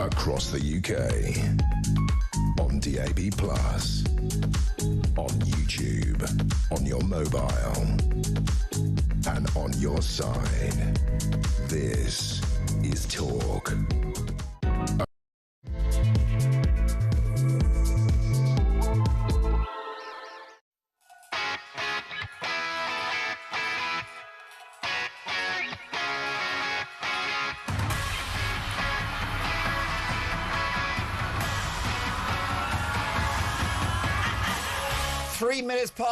across the UK, on DAB+, on YouTube, on your mobile, and on your side. This is Talk.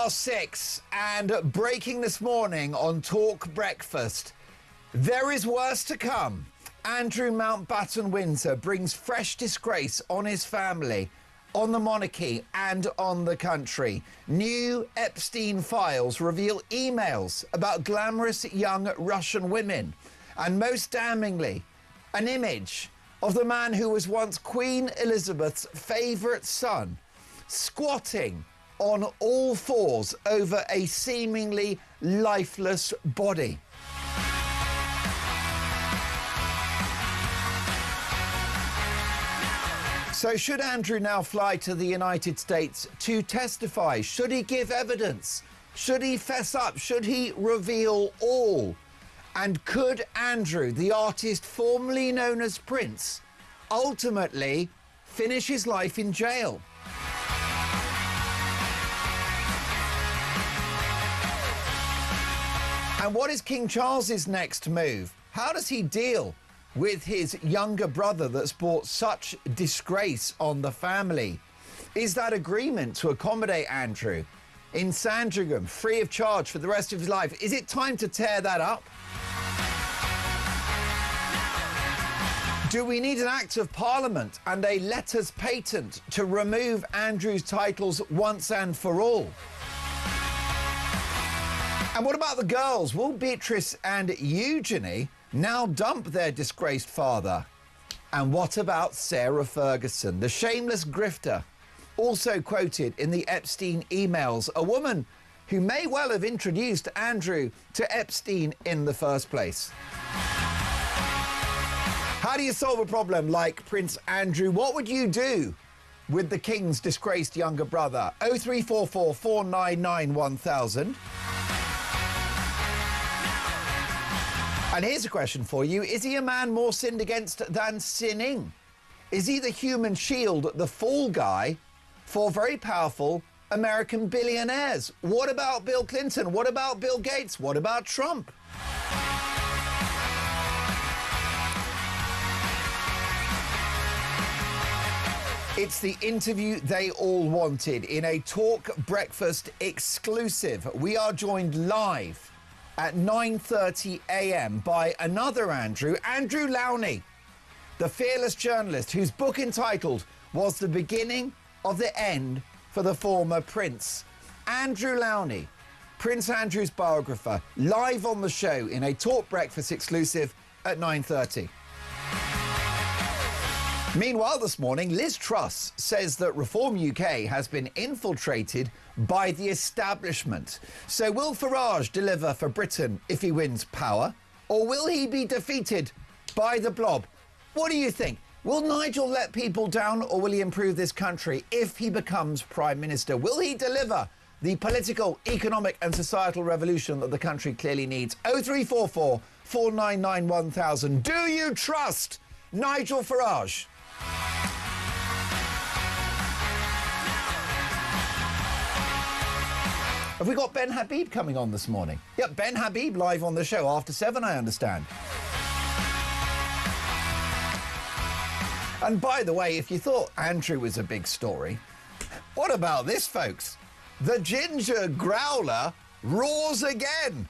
6 and breaking this morning on Talk Breakfast. There is worse to come. Andrew Mountbatten-Windsor brings fresh disgrace on his family, on the monarchy and on the country. New Epstein files reveal emails about glamorous young Russian women. And most damningly, an image of the man who was once Queen Elizabeth's favourite son, squatting on all fours over a seemingly lifeless body. So should Andrew now fly to the United States to testify? Should he give evidence? Should he fess up? Should he reveal all? And could Andrew, the artist formerly known as Prince, ultimately finish his life in jail? And what is King Charles's next move? How does he deal with his younger brother that's brought such disgrace on the family? Is that agreement to accommodate Andrew in Sandringham free of charge for the rest of his life? Is it time to tear that up? Do we need an Act of Parliament and a letters patent to remove Andrew's titles once and for all? And what about the girls? Will Beatrice and Eugenie now dump their disgraced father? And what about Sarah Ferguson, the shameless grifter, also quoted in the Epstein emails, a woman who may well have introduced Andrew to Epstein in the first place? How do you solve a problem like Prince Andrew? What would you do with the King's disgraced younger brother? 0344 499 1000. And here's a question for you. Is he a man more sinned against than sinning? Is he the human shield, the fall guy for very powerful American billionaires? What about Bill Clinton? What about Bill Gates? What about Trump? It's the interview they all wanted in a Talk Breakfast exclusive. We are joined live at 9:30 a.m. by another Andrew Lowney, the fearless journalist whose book entitled was The Beginning of the End for the Former Prince. Andrew Lowney, Prince Andrew's biographer, live on the show in a Talk Breakfast exclusive at 9:30. Meanwhile, this morning, Liz Truss says that Reform UK has been infiltrated by the establishment. So will Farage deliver for Britain if he wins power? Or will he be defeated by the blob? What do you think? Will Nigel let people down, or will he improve this country if he becomes Prime Minister? Will he deliver the political, economic and societal revolution that the country clearly needs? 0344 499 1000. Do you trust Nigel Farage? Have we got Ben Habib coming on this morning? Yep, Ben Habib live on the show after 7, I understand. And by the way, if you thought Andrew was a big story, what about this, folks? The ginger growler roars again.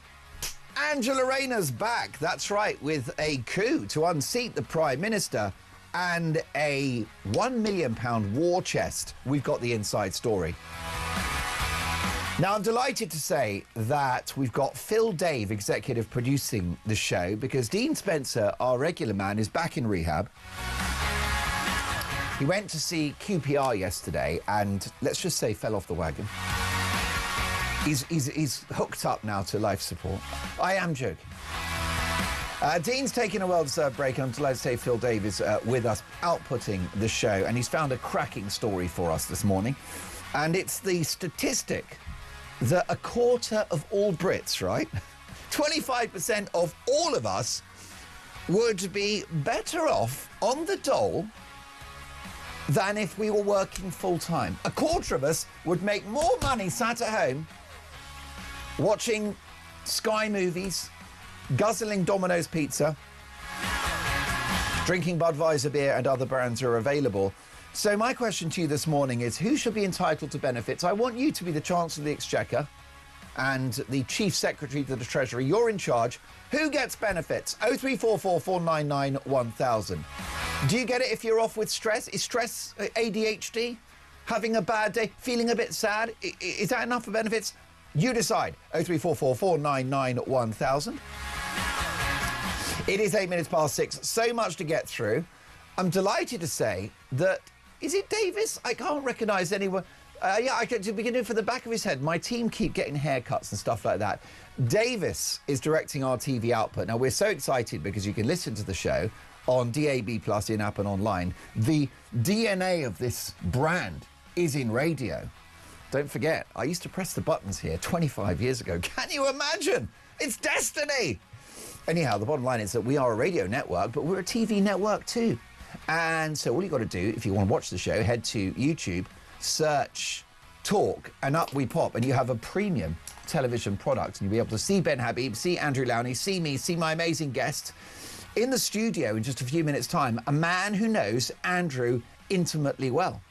Angela Rayner's back, that's right, with a coup to unseat the Prime Minister and a £1 million war chest. We've got the inside story. Now, I'm delighted to say that we've got Phil Dave, executive producing the show, because Dean Spencer, our regular man, is back in rehab. He went to see QPR yesterday and, let's just say, fell off the wagon. He's hooked up now to life support. I am joking. Dean's taking a well-deserved break, and I'm delighted to say Phil Davies with us, outputting the show, and he's found a cracking story for us this morning. And it's the statistic that a quarter of all Brits, right? 25% of all of us would be better off on the dole than if we were working full-time. A quarter of us would make more money sat at home watching Sky movies, guzzling Domino's pizza, drinking Budweiser beer, and other brands are available. So my question to you this morning is, who should be entitled to benefits? I want you to be the Chancellor of the Exchequer and the Chief Secretary to the Treasury. You're in charge. Who gets benefits? 0344 499 1000. Do you get it if you're off with stress? Is stress ADHD? Having a bad day? Feeling a bit sad? Is that enough for benefits? You decide. 0344 499 1000. It is 8 minutes past 6. So much to get through. I'm delighted to say that... Is it Davis? I can't recognise anyone. To begin with, for the back of his head, my team keep getting haircuts and stuff like that. Davis is directing our TV output. Now, we're so excited because you can listen to the show on DAB+, in-app and online. The DNA of this brand is in radio. Don't forget, I used to press the buttons here 25 years ago. Can you imagine? It's destiny! Anyhow, the bottom line is that we are a radio network, but we're a TV network too. And so all you've got to do, if you want to watch the show, head to YouTube, search Talk, and up we pop, and you have a premium television product, and you'll be able to see Ben Habib, see Andrew Lowney, see me, see my amazing guest in the studio in just a few minutes' time, a man who knows Andrew intimately well.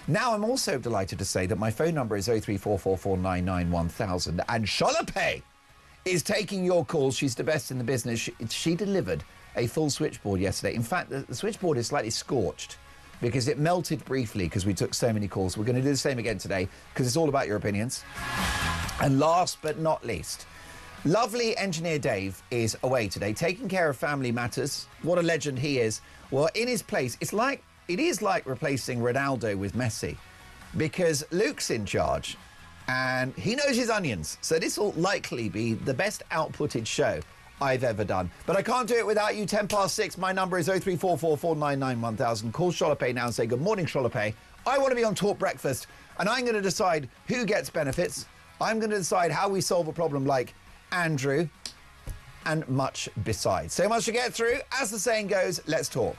Now, I'm also delighted to say that my phone number is 03444991,000, and Sholape is taking your calls. She's the best in the business. She delivered a full switchboard yesterday. In fact, the switchboard is slightly scorched because it melted briefly because we took so many calls. We're going to do the same again today because it's all about your opinions. And last but not least, lovely engineer Dave is away today, taking care of family matters. What a legend he is. Well, in his place, it is like replacing Ronaldo with Messi because Luke's in charge and he knows his onions. So this will likely be the best outputted show I've ever done. But I can't do it without you. 10 past 6. My number is 0344 499 1000. Call Sholape now and say, good morning, Sholape. I want to be on Talk Breakfast, and I'm going to decide who gets benefits. I'm going to decide how we solve a problem like Andrew, and much besides. So much to get through. As the saying goes, let's talk.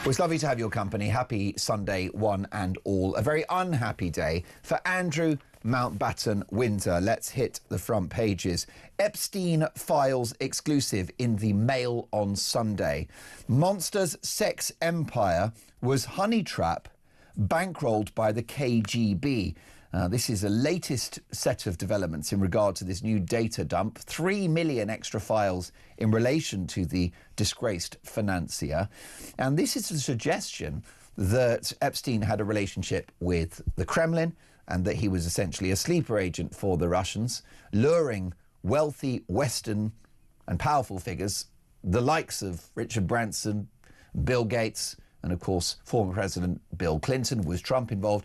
Well, it's lovely to have your company. Happy Sunday, one and all. A very unhappy day for Andrew Mountbatten Windsor. Let's hit the front pages. Epstein files exclusive in the Mail on Sunday. Monster's sex empire was honey trap bankrolled by the KGB. This is the latest set of developments in regard to this new data dump. 3 million extra files in relation to the disgraced financier. And this is a suggestion that Epstein had a relationship with the Kremlin and that he was essentially a sleeper agent for the Russians, luring wealthy Western and powerful figures, the likes of Richard Branson, Bill Gates, and of course former President Bill Clinton. Was Trump involved?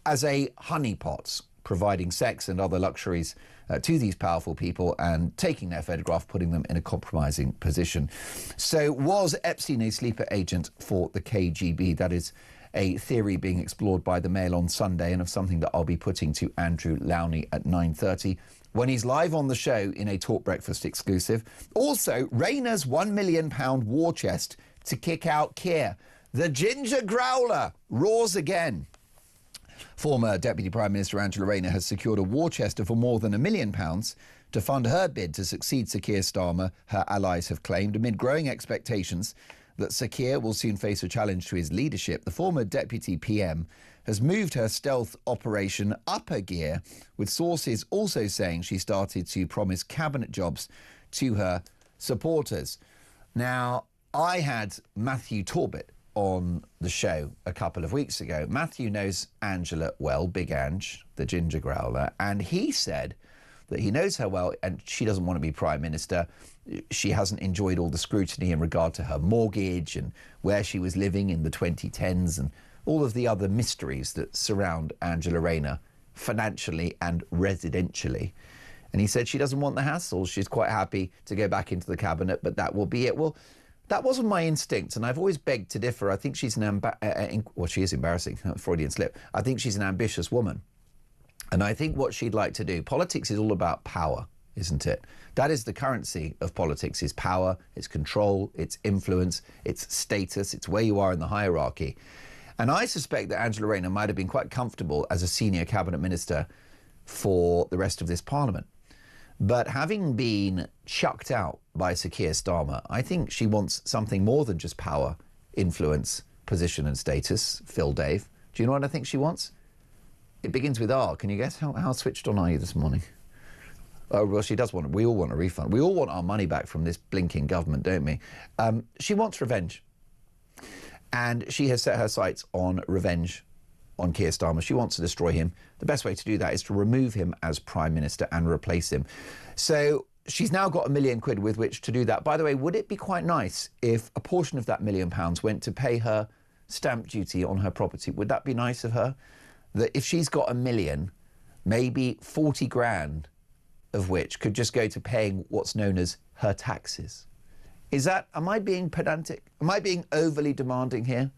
As a honeypot, providing sex and other luxuries to these powerful people and taking their photograph, putting them in a compromising position. So was Epstein a sleeper agent for the KGB? That is a theory being explored by the Mail on Sunday, and of something that I'll be putting to Andrew Lowney at 9:30 when he's live on the show in a Talk Breakfast exclusive. Also, Rayner's £1 million war chest to kick out Keir. The ginger growler roars again. Former Deputy Prime Minister Angela Rayner has secured a war chest of more than £1 million to fund her bid to succeed Sir Keir Starmer, her allies have claimed, amid growing expectations that Sir Keir will soon face a challenge to his leadership. The former Deputy PM has moved her stealth operation up a gear, with sources also saying she started to promise cabinet jobs to her supporters. Now, I had Matthew Torbett on the show a couple of weeks ago. Matthew knows Angela well, Big Ange, the ginger growler, and he said that he knows her well and she doesn't want to be Prime Minister. She hasn't enjoyed all the scrutiny in regard to her mortgage and where she was living in the 2010s and all of the other mysteries that surround Angela Rayner financially and residentially. And he said she doesn't want the hassle. She's quite happy to go back into the cabinet, but that will be it. Well, that wasn't my instinct, and I've always begged to differ. I think she's she is embarrassing, Freudian slip. I think she's an ambitious woman. And I think what she'd like to do, politics is all about power, isn't it? That is the currency of politics, is power, it's control, it's influence, it's status, it's where you are in the hierarchy. And I suspect that Angela Rayner might have been quite comfortable as a senior cabinet minister for the rest of this parliament. But having been chucked out by Sir Keir Starmer, I think she wants something more than just power, influence, position and status. Phil Dave. Do you know what I think she wants? It begins with R. Can you guess? How switched on are you this morning? Oh, well, she does want we all want a refund. We all want our money back from this blinking government, don't we? She wants revenge. And she has set her sights on revenge on Keir Starmer. She wants to destroy him. The best way to do that is to remove him as Prime Minister and replace him. So she's now got £1 million with which to do that. By the way, would it be quite nice if a portion of that £1 million went to pay her stamp duty on her property? Would that be nice of her? That if she's got £1 million, maybe 40 grand of which could just go to paying what's known as her taxes. Am I being pedantic? Am I being overly demanding here?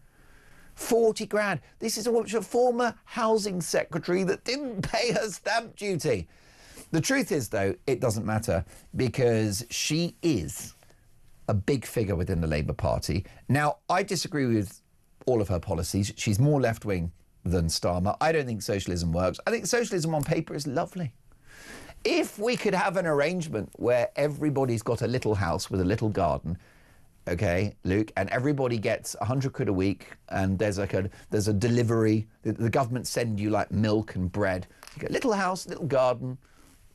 40 grand. This is a former housing secretary that didn't pay her stamp duty. The truth is, though, it doesn't matter because she is a big figure within the Labour Party. Now, I disagree with all of her policies. She's more left-wing than Starmer. I don't think socialism works. I think socialism on paper is lovely. If we could have an arrangement where everybody's got a little house with a little garden, okay, Luke, and everybody gets 100 quid a week, and there's a delivery. The government send you like milk and bread. You get a little house, little garden,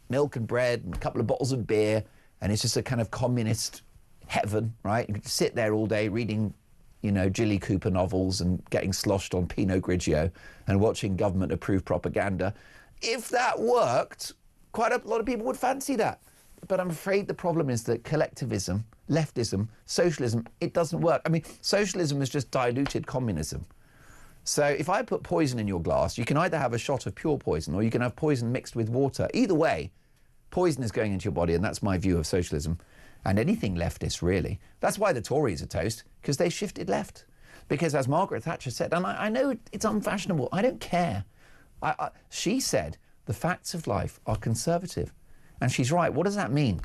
milk and bread, and a couple of bottles of beer, and it's just a kind of communist heaven, right? You can sit there all day reading, Jilly Cooper novels and getting sloshed on Pinot Grigio and watching government-approved propaganda. If that worked, quite a lot of people would fancy that. But I'm afraid the problem is that collectivism, leftism, socialism, it doesn't work. I mean, socialism has just diluted communism. So if I put poison in your glass, you can either have a shot of pure poison or you can have poison mixed with water. Either way, poison is going into your body, and that's my view of socialism. And anything leftist, really. That's why the Tories are toast, because they shifted left. Because as Margaret Thatcher said, and I know it's unfashionable, I don't care. She said, the facts of life are conservative. And she's right. What does that mean?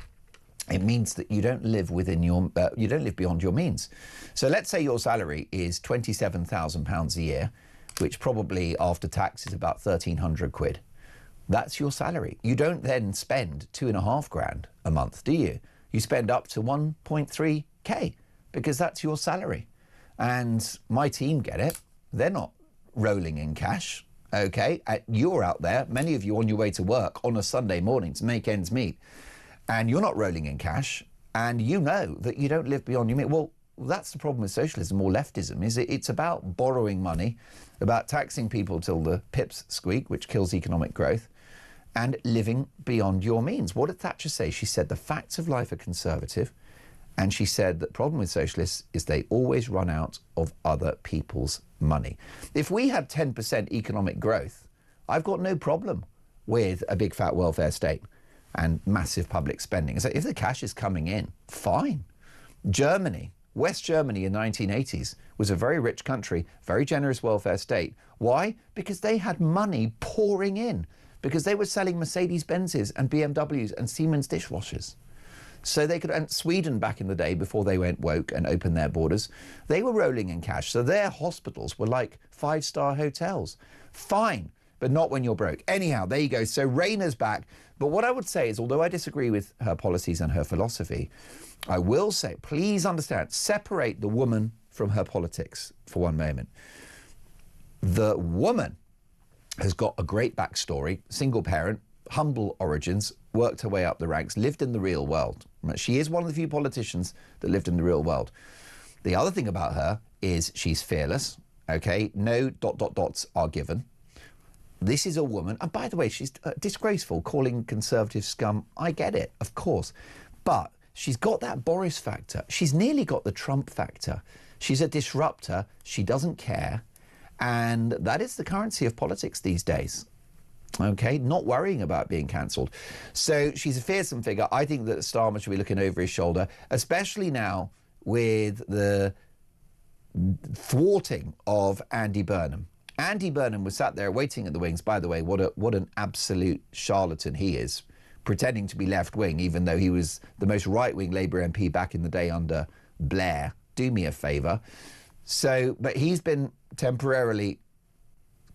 It means that you don't live you don't live beyond your means. So let's say your salary is £27,000 a year, which probably after tax is about 1,300 quid. That's your salary. You don't then spend 2.5 grand a month, do you? You spend up to 1.3k because that's your salary. And my team get it. They're not rolling in cash. Okay, you're out there, many of you on your way to work on a Sunday morning to make ends meet, and you're not rolling in cash, and you know that you don't live beyond your means. Well, that's the problem with socialism or leftism, is it's about borrowing money, about taxing people till the pips squeak, which kills economic growth, and living beyond your means. What did Thatcher say? She said the facts of life are conservative, and she said that the problem with socialists is they always run out of other people's money. If we had 10% economic growth, I've got no problem with a big fat welfare state and massive public spending. So if the cash is coming in, fine. Germany, West Germany in the 1980s was a very rich country, very generous welfare state. Why? Because they had money pouring in, because they were selling Mercedes-Benzes and BMWs and Siemens dishwashers. So they could, and Sweden back in the day, before they went woke and opened their borders, they were rolling in cash. So their hospitals were like 5-star hotels. Fine, but not when you're broke. Anyhow, there you go. So Rayner's back. But what I would say is, although I disagree with her policies and her philosophy, I will say, please understand, separate the woman from her politics for one moment. The woman has got a great backstory, single parent, humble origins, worked her way up the ranks, lived in the real world. She is one of the few politicians that lived in the real world. The other thing about her is she's fearless, okay? No ... are given. This is a woman, and by the way, she's disgraceful, calling Conservative scum. I get it, of course. But she's got that Boris factor. She's nearly got the Trump factor. She's a disruptor. She doesn't care. And that is the currency of politics these days. OK, not worrying about being cancelled. So she's a fearsome figure. I think that Starmer should be looking over his shoulder, especially now with the thwarting of Andy Burnham. Andy Burnham was sat there waiting in the wings. By the way, what an absolute charlatan he is, pretending to be left-wing, even though he was the most right-wing Labour MP back in the day under Blair. Do me a favour. So, but he's been temporarily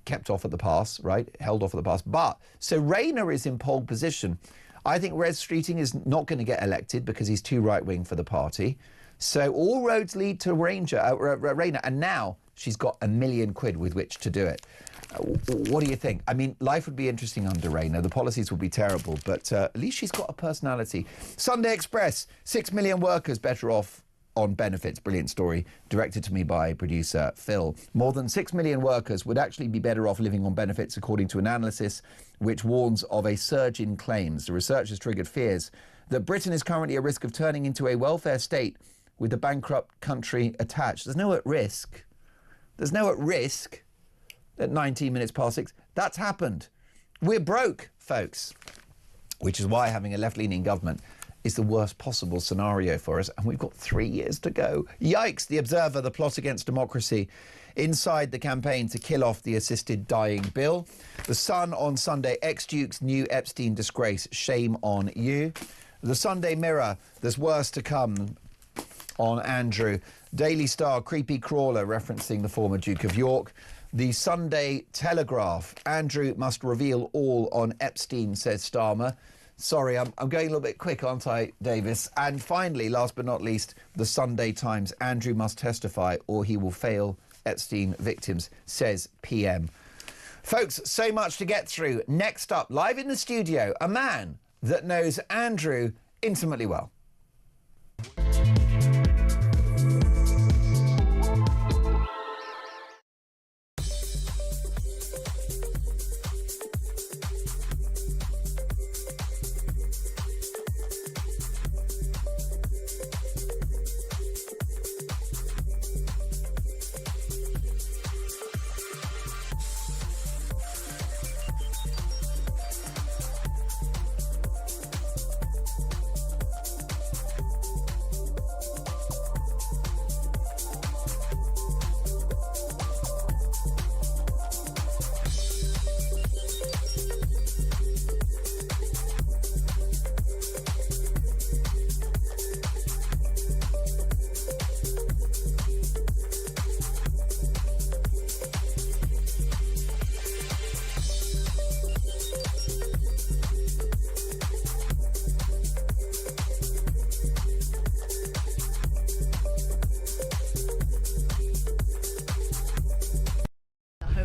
kept off at the pass, right? Held off at the pass. But, so Rayner is in pole position. I think Res Streeting is not going to get elected because he's too right-wing for the party. So all roads lead to Rayner. And now she's got £1 million with which to do it. What do you think? I mean, life would be interesting under Rayner. The policies would be terrible, but at least she's got a personality. Sunday Express, 6 million workers better off on benefits. Brilliant story, directed to me by producer Phil. More than 6 million workers would actually be better off living on benefits, according to an analysis which warns of a surge in claims. The research has triggered fears that Britain is currently at risk of turning into a welfare state with the bankrupt country attached. There's no at risk. There's no at risk at 19 minutes past 6. That's happened. We're broke, folks, which is why having a left-leaning government is the worst possible scenario for us, and we've got 3 years to go. Yikes, The Observer, the plot against democracy inside the campaign to kill off the assisted dying bill. The Sun on Sunday, ex-Duke's new Epstein disgrace, shame on you. The Sunday Mirror, there's worse to come on Andrew. Daily Star, creepy crawler referencing the former Duke of York. The Sunday Telegraph, Andrew must reveal all on Epstein, says Starmer. Sorry, I'm going a little bit quick, aren't I, Davis? And finally, last but not least, the Sunday Times, Andrew must testify or he will fail Epstein victims, says PM. Folks, so much to get through. Next up, live in the studio, a man that knows Andrew intimately well.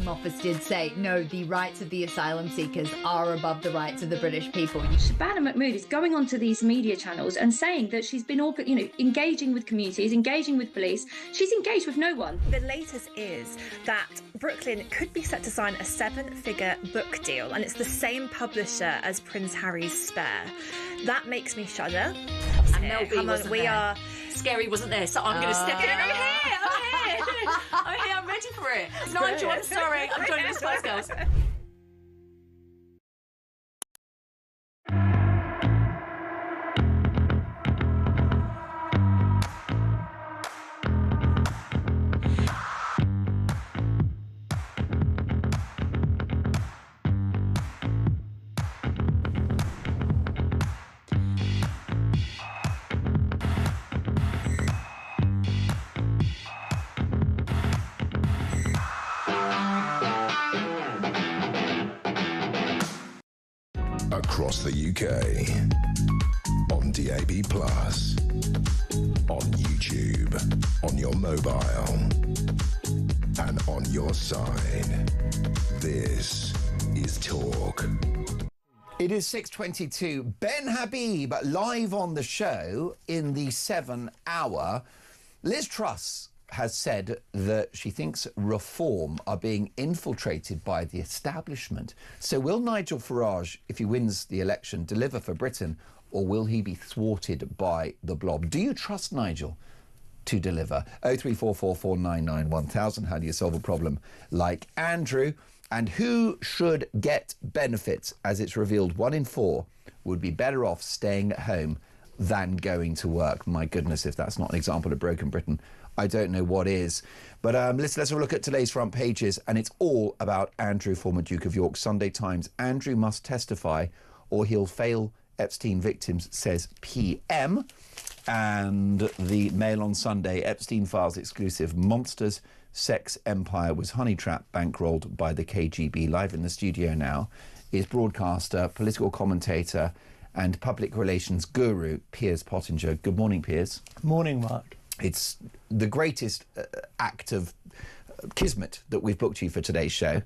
Office did say, no, the rights of the asylum seekers are above the rights of the British people. Shabana Mahmood is going onto these media channels and saying that she's been engaging with communities, engaging with police. She's engaged with no one. The latest is that Brooklyn could be set to sign a 7-figure book deal, and it's the same publisher as Prince Harry's Spare. That makes me shudder. And Mel B wasn't there. Scary wasn't there, so I'm going to step in. I'm here. I'm ready for it. Nigel, I'm sorry. I'm joining the Spice Girls. Across the UK, on DAB+, on YouTube, on your mobile, and on your side. This is Talk. It is 6:22. Ben Habib live on the show in the 7 hour. Liz Truss has said that she thinks reform are being infiltrated by the establishment. So will Nigel Farage, if he wins the election, deliver for Britain, or will he be thwarted by the blob? Do you trust Nigel to deliver? 03444991000. How do you solve a problem like Andrew? And who should get benefits? As it's revealed, 1 in 4 would be better off staying at home than going to work. My goodness, if that's not an example of broken Britain, I don't know what is. But let's have a look at today's front pages, and it's all about Andrew, former Duke of York. Sunday Times, Andrew must testify or he'll fail Epstein victims, says PM. And the Mail on Sunday, Epstein Files exclusive, monsters sex empire was honey trap bankrolled by the KGB. Live in the studio now is broadcaster, political commentator and public relations guru Piers Pottinger. Good morning, Piers. Morning, Mark. It's the greatest act of kismet that we've booked you for today's show,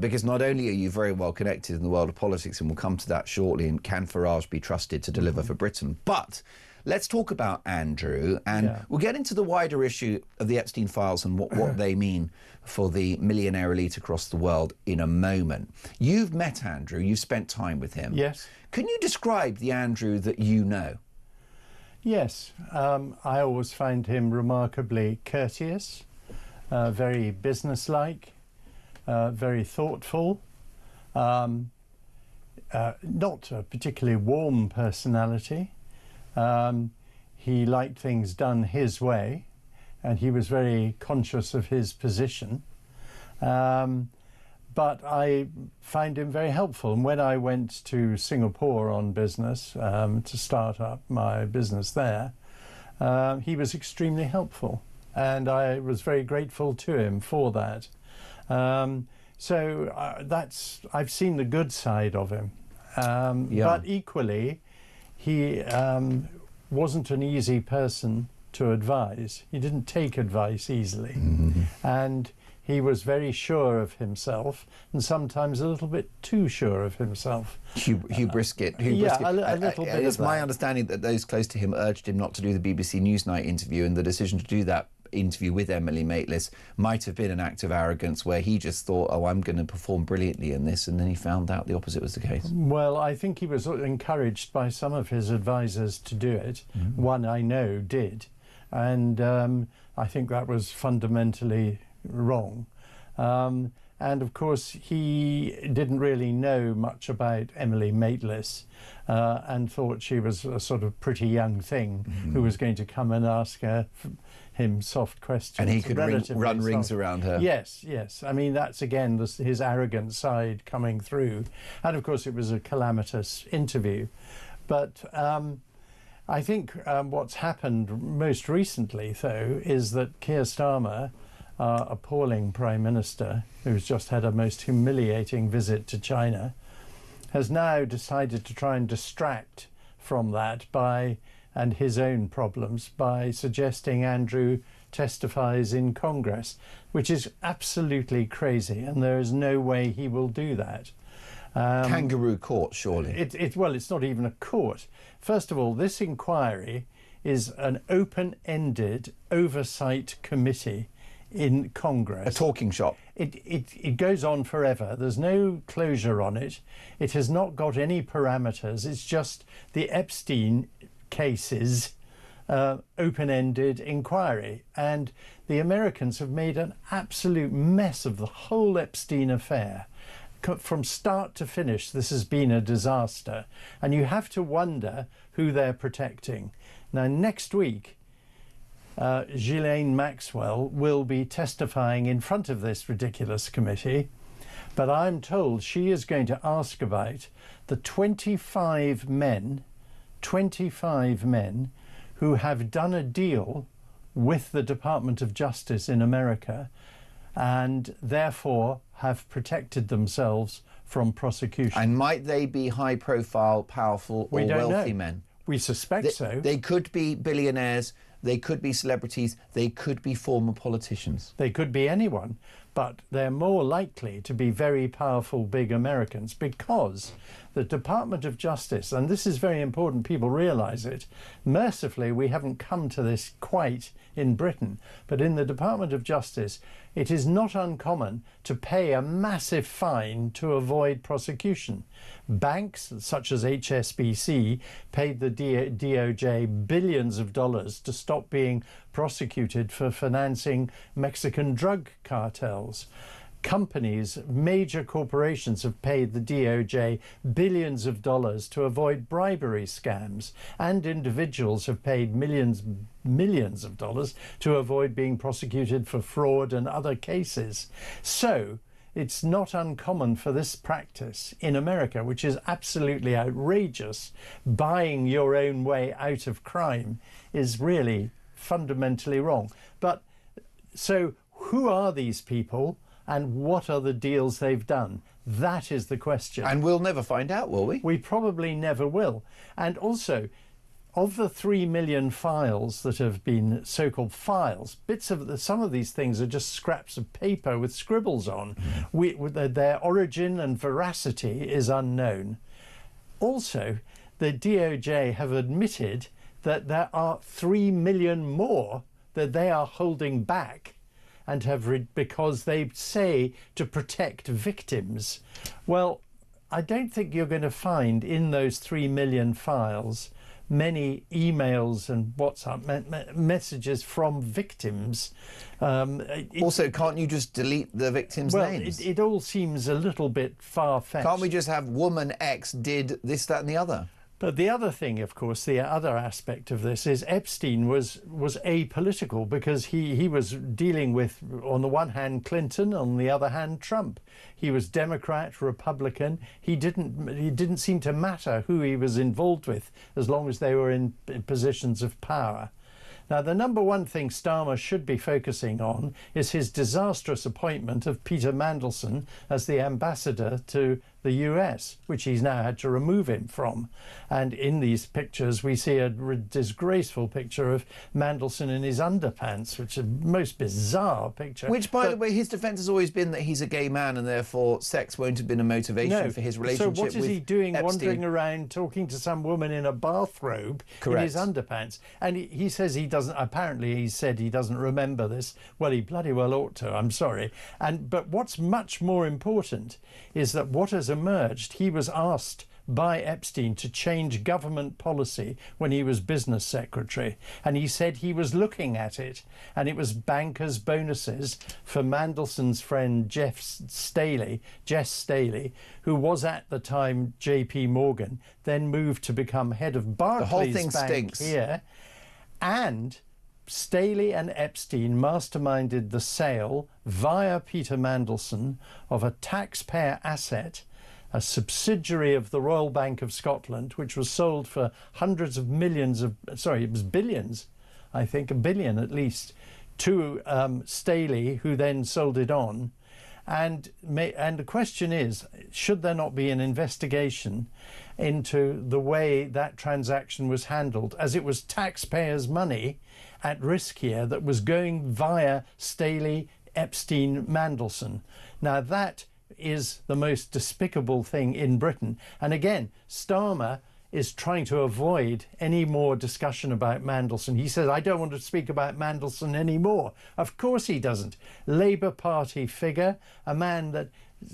because not only are you very well connected in the world of politics, and we'll come to that shortly, and can Farage be trusted to deliver for Britain, but let's talk about Andrew, and we'll get into the wider issue of the Epstein files and what they mean for the millionaire elite across the world in a moment. You've met Andrew, you've spent time with him. Yes. Can you describe the Andrew that you know? Yes. I always find him remarkably courteous, very businesslike, very thoughtful, not a particularly warm personality. He liked things done his way, and he was very conscious of his position. But I find him very helpful. And when I went to Singapore on business to start up my business there, he was extremely helpful. And I was very grateful to him for that. I've seen the good side of him. But equally, he wasn't an easy person to advise. He didn't take advice easily. And he was very sure of himself, and sometimes a little bit too sure of himself. Hugh Brisket. A little bit. It's my understanding that those close to him urged him not to do the BBC Newsnight interview, and the decision to do that interview with Emily Maitlis might have been an act of arrogance where he just thought, oh, I'm going to perform brilliantly in this, and then he found out the opposite was the case. Well, I think he was encouraged by some of his advisors to do it. One I know did, and I think that was fundamentally wrong. And of course he didn't really know much about Emily Maitlis, and thought she was a sort of pretty young thing who was going to come and ask him soft questions. And he could run rings around her. Yes, yes. I mean, that's again his arrogant side coming through. And of course it was a calamitous interview. But I think what's happened most recently, though, is that Keir Starmer, appalling Prime Minister, who's just had a most humiliating visit to China, has now decided to try and distract from that and his own problems by suggesting Andrew testifies in Congress, which is absolutely crazy, and there is no way he will do that. Kangaroo court, surely. Well, it's not even a court. First of all, this inquiry is an open-ended oversight committee in Congress. A talking shop. It goes on forever. There's no closure on it. It has not got any parameters. It's just the Epstein cases open-ended inquiry. And the Americans have made an absolute mess of the whole Epstein affair. From start to finish, this has been a disaster. And you have to wonder who they're protecting. Now, next week, Ghislaine Maxwell will be testifying in front of this ridiculous committee, but I'm told she is going to ask about the 25 men who have done a deal with the Department of Justice in America and therefore have protected themselves from prosecution. And might they be high-profile, powerful or wealthy men? We suspect so. They could be billionaires, they could be celebrities, they could be former politicians. They could be anyone, but they're more likely to be very powerful big Americans, because the Department of Justice, and this is very important, people realise it, mercifully we haven't come to this quite in Britain, but in the Department of Justice it is not uncommon to pay a massive fine to avoid prosecution. Banks such as HSBC paid the DOJ billions of dollars to stop being prosecuted for financing Mexican drug cartels. companies, major corporations have paid the DOJ billions of dollars to avoid bribery scams, and individuals have paid millions of dollars to avoid being prosecuted for fraud and other cases. So it's not uncommon for this practice in America, which is absolutely outrageous. Buying your own way out of crime is really fundamentally wrong. But so who are these people and what are the deals they've done? That is the question. And we'll never find out, will we? We probably never will. And also, of the 3 million files that have been so-called files, some of these things are just scraps of paper with scribbles on. Their origin and veracity is unknown. Also, the DOJ have admitted that there are 3 million more that they are holding back and because they say to protect victims. Well, I don't think you're going to find in those 3 million files many emails and WhatsApp messages from victims. Also, can't you just delete the victims' names? It all seems a little bit far-fetched. Can't we just have woman X did this, that and the other? But the other thing, of course, the other aspect of this is Epstein was apolitical, because he was dealing with, on the one hand, Clinton, on the other hand, Trump. He was Democrat, Republican. He didn't seem to matter who he was involved with, as long as they were in positions of power. Now, the number one thing Starmer should be focusing on is his disastrous appointment of Peter Mandelson as the ambassador to the US, which he's now had to remove him from. And in these pictures, we see a disgraceful picture of Mandelson in his underpants, which is a most bizarre picture. Which, by the way, his defence has always been that he's a gay man and therefore sex won't have been a motivation for his relationship with So what is he doing, Epstein? wandering around talking to some woman in a bathrobe in his underpants? And he says he doesn't, apparently he said he doesn't remember this. Well, he bloody well ought to, I'm sorry. But what's much more important is that what has emerged, he was asked by Epstein to change government policy when he was business secretary, and he said he was looking at it, and it was bankers' bonuses for Mandelson's friend Jess Staley, who was at the time JP Morgan, then moved to become head of Barclays. The whole thing Bank stinks. Here, and Staley and Epstein masterminded the sale via Peter Mandelson of a taxpayer asset, a subsidiary of the Royal Bank of Scotland, which was sold for hundreds of millions of, sorry, it was billions, I think, $1 billion at least, to Staley, who then sold it on. And the question is, should there not be an investigation into the way that transaction was handled, as it was taxpayers' money at risk here that was going via Staley, Epstein, Mandelson. Now that is the most despicable thing in Britain. And again, Starmer is trying to avoid any more discussion about Mandelson. He says, I don't want to speak about Mandelson anymore. Of course he doesn't. Labour Party figure, a man that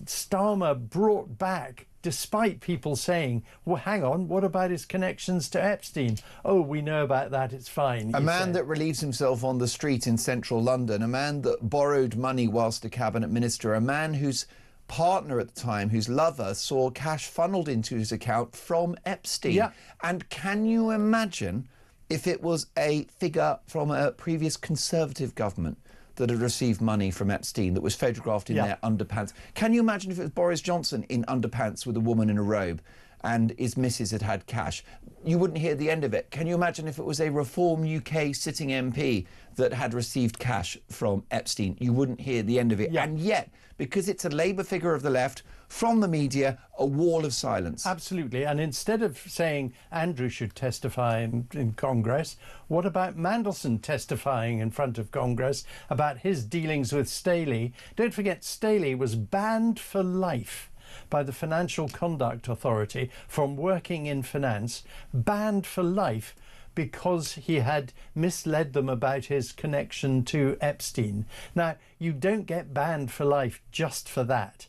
Starmer brought back despite people saying, well, hang on, what about his connections to Epstein? Oh, we know about that, it's fine. A man that relieves himself on the street in central London, a man that borrowed money whilst a cabinet minister, a man whose partner at the time, whose lover, saw cash funneled into his account from Epstein. Yeah. And can you imagine if it was a figure from a previous Conservative government that had received money from Epstein that was photographed in their underpants? Can you imagine if it was Boris Johnson in underpants with a woman in a robe and his missus had had cash? You wouldn't hear the end of it. Can you imagine if it was a Reform UK sitting MP that had received cash from Epstein? You wouldn't hear the end of it. Yeah. And yet, because it's a Labour figure of the left, from the media, a wall of silence. Absolutely. And instead of saying Andrew should testify in Congress, what about Mandelson testifying in front of Congress about his dealings with Staley? Don't forget, Staley was banned for life by the Financial Conduct Authority from working in finance, banned for life because he had misled them about his connection to Epstein. Now, you don't get banned for life just for that.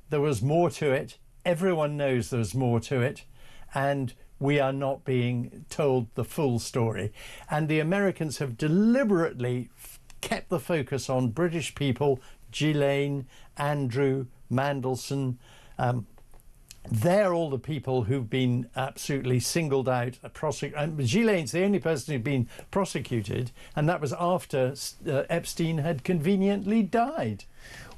There was more to it. Everyone knows there's more to it. And we are not being told the full story. And the Americans have deliberately kept the focus on British people Ghislaine, Andrew, Mandelson. They're all the people who've been absolutely singled out. Ghislaine's the only person who'd been prosecuted, and that was after Epstein had conveniently died.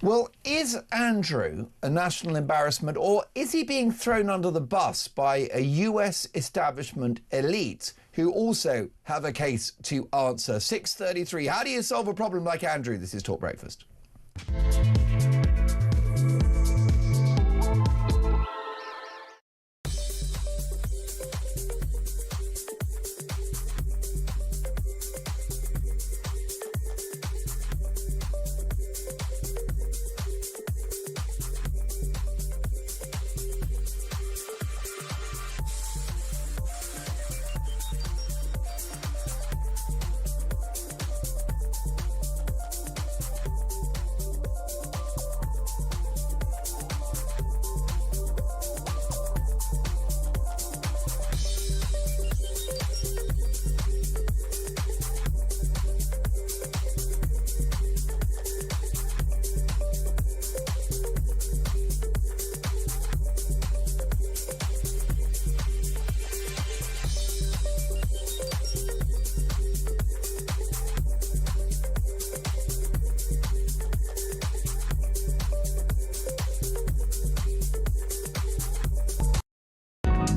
Well, is Andrew a national embarrassment, or is he being thrown under the bus by a US establishment elite who also have a case to answer? 6:33. How do you solve a problem like Andrew? This is Talk Breakfast.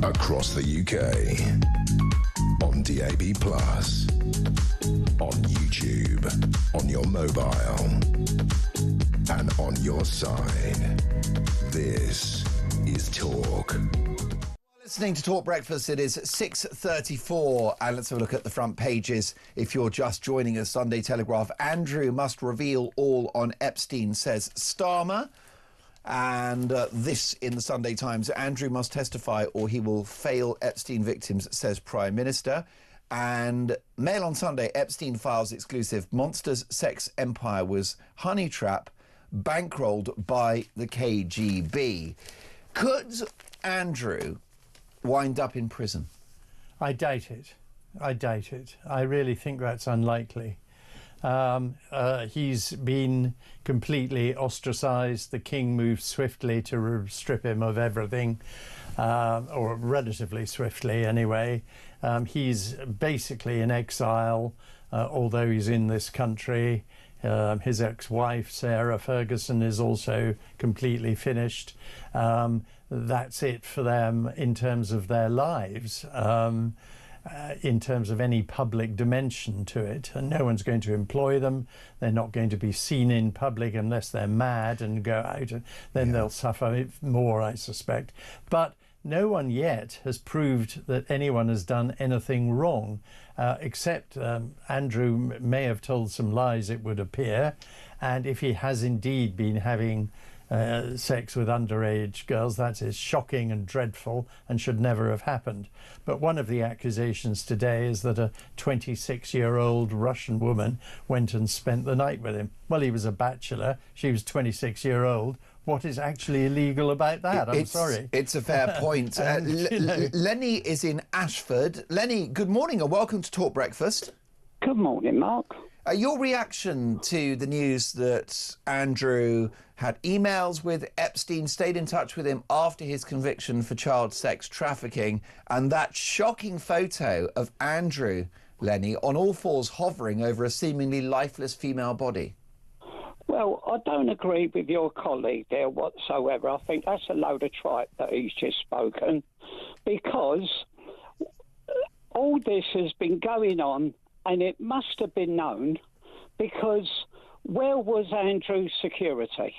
Across the UK, on DAB+, on YouTube, on your mobile, and on your side. This is Talk. Listening to Talk Breakfast, it is 6:34, and let's have a look at the front pages. If you're just joining us, Sunday Telegraph, Andrew must reveal all on Epstein, says Starmer. And this in the Sunday Times, Andrew must testify or he will fail Epstein victims, says Prime Minister. And Mail on Sunday, Epstein Files exclusive, Monsters Sex Empire was honey trap, bankrolled by the KGB. Could Andrew wind up in prison? I doubt it. I really think that's unlikely. He's been completely ostracised. The king moved swiftly to strip him of everything, or relatively swiftly anyway. He's basically in exile, although he's in this country. His ex-wife, Sarah Ferguson, is also completely finished. That's it for them in terms of their lives. In terms of any public dimension to it, and no one's going to employ them. They're not going to be seen in public unless they're mad and go out, and then they'll suffer more, I suspect. But no one yet has proved that anyone has done anything wrong, except Andrew may have told some lies, it would appear, and if he has indeed been having sex with underage girls, that is shocking and dreadful and should never have happened. But one of the accusations today is that a 26-year-old Russian woman went and spent the night with him. Well, he was a bachelor, she was 26-year-old. What is actually illegal about that? I'm sorry. It's a fair point. Lenny is in Ashford. Lenny, good morning and welcome to Talk Breakfast. Good morning, Mark. Your reaction to the news that Andrew had emails with Epstein, stayed in touch with him after his conviction for child sex trafficking, and that shocking photo of Andrew, Lenny, on all fours hovering over a seemingly lifeless female body? Well, I don't agree with your colleague there whatsoever. I think that's a load of tripe that he's just spoken, because all this has been going on and it must have been known, because where was Andrew's security?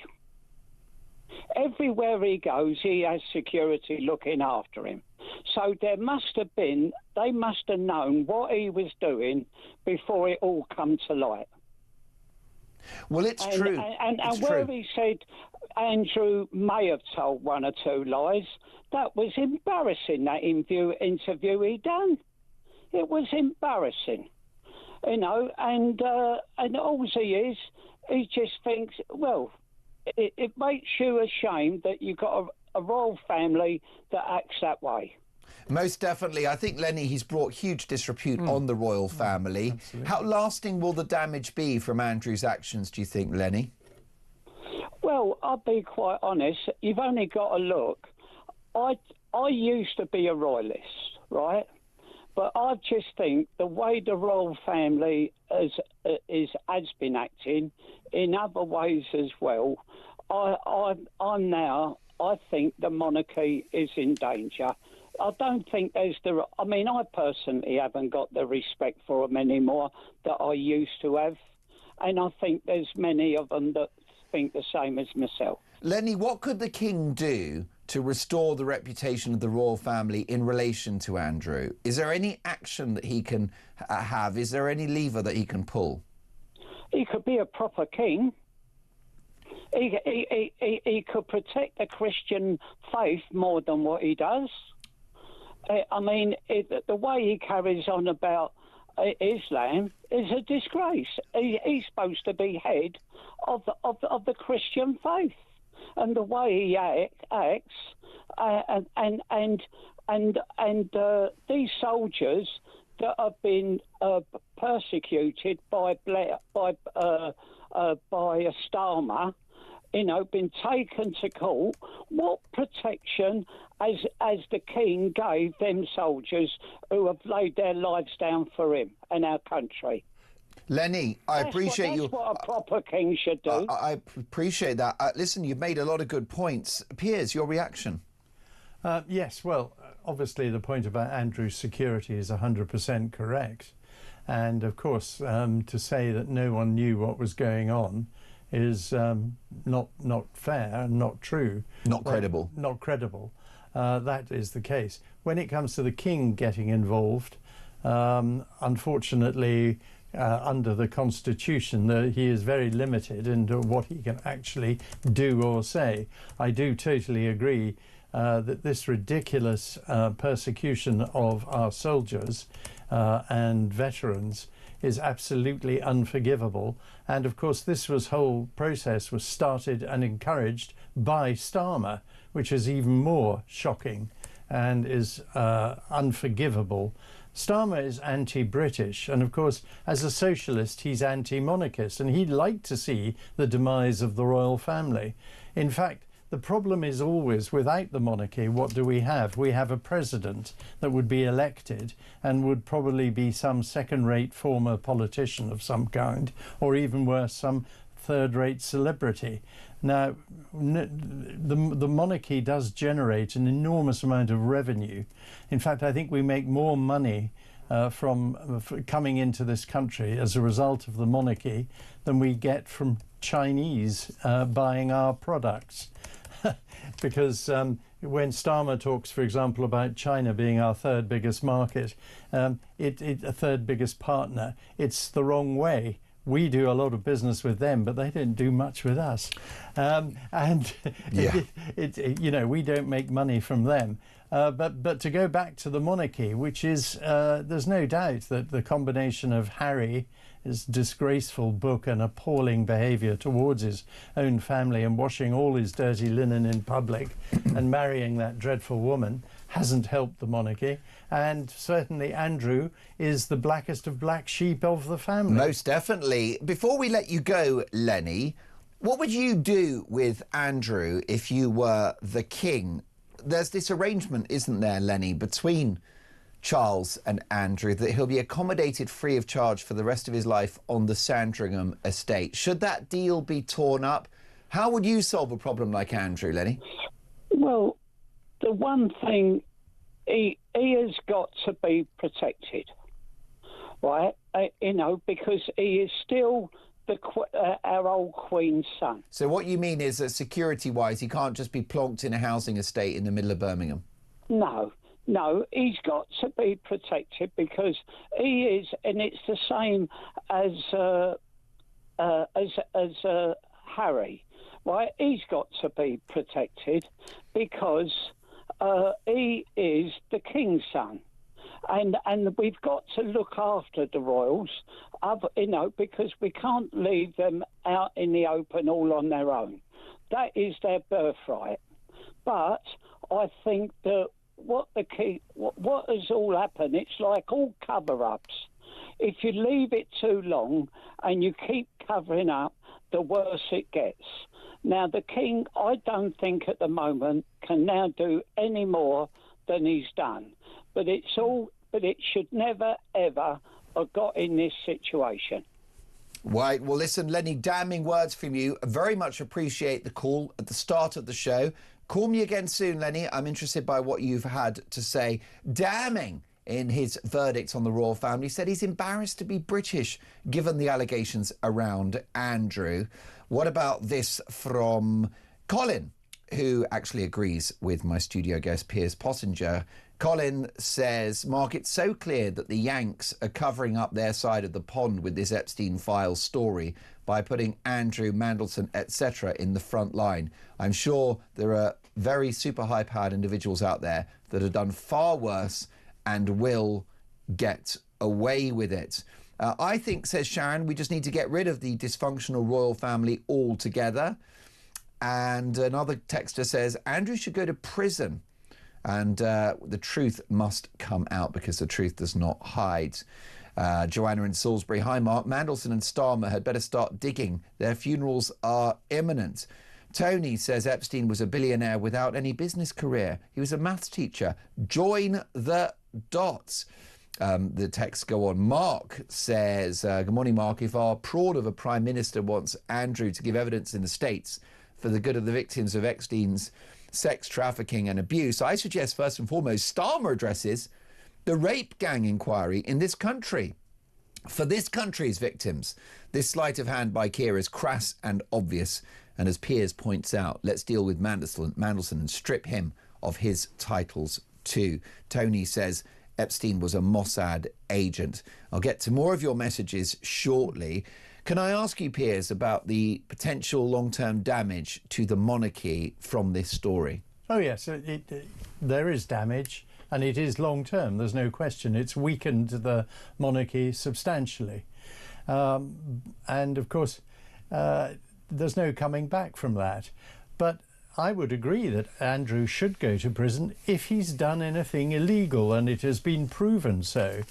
Everywhere he goes, he has security looking after him. So they must have known what he was doing before it all come to light. Well, it's true. And where he said Andrew may have told one or two lies, that was embarrassing, that interview he done. It was embarrassing. You know, and all he just thinks, well, it makes you ashamed that you've got a royal family that acts that way. Most definitely. I think, Lenny, he's brought huge disrepute on the royal family. How lasting will the damage be from Andrew's actions, do you think, Lenny? Well, I'll be quite honest. You've only got to look. I used to be a royalist, right? But I just think the way the royal family has been acting in other ways as well. I think the monarchy is in danger. I don't think I personally haven't got the respect for them anymore that I used to have. And I think there's many of them that think the same as myself. Lenny, what could the king do to restore the reputation of the royal family in relation to Andrew? Is there any action that he can have? Is there any lever that he can pull? He could be a proper king. He could protect the Christian faith more than what he does. The way he carries on about Islam is a disgrace. He's supposed to be head of the Christian faith, and the way he acts, and these soldiers that have been persecuted by Starmer, been taken to court. What protection as the king gave them soldiers who have laid their lives down for him and our country? Lenny, that's what a proper king should do. I appreciate that. Listen, you've made a lot of good points. Piers, your reaction? Yes, well, obviously the point about Andrew's security is 100% correct. And of course, to say that no one knew what was going on is not fair and not true. Not credible. Not credible. That is the case. When it comes to the king getting involved, unfortunately, under the Constitution, he is very limited in what he can actually do or say. I do totally agree that this ridiculous persecution of our soldiers and veterans is absolutely unforgivable. And of course, this whole process was started and encouraged by Starmer, which is even more shocking and is unforgivable. Starmer is anti-British, and of course, as a socialist, he's anti-monarchist, and he'd like to see the demise of the royal family. In fact, the problem is always, without the monarchy, what do we have? We have a president that would be elected and would probably be some second-rate former politician of some kind, or even worse, some third-rate celebrity. Now, the monarchy does generate an enormous amount of revenue. In fact, I think we make more money from coming into this country as a result of the monarchy than we get from Chinese buying our products. Because when Starmer talks, for example, about China being our third biggest market, a third biggest partner, it's the wrong way. We do a lot of business with them, but they don't do much with us. We don't make money from them. But to go back to the monarchy, which is, there's no doubt that the combination of Harry, his disgraceful book and appalling behaviour towards his own family and washing all his dirty linen in public and marrying that dreadful woman hasn't helped the monarchy. And certainly Andrew is the blackest of black sheep of the family. Most definitely. Before we let you go, Lenny, what would you do with Andrew if you were the king? There's this arrangement, isn't there, Lenny, between Charles and Andrew, that he'll be accommodated free of charge for the rest of his life on the Sandringham estate. Should that deal be torn up, how would you solve a problem like Andrew, Lenny? Well, the one thing, he has got to be protected, right? Because he is still our old Queen's son. So what you mean is that security-wise, he can't just be plonked in a housing estate in the middle of Birmingham? No, he's got to be protected because he is, and it's the same as Harry, right? He's got to be protected because he is the king's son. And we've got to look after the royals, because we can't leave them out in the open all on their own. That is their birthright. But I think that what has all happened, it's like all cover-ups. If you leave it too long and you keep covering up, the worse it gets. Now, the King, I don't think at the moment, can now do any more than he's done. But it should never, ever have got in this situation. Right. Well, listen, Lenny, damning words from you. I very much appreciate the call at the start of the show. Call me again soon, Lenny. I'm interested by what you've had to say. Damning in his verdict on the royal family. He said he's embarrassed to be British, given the allegations around Andrew. What about this from Colin, who actually agrees with my studio guest, Piers Pottinger? Colin says, Mark, it's so clear that the Yanks are covering up their side of the pond with this Epstein Files story by putting Andrew, Mandelson, etc. in the front line. I'm sure there are very super high-powered individuals out there that have done far worse and will get away with it. I think, says Sharon, we just need to get rid of the dysfunctional royal family altogether. And another texter says, Andrew should go to prison. And the truth must come out because the truth does not hide. Joanna in Salisbury, hi Mark, Mandelson and Starmer had better start digging. Their funerals are imminent. Tony says Epstein was a billionaire without any business career. He was a maths teacher. Join the dots. The texts go on. Mark says, good morning, Mark. If our fraud of a prime minister wants Andrew to give evidence in the States for the good of the victims of Epstein's sex trafficking and abuse, I suggest first and foremost Starmer addresses the rape gang inquiry in this country. For this country's victims, this sleight of hand by Keir is crass and obvious. And as Piers points out, let's deal with Mandelson and strip him of his titles too. Tony says Epstein was a Mossad agent. I'll get to more of your messages shortly. Can I ask you, Piers, about the potential long-term damage to the monarchy from this story? Oh, yes, there is damage, and it is long-term, there's no question. It's weakened the monarchy substantially. And, of course, there's no coming back from that. But I would agree that Andrew should go to prison if he's done anything illegal, and it has been proven so.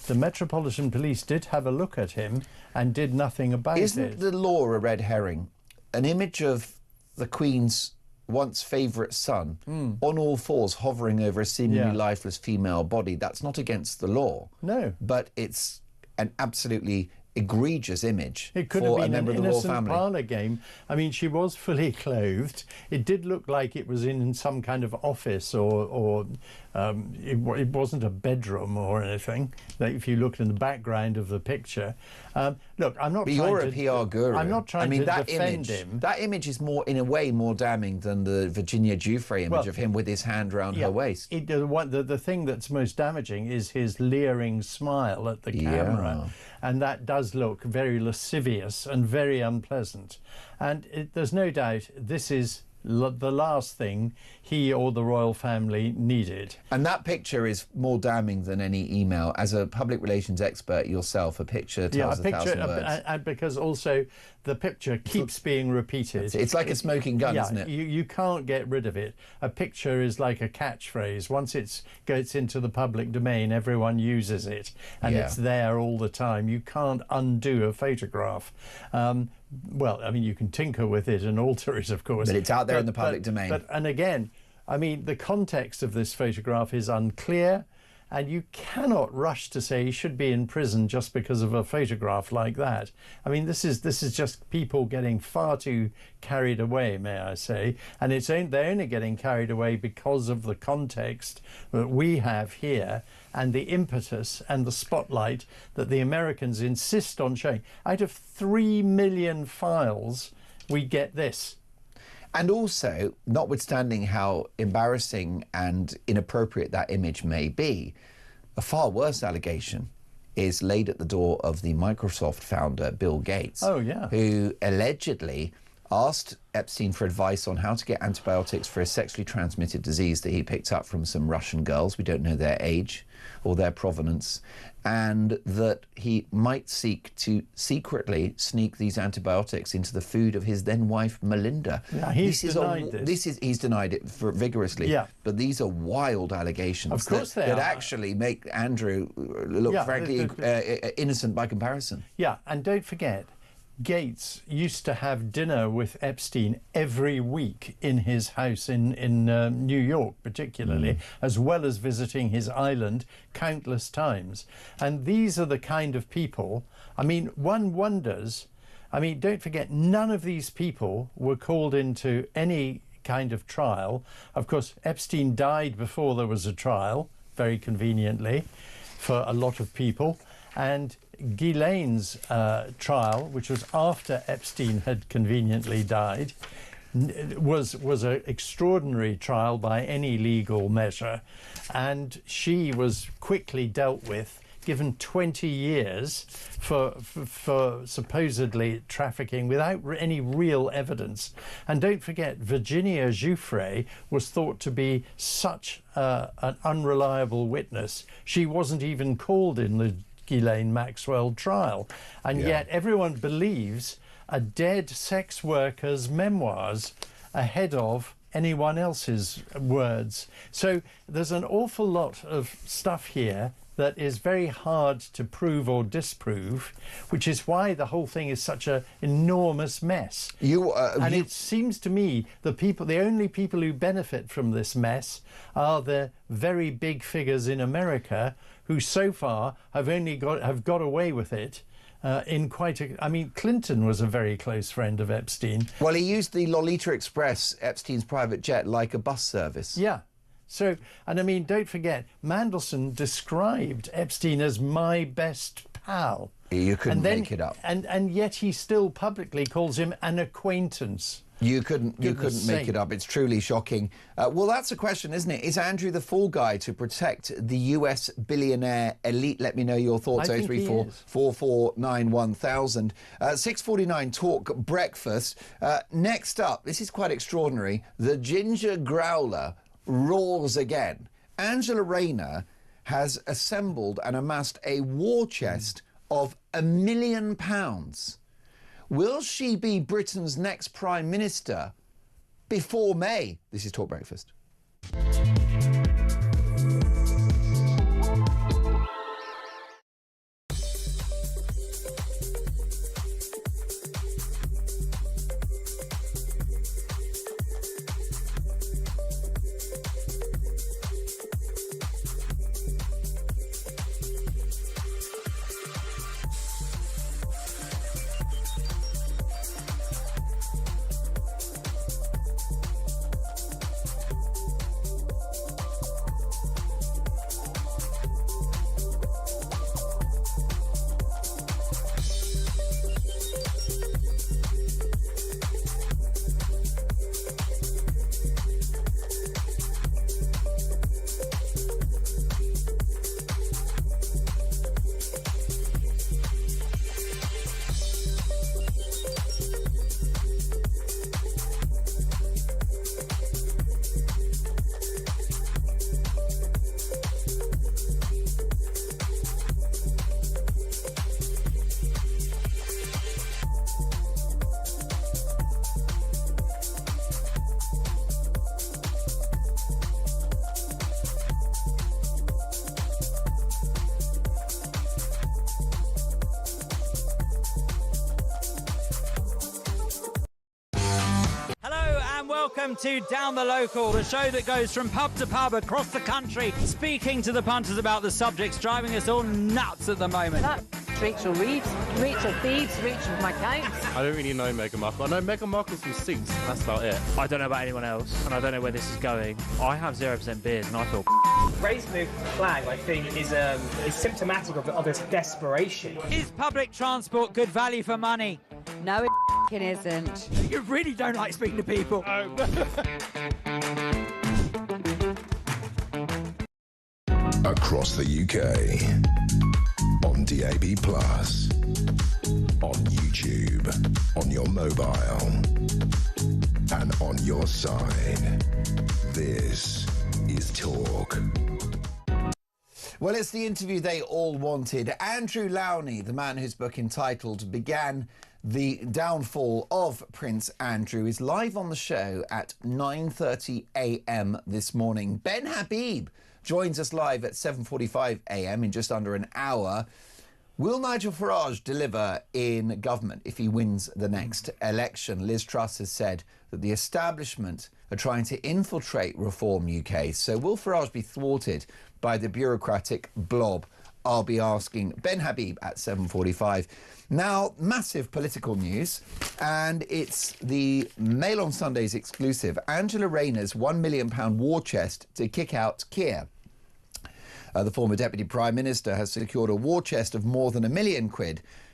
The Metropolitan Police did have a look at him and did nothing about it. Isn't the law a red herring? An image of the Queen's once favourite son on all fours hovering over a seemingly lifeless female body, that's not against the law. No. But it's an absolutely egregious image. It could have been an innocent parlour game. I mean, she was fully clothed. It did look like it was in some kind of office, or it wasn't a bedroom or anything. Like if you look in the background of the picture, look, I'm not. But you're a PR guru. I'm not trying to defend him. That image is more, in a way, more damning than the Virginia Giuffre image of him with his hand around her waist. The thing that's most damaging is his leering smile at the camera, and that does look very lascivious and very unpleasant. And there's no doubt this is the last thing he or the royal family needed. And that picture is more damning than any email. As a public relations expert yourself, a picture tells a thousand words. And because also the picture keeps being repeated. It's like a smoking gun, isn't it? You can't get rid of it. A picture is like a catchphrase. Once it gets into the public domain, everyone uses it, and it's there all the time. You can't undo a photograph. Well, I mean, you can tinker with it and alter it, of course. But it's out there in the public domain. And again, I mean, the context of this photograph is unclear, and you cannot rush to say he should be in prison just because of a photograph like that. I mean, this is just people getting far too carried away, may I say. And they're only getting carried away because of the context that we have here and the impetus and the spotlight that the Americans insist on showing. Out of 3 million files, we get this. And also, notwithstanding how embarrassing and inappropriate that image may be, a far worse allegation is laid at the door of the Microsoft founder, Bill Gates, who allegedly asked Epstein for advice on how to get antibiotics for a sexually transmitted disease that he picked up from some Russian girls. We don't know their age or their provenance, and that he might seek to secretly sneak these antibiotics into the food of his then wife Melinda. Yeah, he's denied this. He's denied it vigorously. Yeah. But these are wild allegations. Of course that actually make Andrew look frankly innocent by comparison. Yeah, and don't forget, Gates used to have dinner with Epstein every week in his house in New York, particularly, as well as visiting his island countless times. And these are the kind of people, I mean, one wonders, I mean, don't forget, none of these people were called into any kind of trial. Of course, Epstein died before there was a trial, very conveniently, for a lot of people. And Ghislaine's trial, which was after Epstein had conveniently died, was an extraordinary trial by any legal measure, and she was quickly dealt with, given 20 years for supposedly trafficking without any real evidence. And don't forget, Virginia Giuffre was thought to be such an unreliable witness. She wasn't even called in the Ghislaine Maxwell trial, and yet everyone believes a dead sex worker's memoirs ahead of anyone else's words. So there's an awful lot of stuff here that is very hard to prove or disprove, which is why the whole thing is such an enormous mess. It seems to me the only people who benefit from this mess are the very big figures in America, who so far have got away with it. I mean, Clinton was a very close friend of Epstein. Well, he used the Lolita Express, Epstein's private jet, like a bus service. Yeah. So, and I mean, don't forget, Mandelson described Epstein as my best pal. You couldn't make it up. And yet he still publicly calls him an acquaintance. You couldn't make it up. It's truly shocking. Well, that's a question, isn't it? Is Andrew the fall guy to protect the US billionaire elite? Let me know your thoughts. 034 449 1000. 6:49 Talk Breakfast. Next up, this is quite extraordinary. The ginger growler roars again. Angela Rayner has assembled and amassed a war chest of £1 million. Will she be Britain's next Prime Minister before May? This is Talk Breakfast. Welcome to Down the Local, the show that goes from pub to pub across the country, speaking to the punters about the subjects driving us all nuts at the moment. That Rachel Reeves, Rachel Thieves, Rachel McCounts. I don't really know Meghan Markle. I know Meghan Markle's from Suits. That's about it. I don't know about anyone else, and I don't know where this is going. I have 0% beard, and I feel raising the flag, I think, is symptomatic of its desperation. Is public transport good value for money? No, it isn't. You really don't like speaking to people. Across the UK, on DAB+, on YouTube, on your mobile, and on your side. This is Talk. Well, it's the interview they all wanted. Andrew Lowney, the man whose book entitled Began the Downfall of Prince Andrew, is live on the show at 9:30 a.m. this morning. Ben Habib joins us live at 7:45 a.m. in just under an hour. Will Nigel Farage deliver in government if he wins the next election? Liz Truss has said that the establishment are trying to infiltrate Reform UK. So will Farage be thwarted by the bureaucratic blob? I'll be asking Ben Habib at 7:45. Now, massive political news, and it's the Mail on Sunday's exclusive. Angela Rayner's £1 million war chest to kick out Keir. The former Deputy Prime Minister has secured a war chest of more than £1 million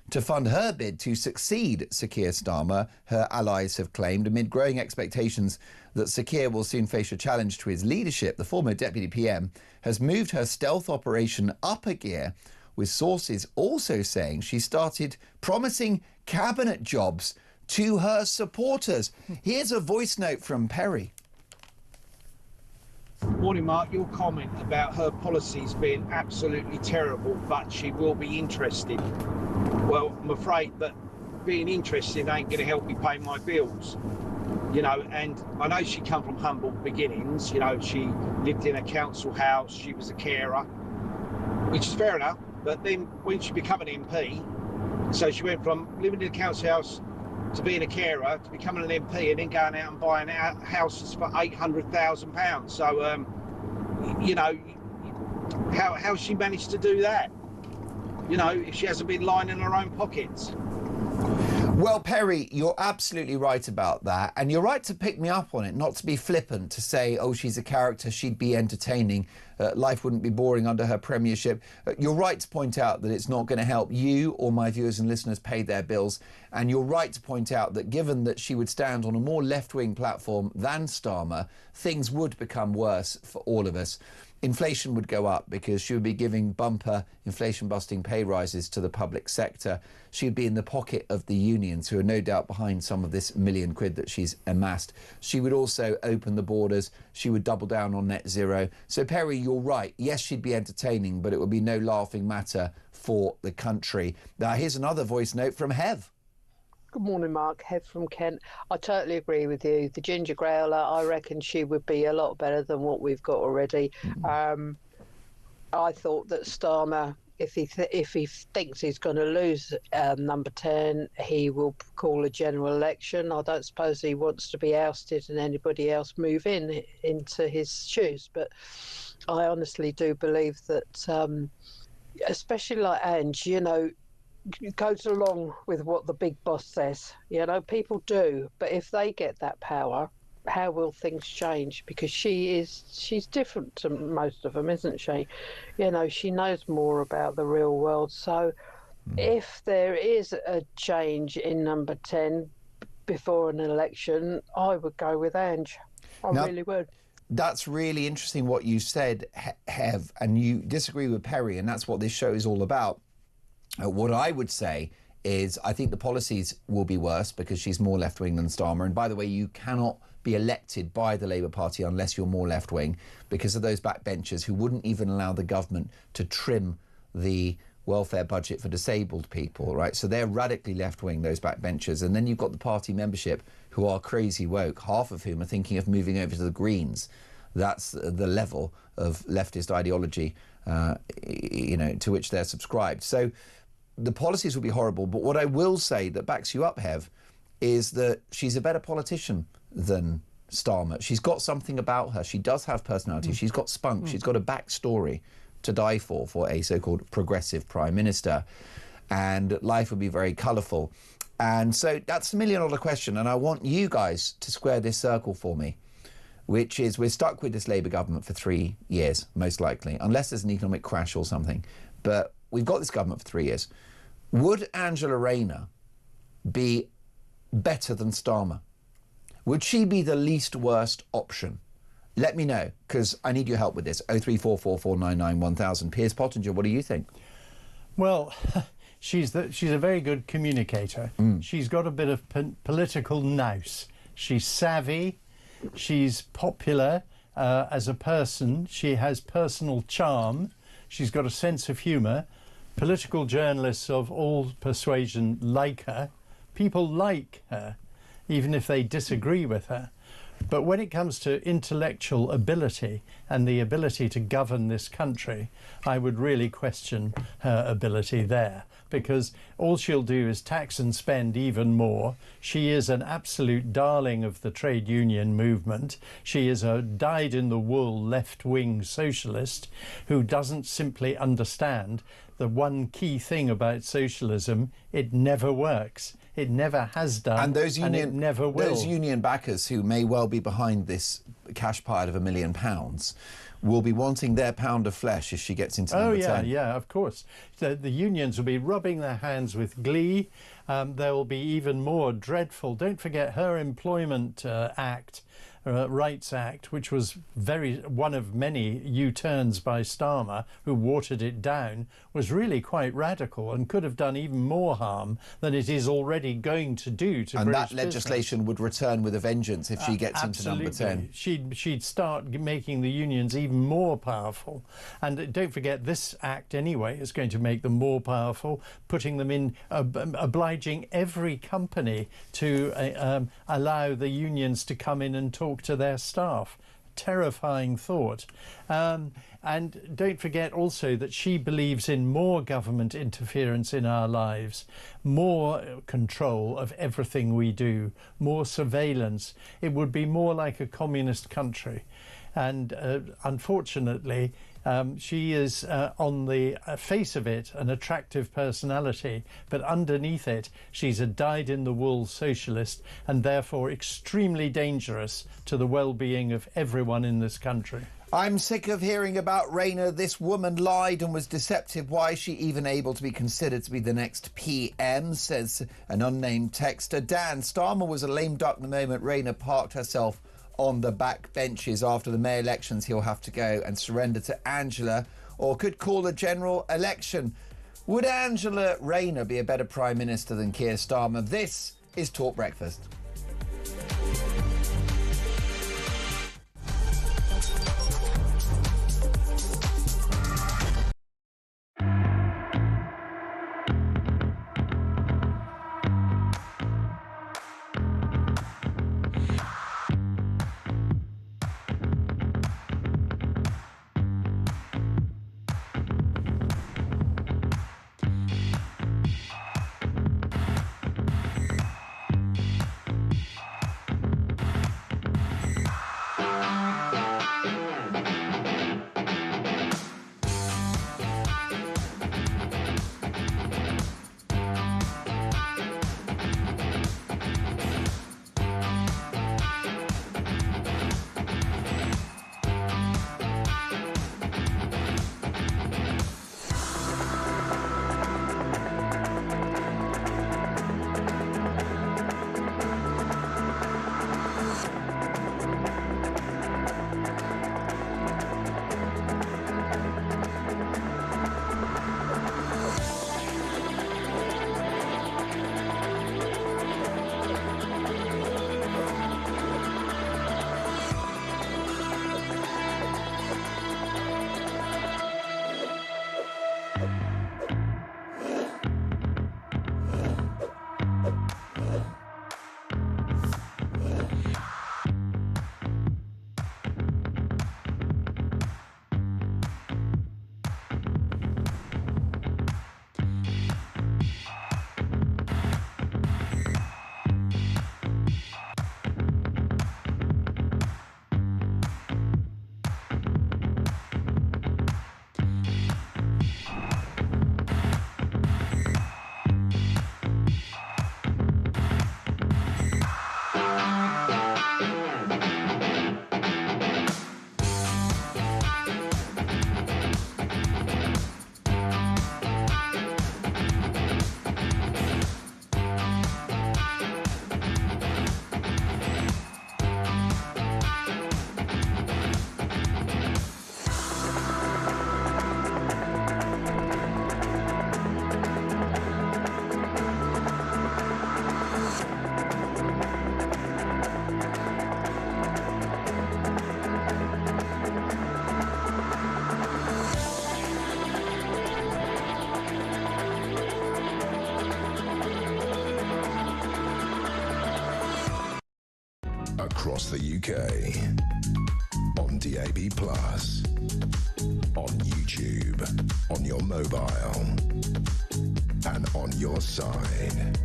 to fund her bid to succeed Sir Keir Starmer, her allies have claimed. Amid growing expectations that Sir Keir will soon face a challenge to his leadership, the former Deputy PM has moved her stealth operation up a gear, with sources also saying she started promising cabinet jobs to her supporters. Here's a voice note from Perry. Morning, Mark. Your comment about her policies being absolutely terrible, but she will be interested. Well, I'm afraid that being interested ain't going to help me pay my bills. You know, and I know she come from humble beginnings. You know, she lived in a council house. She was a carer, which is fair enough. But then when she became an MP, so she went from living in a council house to being a carer to becoming an MP and then going out and buying houses for £800,000. So, you know, how she managed to do that? You know, if she hasn't been lying in her own pockets. Well, Perry, you're absolutely right about that. And you're right to pick me up on it, not to be flippant, to say, oh, she's a character, she'd be entertaining. Life wouldn't be boring under her premiership. You're right to point out that it's not going to help you or my viewers and listeners pay their bills. And you're right to point out that given that she would stand on a more left-wing platform than Starmer, things would become worse for all of us. Inflation would go up because she would be giving bumper inflation-busting pay rises to the public sector. She'd be in the pocket of the unions, who are no doubt behind some of this £1 million that she's amassed. She would also open the borders. She would double down on net zero. So, Perry, you're right. Yes, she'd be entertaining, but it would be no laughing matter for the country. Now, here's another voice note from Hev. Good morning, Mark. Hev from Kent. I totally agree with you. The ginger growler, I reckon she would be a lot better than what we've got already. I thought that Starmer, if he thinks he's going to lose number 10, he will call a general election. I don't suppose he wants to be ousted and anybody else move into his shoes. But I honestly do believe that, especially like Ange, you know, goes along with what the big boss says. You know, people do, but if they get that power, how will things change? Because she's different to most of them, isn't she? You know, she knows more about the real world. So if there is a change in number 10 before an election, I would go with Ange. I really would. That's really interesting what you said, Hev, and you disagree with Perry, and that's what this show is all about. What I would say is I think the policies will be worse because she's more left-wing than Starmer. And by the way, you cannot be elected by the Labour Party unless you're more left-wing because of those backbenchers who wouldn't even allow the government to trim the welfare budget for disabled people, right? So they're radically left-wing, those backbenchers. And then you've got the party membership who are crazy woke, half of whom are thinking of moving over to the Greens. That's the level of leftist ideology, you know, to which they're subscribed. So the policies will be horrible, but what I will say that backs you up, Hev, is that she's a better politician than Starmer. She's got something about her. She does have personality. She's got spunk. She's got a backstory to die for a so-called progressive prime minister. And life will be very colourful. And so that's the million-dollar question, and I want you guys to square this circle for me, which is we're stuck with this Labour government for 3 years, most likely, unless there's an economic crash or something. But we've got this government for 3 years. Would Angela Rayner be better than Starmer? Would she be the least worst option? Let me know, because I need your help with this. 03444991000. Piers Pottinger, what do you think? Well, she's a very good communicator. She's got a bit of political nous. She's savvy. She's popular as a person. She has personal charm. She's got a sense of humour. Political journalists of all persuasion like her. People like her, even if they disagree with her. But when it comes to intellectual ability and the ability to govern this country, I would really question her ability there, because all she'll do is tax and spend even more. She is an absolute darling of the trade union movement. She is a dyed-in-the-wool left-wing socialist who doesn't simply understand the one key thing about socialism: it never works. It never has done, and it never will. Those union backers who may well be behind this cash pile of £1 million will be wanting their pound of flesh if she gets into number 10. Yeah, of course. The unions will be rubbing their hands with glee. There will be even more dreadful. Don't forget her Employment Rights Act, which was one of many U-turns by Starmer, who watered it down, was really quite radical and could have done even more harm than it is already going to do to and British that legislation would return with a vengeance if she gets absolutely. into number 10. She'd start making the unions even more powerful. And don't forget, this act anyway is going to make them more powerful, putting them in, obliging every company to allow the unions to come in and talk to their staff. Terrifying thought. And don't forget also that she believes in more government interference in our lives, more control of everything we do, more surveillance. It would be more like a communist country. And unfortunately, she is, on the face of it, an attractive personality, but underneath it, she's a dyed-in-the-wool socialist and therefore extremely dangerous to the well-being of everyone in this country. I'm sick of hearing about Rayner. This woman lied and was deceptive. Why is she even able to be considered to be the next PM, says an unnamed texter. Dan, Starmer was a lame duck the moment Rayner parked herself on the back benches. After the May elections, he'll have to go and surrender to Angela, or could call a general election. Would Angela Rayner be a better Prime Minister than Keir Starmer? This is Talk Breakfast. across the UK. On DAB+, on YouTube, on your mobile, and on your side.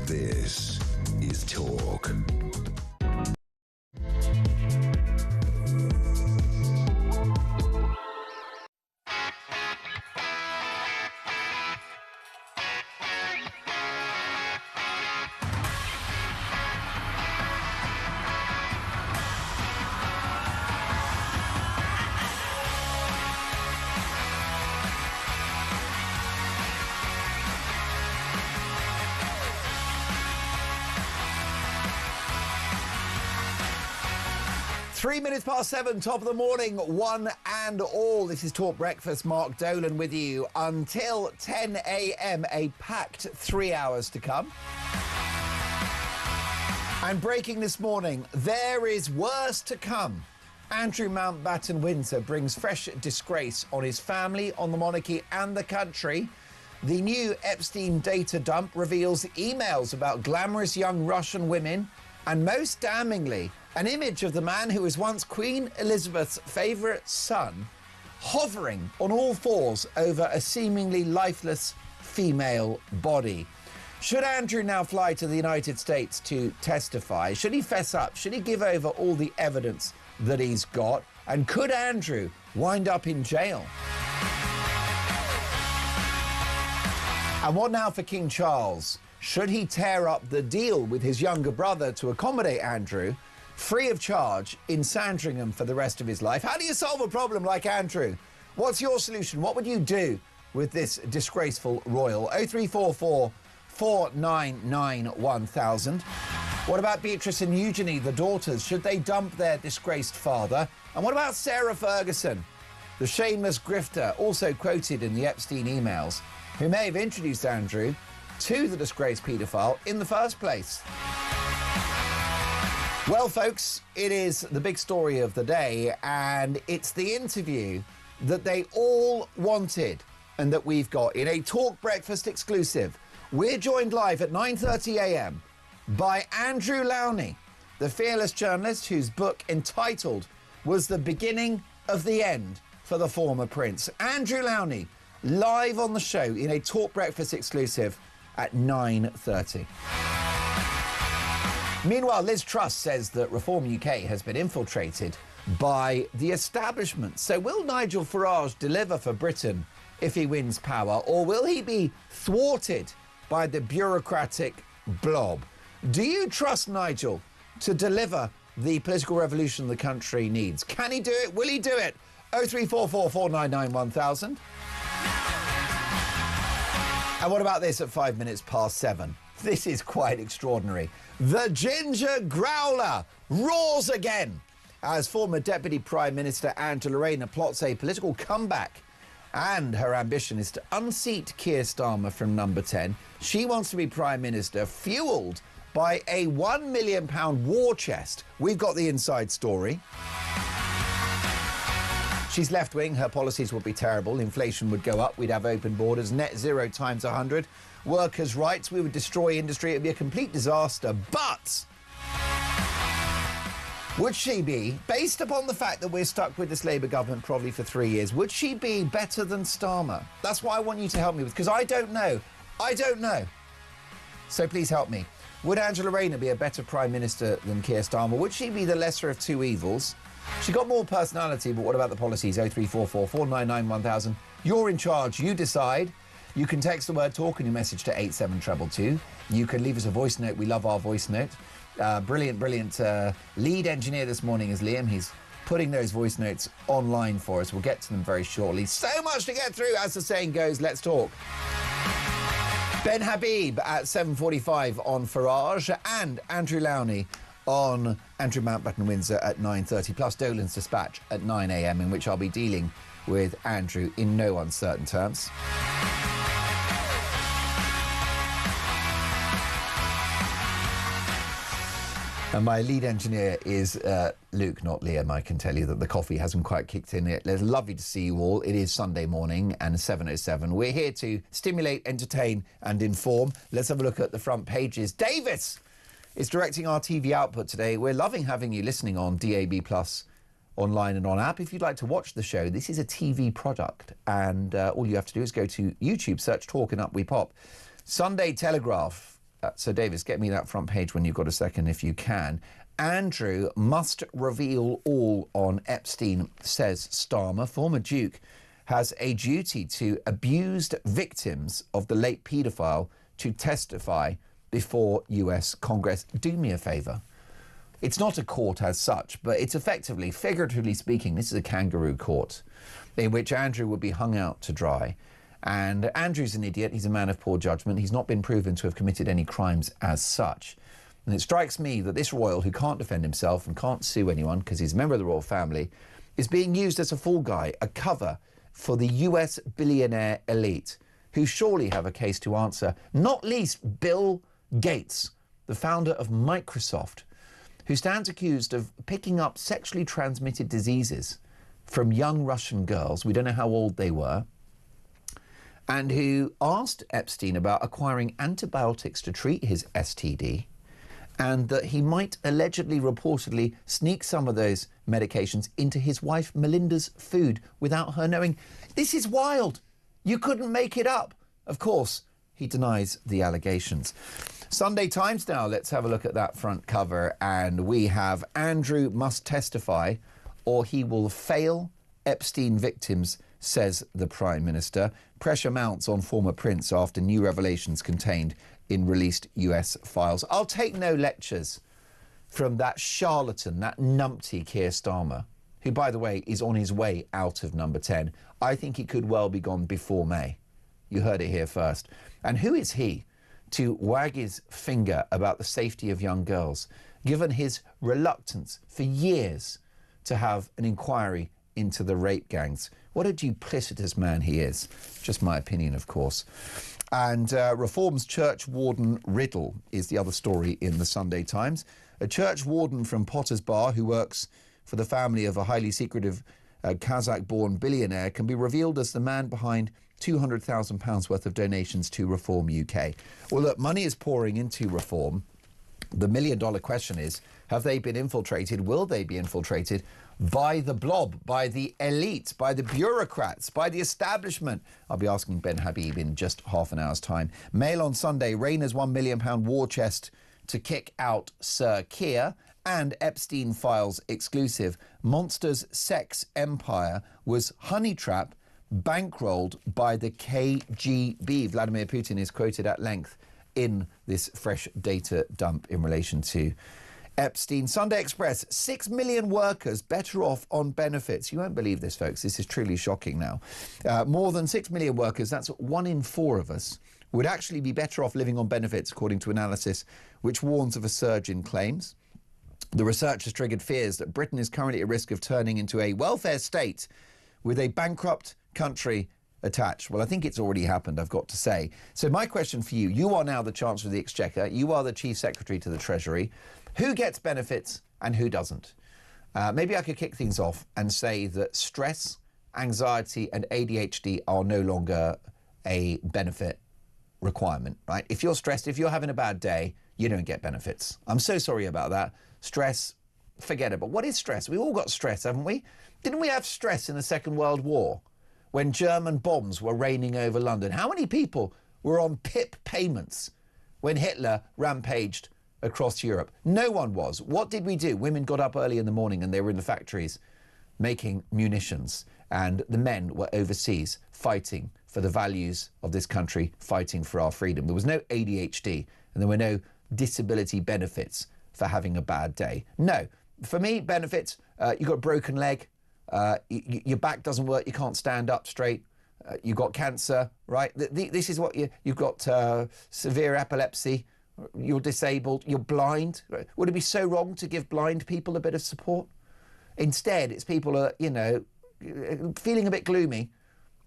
This is Talk. Three minutes past 7, top of the morning, one and all. This is Talk Breakfast. Mark Dolan with you until 10 a.m. A packed 3 hours to come. And breaking this morning, there is worse to come. Andrew Mountbatten Windsor brings fresh disgrace on his family, on the monarchy and the country. The new Epstein data dump reveals emails about glamorous young Russian women, and most damningly, an image of the man who was once Queen Elizabeth's favourite son hovering on all fours over a seemingly lifeless female body. Should Andrew now fly to the United States to testify? Should he fess up? Should he give over all the evidence that he's got? And could Andrew wind up in jail? And what now for King Charles? Should he tear up the deal with his younger brother to accommodate Andrew, free of charge, in Sandringham for the rest of his life? How do you solve a problem like Andrew? What's your solution? What would you do with this disgraceful royal? 0344 499 1000. What about Beatrice and Eugenie, the daughters? Should they dump their disgraced father? And what about Sarah Ferguson, the shameless grifter, also quoted in the Epstein emails, who may have introduced Andrew to the disgraced paedophile in the first place? Well, folks, it is the big story of the day, and it's the interview that they all wanted and that we've got in a Talk Breakfast exclusive. We're joined live at 9:30 a.m. by Andrew Lowney, the fearless journalist whose book entitled was The Beginning of the End for the Former Prince. Andrew Lowney, live on the show in a Talk Breakfast exclusive at 9:30. Meanwhile, Liz Truss says that Reform UK has been infiltrated by the establishment. So will Nigel Farage deliver for Britain if he wins power, or will he be thwarted by the bureaucratic blob? Do you trust Nigel to deliver the political revolution the country needs? Can he do it? Will he do it? 0344 499 1000. And what about this at 5 minutes past 7? This is quite extraordinary. The ginger growler roars again as former Deputy Prime Minister Angela Rayner plots a political comeback. And her ambition is to unseat Keir Starmer from number 10. She wants to be Prime Minister, fuelled by a £1 million war chest. We've got the inside story. She's left-wing, her policies would be terrible, inflation would go up, we'd have open borders, net zero times 100, workers' rights, we would destroy industry, it'd be a complete disaster. But would she be, based upon the fact that we're stuck with this Labour government probably for 3 years, would she be better than Starmer? That's what I want you to help me with, because I don't know. I don't know. So please help me. Would Angela Rayner be a better Prime Minister than Keir Starmer? Would she be the lesser of two evils? She got more personality, but what about the policies? 0344 499 1000. You're in charge. You decide. You can text the word talk and your message to 87222. You can leave us a voice note. We love our voice note. Brilliant lead engineer this morning is Liam. He's putting those voice notes online for us. We'll get to them very shortly. So much to get through, as the saying goes. Let's talk. Ben Habib at 7:45 on Farage, and Andrew Lowney on Andrew Mountbatten Windsor at 9:30, plus Dolan's Dispatch at 9 a.m, in which I'll be dealing with Andrew in no uncertain terms. And my lead engineer is Luke, not Liam. I can tell you that the coffee hasn't quite kicked in yet. It's lovely to see you all. It is Sunday morning and 7:07. We're here to stimulate, entertain and inform. Let's have a look at the front pages. Davis is directing our TV output today. We're loving having you listening on DAB+, online and on app. If you'd like to watch the show, this is a TV product, and all you have to do is go to YouTube, search Talk, and up we pop. Sunday Telegraph. So, Davis, get me that front page when you've got a second, if you can. Andrew must reveal all on Epstein, says Starmer. Former Duke has a duty to abused victims of the late paedophile to testify before US Congress. Do me a favour. It's not a court as such, but it's effectively, figuratively speaking, this is a kangaroo court in which Andrew would be hung out to dry. And Andrew's an idiot. He's a man of poor judgment. He's not been proven to have committed any crimes as such. And it strikes me that this royal, who can't defend himself and can't sue anyone because he's a member of the royal family, is being used as a fall guy, a cover for the US billionaire elite, who surely have a case to answer, not least Bill Gates, the founder of Microsoft, who stands accused of picking up sexually transmitted diseases from young Russian girls, we don't know how old they were, and who asked Epstein about acquiring antibiotics to treat his STD, and that he might allegedly, reportedly, sneak some of those medications into his wife Melinda's food without her knowing. This is wild. You couldn't make it up. Of course, he denies the allegations. Sunday Times now, let's have a look at that front cover, and we have Andrew must testify or he will fail Epstein victims, says the Prime Minister. Pressure mounts on former prince after new revelations contained in released US files. I'll take no lectures from that charlatan, that numpty Keir Starmer, who, by the way, is on his way out of number 10. I think he could well be gone before May. You heard it here first. And who is he to wag his finger about the safety of young girls, given his reluctance for years to have an inquiry into the rape gangs? What a duplicitous man he is. Just my opinion, of course. And Reform's church warden riddle is the other story in the Sunday Times. A church warden from Potter's Bar who works for the family of a highly secretive Kazakh-born billionaire can be revealed as the man behind £200,000 worth of donations to Reform UK. Well, look, money is pouring into Reform. The million-dollar question is, have they been infiltrated? Will they be infiltrated by the blob, by the elite, by the bureaucrats, by the establishment? I'll be asking Ben Habib in just half an hour's time. Mail on Sunday, Rayner's £1 million war chest to kick out Sir Keir. And Epstein Files exclusive. Monster's sex empire was honey trap bankrolled by the KGB. Vladimir Putin is quoted at length in this fresh data dump in relation to Epstein. Sunday Express, 6 million workers better off on benefits. You won't believe this, folks. This is truly shocking now. More than 6 million workers, that's 1 in 4 of us, would actually be better off living on benefits, according to analysis which warns of a surge in claims. The research has triggered fears that Britain is currently at risk of turning into a welfare state with a bankrupt country attached. Well, I think it's already happened, I've got to say. So my question for you, you are now the Chancellor of the Exchequer, you are the Chief Secretary to the Treasury. Who gets benefits and who doesn't? Maybe I could kick things off and say that stress, anxiety and ADHD are no longer a benefit requirement, right? If you're stressed, if you're having a bad day, you don't get benefits. I'm so sorry about that. Stress, forget it. But what is stress? We've all got stress, haven't we? Didn't we have stress in the Second World War when German bombs were raining over London? How many people were on PIP payments when Hitler rampaged across Europe? No one was. What did we do? Women got up early in the morning and they were in the factories making munitions, and the men were overseas fighting for the values of this country, fighting for our freedom. There was no ADHD and there were no disability benefits for having a bad day. No. For me, benefits, you got a broken leg, your back doesn't work, you can't stand up straight, you've got cancer, right? This is what you've got severe epilepsy, you're disabled, you're blind. Would it be so wrong to give blind people a bit of support? Instead, it's people are, feeling a bit gloomy,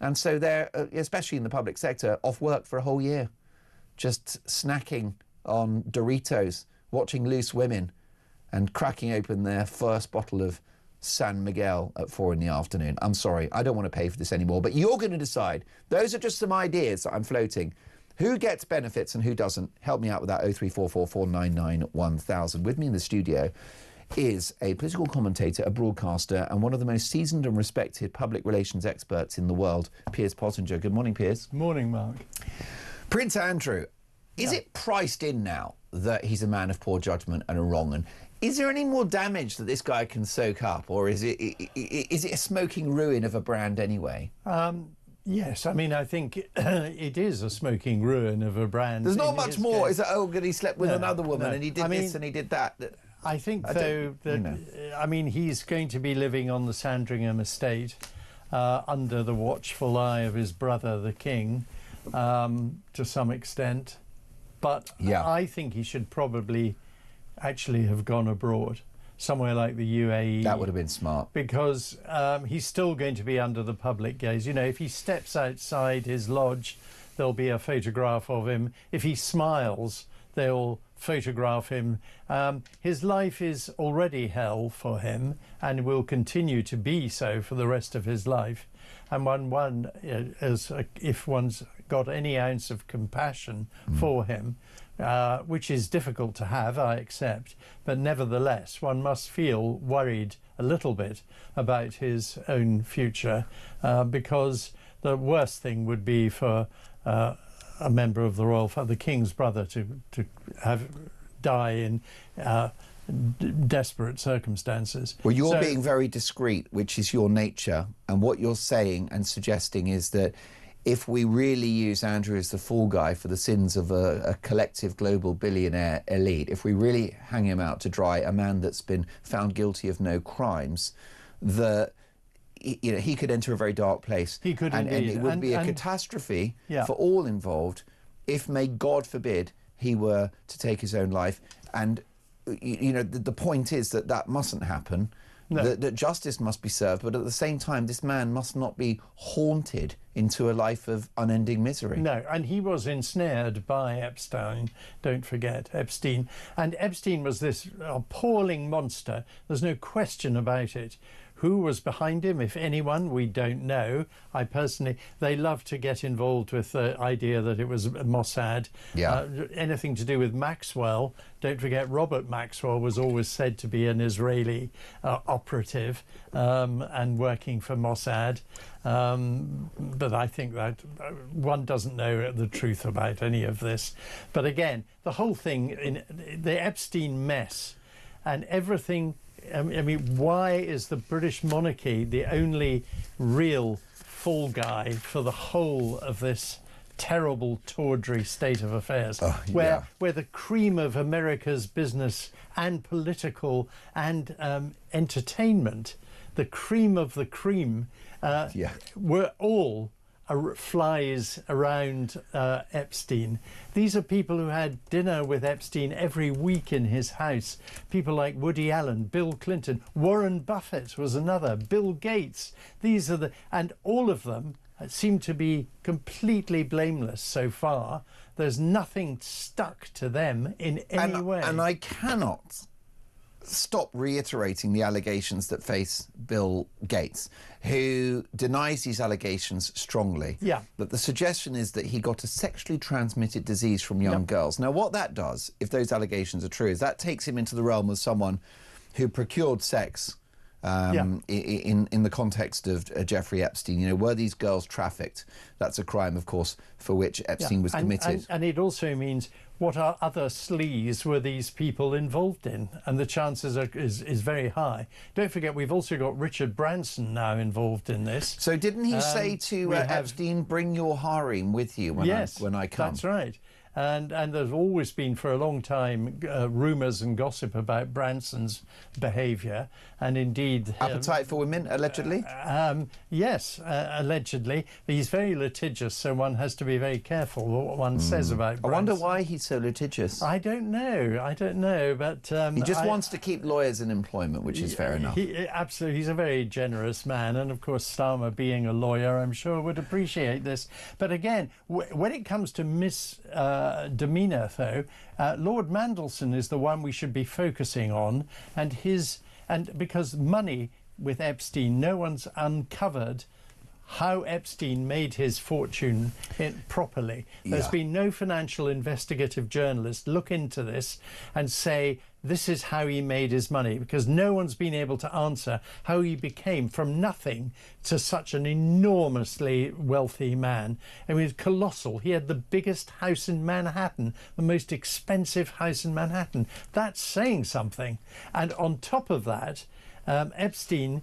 and so they're, especially in the public sector, off work for a whole year, just snacking on Doritos, watching Loose Women, and cracking open their first bottle of San Miguel at 4 p.m. I'm sorry, I don't want to pay for this anymore, but you're going to decide. Those are just some ideas that I'm floating. Who gets benefits and who doesn't? Help me out with that. 03444991000. With me in the studio is a political commentator, a broadcaster, and one of the most seasoned and respected public relations experts in the world, Piers Pottinger. Good morning, Piers. Morning, Mark. Prince Andrew, is it priced in now that he's a man of poor judgment and a wrong? And is there any more damage that this guy can soak up, or is it a smoking ruin of a brand anyway? Yes, I mean, I think it is a smoking ruin of a brand. There's not much more. Is it, oh, good, he slept with another woman and he did this and he did that? I think, though, that, I mean, he's going to be living on the Sandringham estate under the watchful eye of his brother, the King, to some extent. But I think he should probably actually have gone abroad, somewhere like the UAE. That would have been smart. Because he's still going to be under the public gaze. You know, if he steps outside his lodge, there'll be a photograph of him. If he smiles, they'll photograph him. His life is already hell for him and will continue to be so for the rest of his life. And if one's got any ounce of compassion for him, which is difficult to have, I accept, but nevertheless, one must feel worried a little bit about his own future, because the worst thing would be for a member of the royal family, the King's brother, to die in desperate circumstances. Well, you're being very discreet, which is your nature, and what you're saying and suggesting is that if we really use Andrew as the fall guy for the sins of a collective global billionaire elite, if we really hang him out to dry, a man that's been found guilty of no crimes, he could enter a very dark place. He could and indeed. it would be a catastrophe for all involved if, may God forbid, he were to take his own life. And the point is that mustn't happen. No. That justice must be served, but at the same time, this man must not be haunted into a life of unending misery. No, and he was ensnared by Epstein, don't forget, Epstein. And Epstein was this appalling monster. There's no question about it. Who was behind him, if anyone, we don't know. They love to get involved with the idea that it was Mossad. Anything to do with Maxwell. Don't forget, Robert Maxwell was always said to be an Israeli operative and working for Mossad. But I think that one doesn't know the truth about any of this. But again, the whole thing, in the Epstein mess and everything. I mean, why is the British monarchy the only real fall guy for the whole of this terrible, tawdry state of affairs, where the cream of America's business and political and entertainment, the cream of the cream, were all flies around Epstein. These are people who had dinner with Epstein every week in his house. People like Woody Allen, Bill Clinton, Warren Buffett was another, Bill Gates. And all of them seem to be completely blameless so far. There's nothing stuck to them in any way. And I cannot stop reiterating the allegations that face Bill Gates, who denies these allegations strongly. That the suggestion is that he got a sexually transmitted disease from young girls. Now, what that does, if those allegations are true, is that takes him into the realm of someone who procured sex in the context of Jeffrey Epstein. Were these girls trafficked? That's a crime, of course, for which Epstein was committed. And it also means, what other sleaze were these people involved in? And the chances is very high. Don't forget, we've also got Richard Branson now involved in this. So didn't he say to Epstein, bring your harem with you when I come? That's right. And there's always been, for a long time, rumours and gossip about Branson's behaviour, and indeed... Appetite for women, allegedly? Yes, allegedly. He's very litigious, so one has to be very careful what one says about Branson. I wonder why he's so litigious. I don't know, but... he just wants to keep lawyers in employment, which is fair enough. Absolutely, he's a very generous man, and of course Starmer, being a lawyer, I'm sure would appreciate this. But again, when it comes to demeanour, though, Lord Mandelson is the one we should be focusing on, and because money with Epstein, no one's uncovered how Epstein made his fortune properly. There's been no financial investigative journalist look into this and say this is how he made his money, because no one's been able to answer how he became from nothing to such an enormously wealthy man. I mean, it's colossal. He had the biggest house in Manhattan, the most expensive house in Manhattan. That's saying something. And on top of that, Epstein,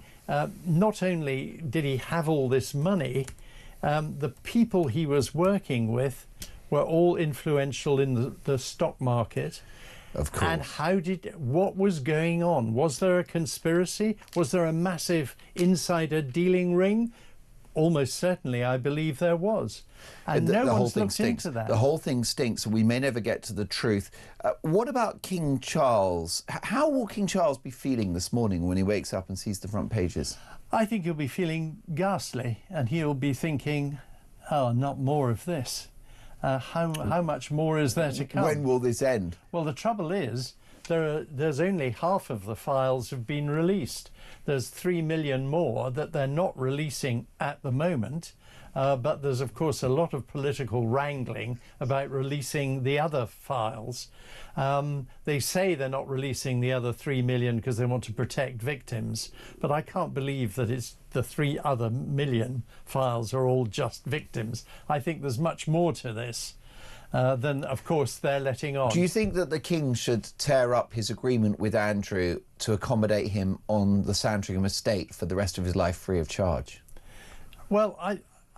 not only did he have all this money, the people he was working with were all influential in the stock market. Of course. And what was going on? Was there a conspiracy? Was there a massive insider dealing ring? Almost certainly, I believe there was. And no one's looked into that. The whole thing stinks. We may never get to the truth. What about King Charles? How will King Charles be feeling this morning when he wakes up and sees the front pages? I think he'll be feeling ghastly, and he'll be thinking, oh, not more of this. How much more is there to come? When will this end? Well, the trouble is, there's only half of the files have been released. There's 3 million more that they're not releasing at the moment. But there's, of course, a lot of political wrangling about releasing the other files. They say they're not releasing the other 3 million because they want to protect victims. But I can't believe that it's the 3 other million files are all just victims. I think there's much more to this than, of course, they're letting on. Do you think that the King should tear up his agreement with Andrew to accommodate him on the Sandringham estate for the rest of his life free of charge? Well,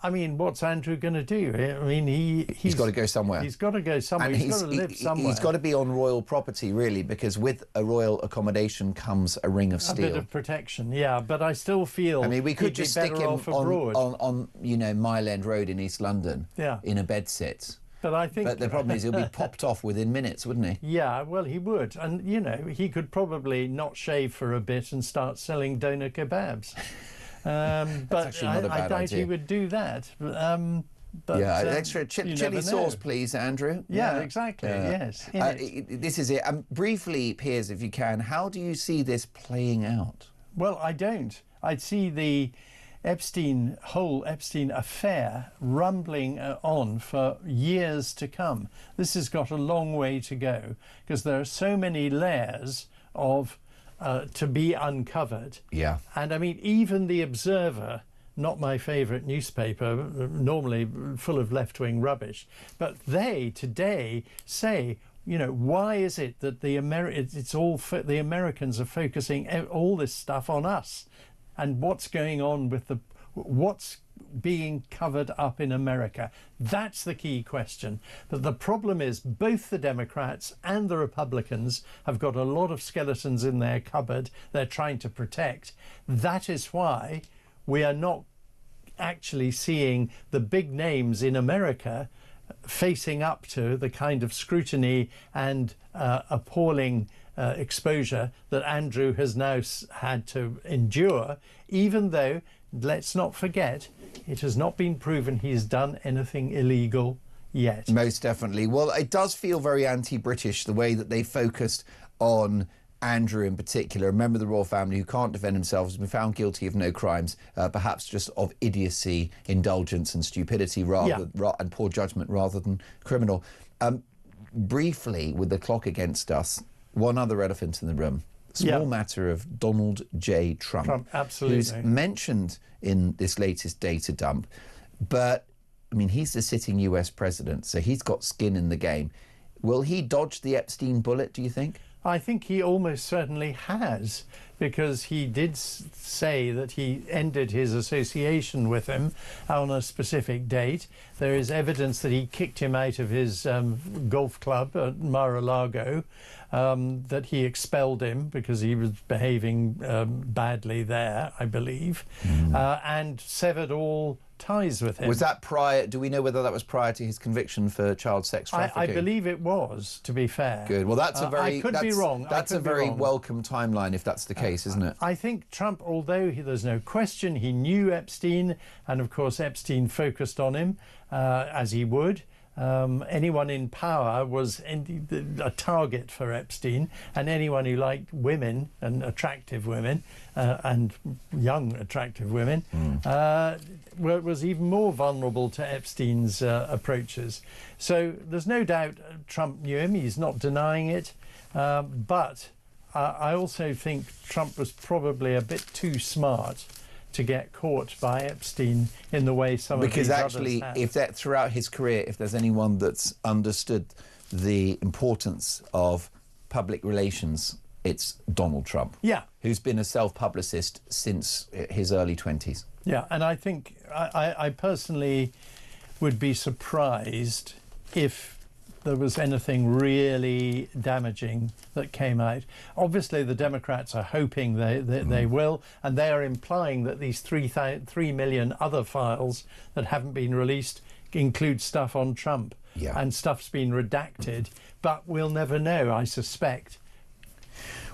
I mean, what's Andrew going to do? I mean, he's got to go somewhere. He's got to go somewhere. And he's got to live somewhere. He's got to be on royal property, really, because with a royal accommodation comes a ring of steel. A bit of protection, yeah. But I still feel I mean, we could just stick him on Mile End Road in East London, in a bedsit. But I think. But the problem is, he'll be popped off within minutes, wouldn't he? Yeah, well, he would, and he could probably not shave for a bit and start selling doner kebabs. But I doubt he would do that. But, extra chili sauce, please, Andrew. Yeah, exactly. Yes. This is it. Briefly, Piers, if you can, how do you see this playing out? Well, I don't. I see the whole Epstein affair rumbling on for years to come. This has got a long way to go because there are so many layers of to be uncovered. Yeah. And I mean, even the Observer, not my favourite newspaper, normally full of left-wing rubbish, but they today say, why is it that the Americans are focusing all this stuff on us? And what's going on with what's being covered up in America? That's the key question. But the problem is both the Democrats and the Republicans have got a lot of skeletons in their cupboard they're trying to protect. That is why we are not actually seeing the big names in America facing up to the kind of scrutiny and appalling exposure that Andrew has now had to endure, even though, let's not forget, it has not been proven he's done anything illegal yet. Most definitely. Well, it does feel very anti-British, the way that they focused on Andrew in particular, a member of the royal family who can't defend himself, has been found guilty of no crimes, perhaps just of idiocy, indulgence and stupidity and poor judgment rather than criminal. Briefly, with the clock against us, one other elephant in the room. Small matter of Donald J. Trump, absolutely, who's mentioned in this latest data dump. But, I mean, he's the sitting US president, so he's got skin in the game. Will he dodge the Epstein bullet, do you think? I think he almost certainly has, because he did say that he ended his association with him on a specific date. There is evidence that he kicked him out of his golf club at Mar-a-Lago, that he expelled him because he was behaving badly there, I believe, and severed all ties with him. Was that prior? Do we know whether that was prior to his conviction for child sex trafficking? I believe it was, to be fair. Good. Well, that's a very... I could be wrong. That's a very welcome timeline if that's the case, isn't it? I think Trump, although there's no question he knew Epstein, and of course Epstein focused on him, as he would, anyone in power was a target for Epstein, and anyone who liked women and attractive women and young attractive women was even more vulnerable to Epstein's approaches. So there's no doubt Trump knew him. He's not denying it, but I also think Trump was probably a bit too smart to get caught by Epstein in the way some of these others have. Because actually, if that throughout his career, if there's anyone that's understood the importance of public relations, it's Donald Trump. Yeah. Who's been a self-publicist since his early 20s. Yeah, and I think I personally would be surprised if there was anything really damaging that came out. Obviously, the Democrats are hoping they will, and they are implying that these 3 million other files that haven't been released include stuff on Trump. Yeah. And stuff's been redacted, but we'll never know, I suspect.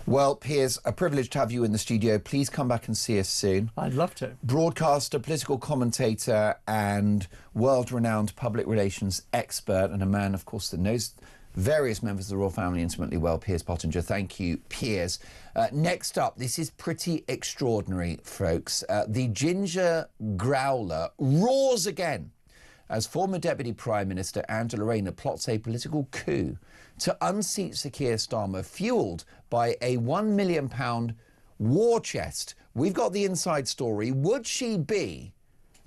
Well, Piers, a privilege to have you in the studio. Please come back and see us soon. I'd love to. Broadcaster, political commentator and world-renowned public relations expert, and a man, of course, that knows various members of the royal family intimately well, Piers Pottinger. Thank you, Piers. Next up, this is pretty extraordinary, folks. The ginger growler roars again as former Deputy Prime Minister Angela Rayner plots a political coup to unseat Sir Keir Starmer, fuelled by a £1 million war chest. We've got the inside story. Would she be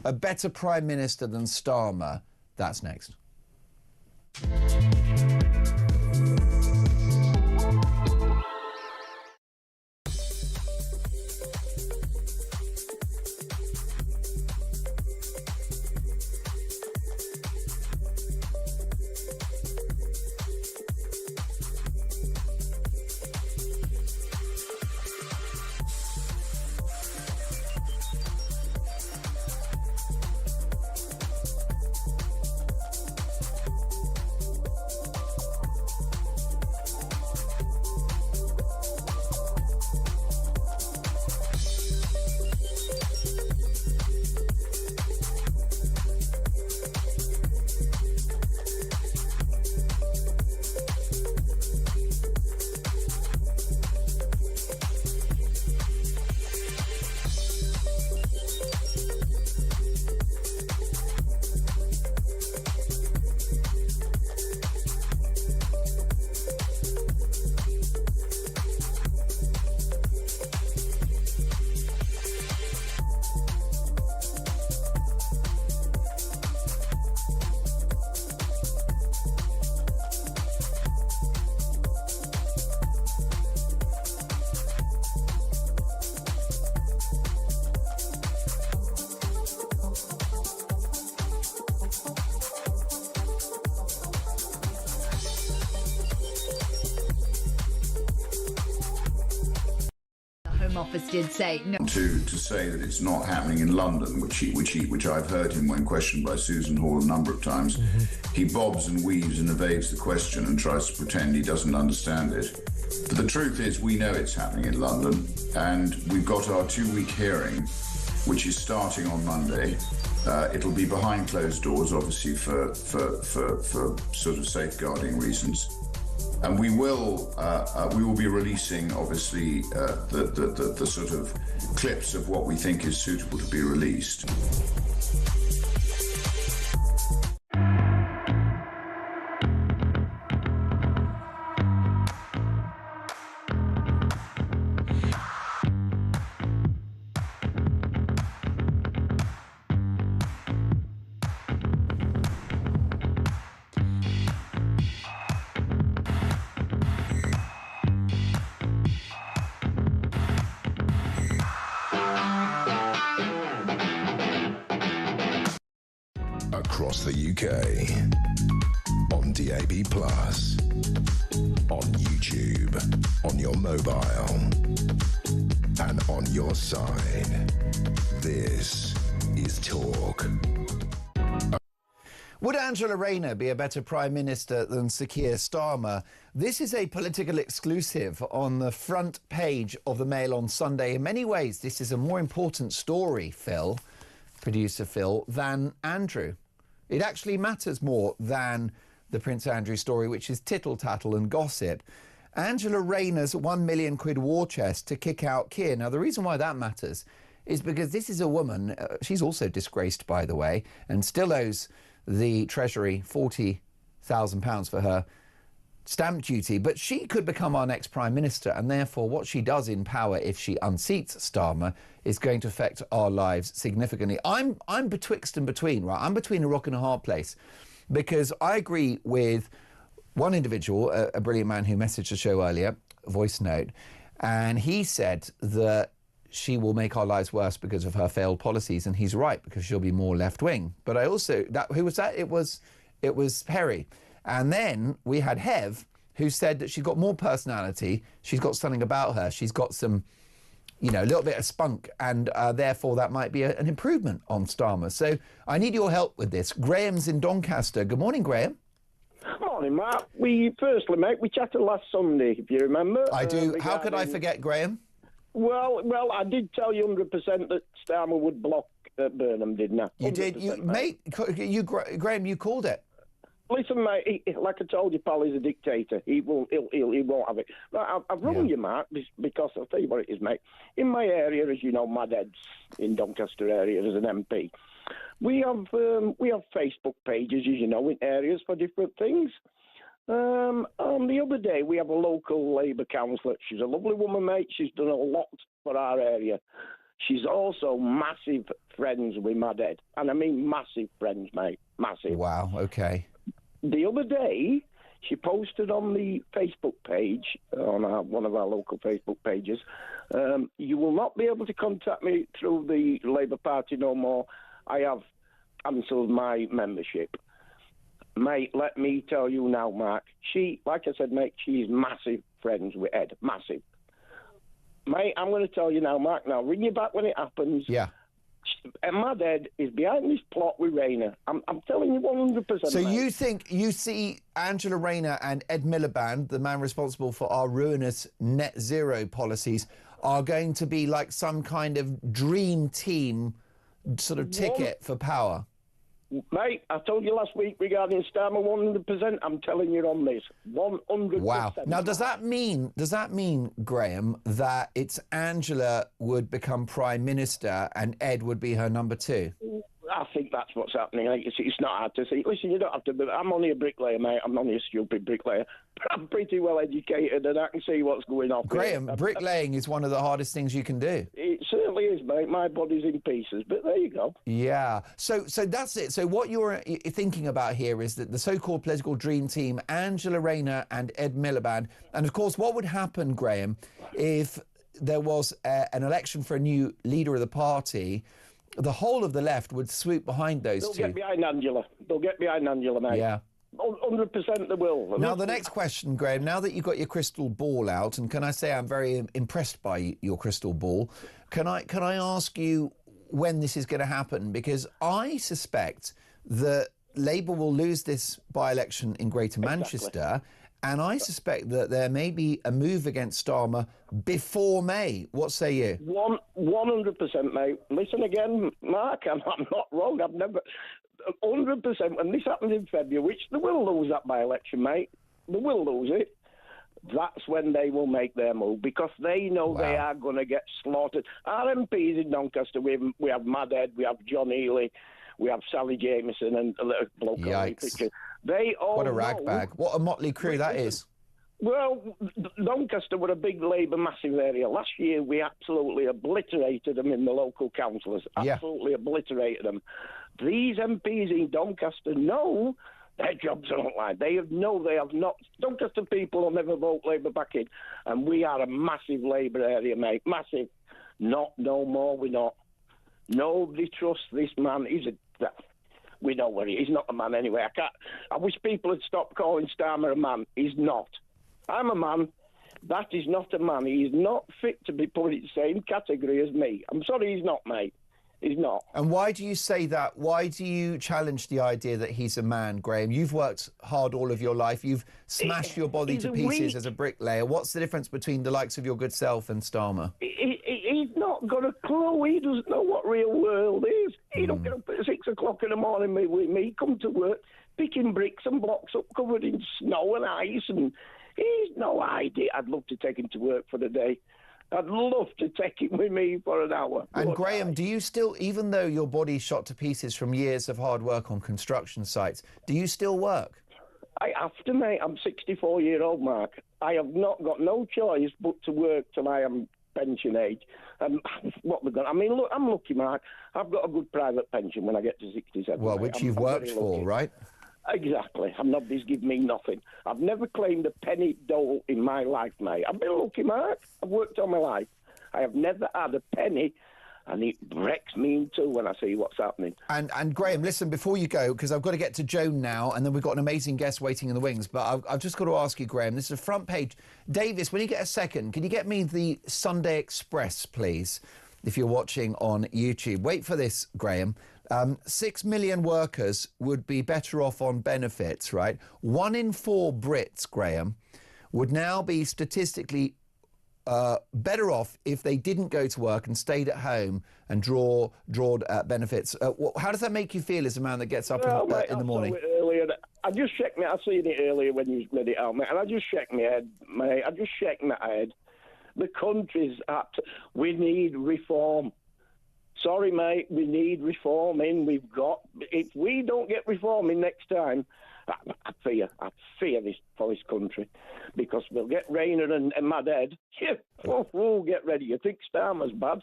a better Prime Minister than Starmer? That's next. Office did say no. To say that it's not happening in London, which I've heard him when questioned by Susan Hall a number of times. He bobs and weaves and evades the question and tries to pretend he doesn't understand it. But the truth is, we know it's happening in London, and we've got our 2-week hearing, which is starting on Monday. It'll be behind closed doors, obviously, for sort of safeguarding reasons. And we will be releasing, obviously, the sort of clips of what we think is suitable to be released. Across the UK, on DAB+, on YouTube, on your mobile, and on your side. This is Talk. Would Angela Rayner be a better Prime Minister than Sir Keir Starmer? This is a political exclusive on the front page of the Mail on Sunday. In many ways, this is a more important story, producer Phil, than Andrew. It actually matters more than the Prince Andrew story, which is tittle-tattle and gossip. Angela Rayner's £1 million war chest to kick out Keir. Now, the reason why that matters is because this is a woman, she's also disgraced, by the way, and still owes the Treasury £40,000 for her stamp duty, but she could become our next Prime Minister, and therefore what she does in power if she unseats Starmer is going to affect our lives significantly. I'm betwixt and between, right? I'm between a rock and a hard place, because I agree with one individual, a brilliant man who messaged the show earlier, a voice note, and he said that she will make our lives worse because of her failed policies, and he's right, because she'll be more left-wing. But I also, who was that? It was Perry. And then we had Hev, who said that she's got more personality, she's got something about her, she's got some, you know, a little bit of spunk, and therefore that might be an improvement on Starmer. So I need your help with this. Graham's in Doncaster. Good morning, Graham. Morning, Mark. Firstly, mate, we chatted last Sunday, if you remember. I do. How could I forget, Graham? Well, I did tell you 100% that Starmer would block Burnham, didn't I? You did. Graham, you called it. Listen, mate, like I told you, pal, he's a dictator. He won't have it. But I've rung you, Mark, because I'll tell you what it is, mate. In my area, as you know, my dad's in Doncaster area as an MP. We have Facebook pages, as you know, in areas for different things. On the other day, we have a local Labour councillor. She's a lovely woman, mate. She's done a lot for our area. She's also massive friends with my dad. And I mean massive friends, mate. Massive. Wow, okay. The other day, she posted on the Facebook page, on one of our local Facebook pages, you will not be able to contact me through the Labour Party no more. I have cancelled my membership. Mate, let me tell you now, Mark, she, like I said, mate, she's massive friends with Ed. Massive. Mate, I'm going to tell you now, Mark, now, ring you back when it happens. Yeah. And my dad is behind this plot with Rayner. I'm telling you 100%. So mate. you see Angela Rayner and Ed Miliband, the man responsible for our ruinous net zero policies, are going to be like some kind of dream team sort of ticket for power? Mate, I told you last week regarding Starmer 100%. I'm telling you on this 100%. Wow. Now, does that mean, Graham, that it's Angela would become Prime Minister and Ed would be her number two? I think that's what's happening. It's not hard to see. Listen, you don't have to. I'm only a bricklayer, mate. I'm only a stupid bricklayer. But I'm pretty well educated and I can see what's going on. Graham, bricklaying is one of the hardest things you can do. It certainly is, mate. My body's in pieces, but there you go. Yeah. So that's it. So what you're thinking about here is that the so-called political dream team, Angela Rayner and Ed Miliband, and of course, what would happen, Graham, if there was an election for a new leader of the party? The whole of the left would swoop behind those two. They'll get behind Angela. They'll get behind Angela, mate. Yeah. 100% they will. Now, the next question, Graham, now that you've got your crystal ball out, and can I say I'm very impressed by your crystal ball, can I ask you when this is going to happen? Because I suspect that Labour will lose this by-election in Greater Manchester, and I suspect that there may be a move against Starmer before May. What say you? 100%, mate. Listen again, Mark, I'm not wrong. I've never... 100%. When this happens in February, which they will lose that by-election, mate, they will lose it, that's when they will make their move, because they know they are going to get slaughtered. Our MPs in Doncaster, we have Mad Ed, we have John Healy, we have Sally Jameson and a little bloke. Yikes. They all What a ragbag. What a motley crew that is. Well, Doncaster were a big Labour massive area. Last year, we absolutely obliterated them in the local councillors. Absolutely obliterated them. These MPs in Doncaster know their jobs are not like. They have not. Doncaster people will never vote Labour back in. And we are a massive Labour area, mate. Massive. No more, we're not. Nobody trusts this man. We know where he is. He's not a man anyway. I wish people had stopped calling Starmer a man. He's not. I'm a man. That is not a man. He is not fit to be put in the same category as me. I'm sorry, he's not, mate. He's not. And why do you say that? Why do you challenge the idea that he's a man, Graham? You've worked hard all of your life. You've smashed your body to pieces as a bricklayer. What's the difference between the likes of your good self and Starmer? He's He's not got a clue. He doesn't know what real world is. He don't get up at 6 o'clock in the morning with me, come to work, picking bricks and blocks up covered in snow and ice, and he's no idea. I'd love to take him to work for the day. I'd love to take him with me for an hour. And Graham, do you still, even though your body's shot to pieces from years of hard work on construction sites, do you still work? I have to, mate. I'm 64-year-old, Mark. I have not got no choice but to work till I am pension age. What we're going, I mean, look, I'm lucky, Mark. I've got a good private pension when I get to 67. Well, which you've worked for, right? Exactly. Nobody's given me nothing. I've never claimed a penny dole in my life, mate. I've been lucky, Mark. I've worked all my life. I have never had a penny, and it wrecks me in two when I see what's happening. And Graham, listen, before you go, because I've got to get to Joan now, and then we've got an amazing guest waiting in the wings, but I've just got to ask you, Graham, this is a front page. Davis, when you get a second, can you get me the Sunday Express, please, if you're watching on YouTube? Wait for this, Graham. 6 million workers would be better off on benefits, right? 1 in 4 Brits, Graham, would now be statistically better off if they didn't go to work and stayed at home and drawed benefits. How does that make you feel as a man that gets up in the morning? I just checked I seen it earlier when you read it out, mate, and I just checked my head, mate. I just checked my head. The country's we need reform. Sorry, mate, we need reforming. If we don't get reforming next time, I fear this for this country, because we'll get Rayner and Mad Ed. Get ready. You think Starmer's bad?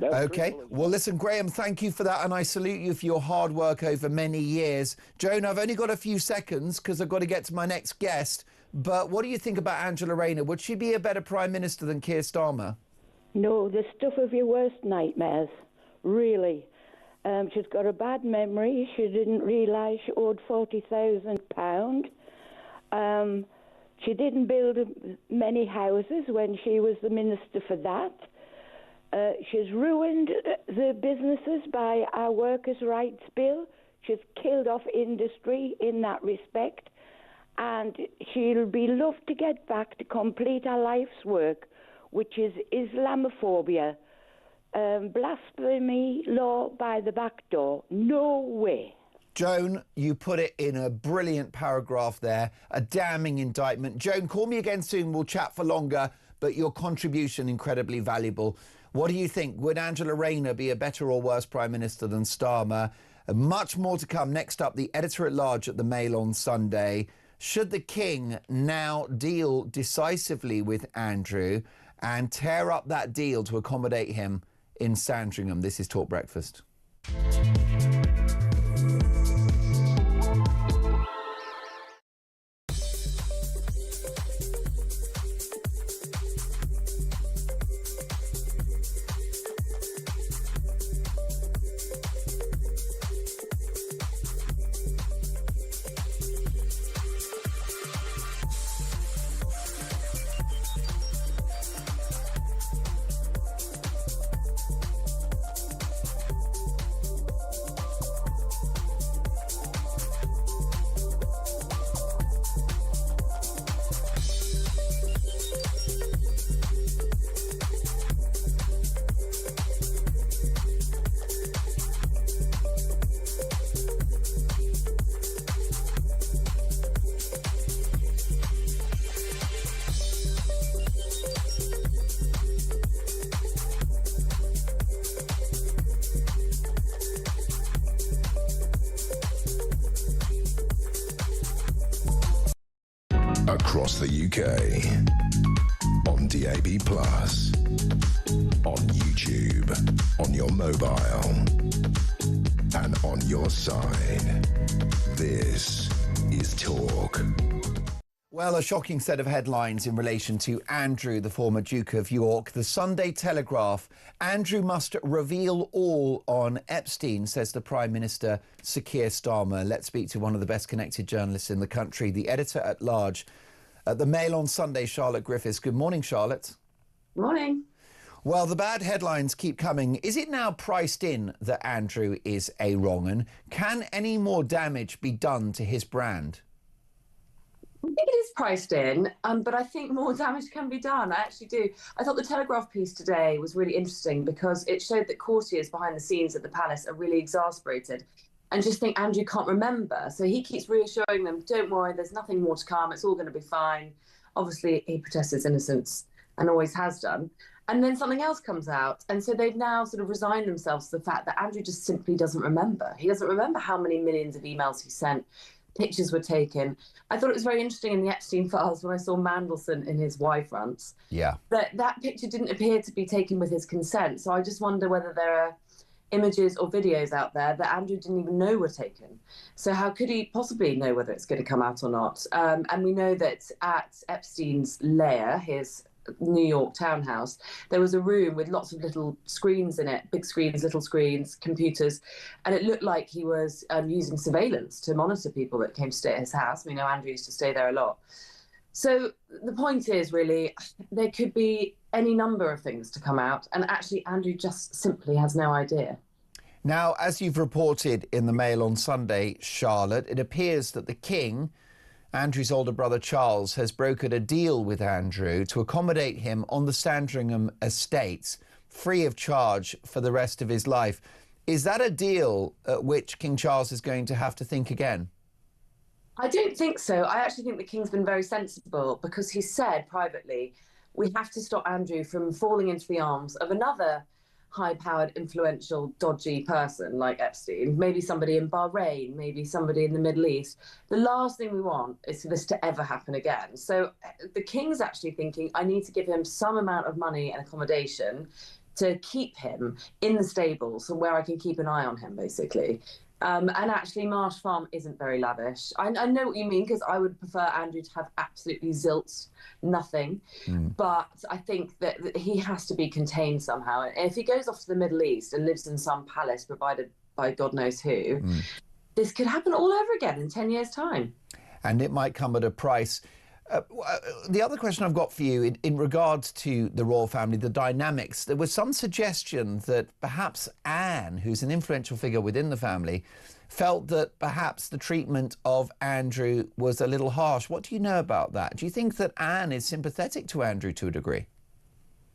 OK, well, listen, Graham, thank you for that, and I salute you for your hard work over many years. Joan, I've only got a few seconds because I've got to get to my next guest, but what do you think about Angela Rayner? Would she be a better Prime Minister than Keir Starmer? No, the stuff of your worst nightmares, really. She's got a bad memory. She didn't realise she owed £40,000. She didn't build many houses when she was the minister for that. She's ruined the businesses by our workers' rights bill. She's killed off industry in that respect. And she'll be loved to get back to complete her life's work, which is Islamophobia. Blasphemy law by the back door. No way. Joan, you put it in a brilliant paragraph there, a damning indictment. Joan, call me again soon. We'll chat for longer, but your contribution incredibly valuable. What do you think? Would Angela Rayner be a better or worse Prime Minister than Starmer? Much more to come. Next up, the editor-at-large at the Mail on Sunday. Should the King now deal decisively with Andrew and tear up that deal to accommodate him in Sandringham? This is Talk Breakfast. Across the UK, on DAB+, on YouTube, on your mobile, and on your side. This is Talk. Well, a shocking set of headlines in relation to Andrew, the former Duke of York. The Sunday Telegraph: Andrew must reveal all on Epstein, says the Prime Minister, Sir Keir Starmer. Let's speak to one of the best connected journalists in the country, the editor-at-large at the Mail on Sunday, Charlotte Griffiths. Good morning, Charlotte. Morning. Well, the bad headlines keep coming. Is it now priced in that Andrew is a wrong 'un? Can any more damage be done to his brand? I think it is priced in, but I think more damage can be done. I actually do. I thought the Telegraph piece today was really interesting because it showed that courtiers behind the scenes at the palace are really exasperated and just think Andrew can't remember. So he keeps reassuring them, don't worry, there's nothing more to come. It's all going to be fine. Obviously, he protests his innocence and always has done. And then something else comes out. And so they've now sort of resigned themselves to the fact that Andrew just simply doesn't remember. He doesn't remember how many millions of emails he sent. Pictures were taken. I thought it was very interesting in the Epstein files when I saw Mandelson in his Y fronts. Yeah. That picture didn't appear to be taken with his consent. So I just wonder whether there are images or videos out there that Andrew didn't even know were taken. So how could he possibly know whether it's going to come out or not? And we know that at Epstein's lair, his New York townhouse, there was a room with lots of little screens in it, big screens, little screens, computers, and it looked like he was using surveillance to monitor people that came to stay at his house. We know Andrew used to stay there a lot. So the point is really, there could be any number of things to come out, and actually Andrew just simply has no idea. Now, as you've reported in the Mail on Sunday, Charlotte, it appears that the King, Andrew's older brother Charles, has brokered a deal with Andrew to accommodate him on the Sandringham estates, free of charge for the rest of his life. Is that a deal at which King Charles is going to have to think again? I don't think so. I actually think the King's been very sensible because he said privately, we have to stop Andrew from falling into the arms of another high-powered, influential, dodgy person like Epstein, maybe somebody in Bahrain, maybe somebody in the Middle East. The last thing we want is for this to ever happen again. So the King's actually thinking, I need to give him some amount of money and accommodation to keep him in the stables and where I can keep an eye on him, basically. And actually, Marsh Farm isn't very lavish. I know what you mean, because I would prefer Andrew to have absolutely zilts, nothing. But I think that he has to be contained somehow. And if he goes off to the Middle East and lives in some palace provided by God knows who, this could happen all over again in 10 years' time. And it might come at a price. The other question I've got for you in regards to the royal family, the dynamics, there was some suggestion that perhaps Anne, who's an influential figure within the family, felt that perhaps the treatment of Andrew was a little harsh. What do you know about that? Do you think that Anne is sympathetic to Andrew to a degree?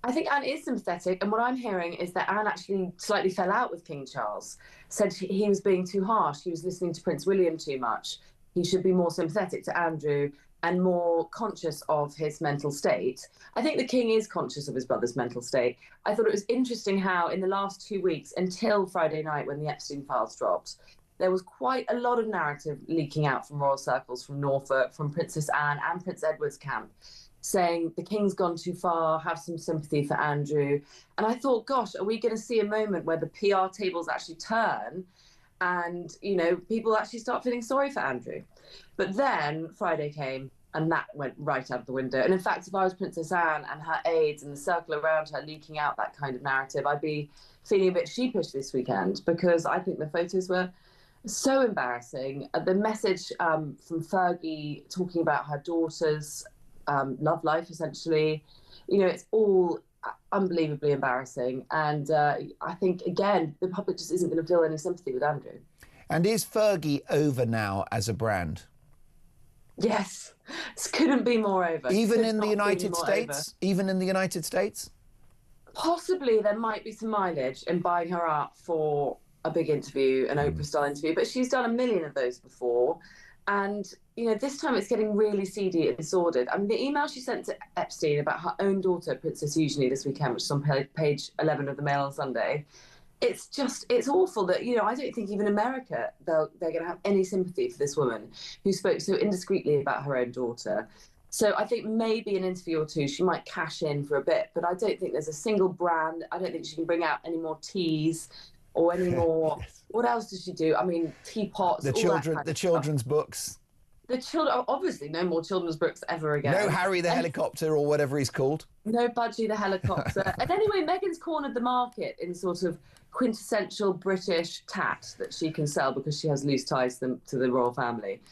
I think Anne is sympathetic, and what I'm hearing is that Anne actually slightly fell out with King Charles, said he was being too harsh, he was listening to Prince William too much, he should be more sympathetic to Andrew and more conscious of his mental state. I think the King is conscious of his brother's mental state. I thought it was interesting how in the last 2 weeks, until Friday night when the Epstein files dropped, there was quite a lot of narrative leaking out from royal circles, from Norfolk, from Princess Anne and Prince Edward's camp, saying the King's gone too far, have some sympathy for Andrew. And I thought, gosh, are we going to see a moment where the PR tables actually turn and, you know, people actually start feeling sorry for Andrew? But then Friday came and that went right out the window. And in fact, if I was Princess Anne and her aides and the circle around her leaking out that kind of narrative, I'd be feeling a bit sheepish this weekend because I think the photos were so embarrassing. The message from Fergie talking about her daughter's love life, essentially, you know, it's all unbelievably embarrassing. And I think, again, the public just isn't going to feel any sympathy with Andrew. And is Fergie over now as a brand? Yes, this couldn't be more over. Even in the United States? Even in the United States? Possibly there might be some mileage in buying her up for a big interview, an Oprah-style interview, but she's done a million of those before. And, you know, this time it's getting really seedy and sordid. I mean, the email she sent to Epstein about her own daughter, Princess Eugenie, this weekend, which is on page 11 of the Mail on Sunday, it's awful that, you know, I don't think even America, they're going to have any sympathy for this woman who spoke so indiscreetly about her own daughter. So I think maybe an interview or two, she might cash in for a bit, but I don't think there's a single brand. I don't think she can bring out any more teas or any more. Yes. What else does she do? I mean, teapots. The children's books. The children, obviously, no more children's books ever again. No Harry the helicopter or whatever he's called. No Budgie the helicopter. And anyway, Meghan's cornered the market in sort of quintessential British tat that she can sell because she has loose ties to the royal family.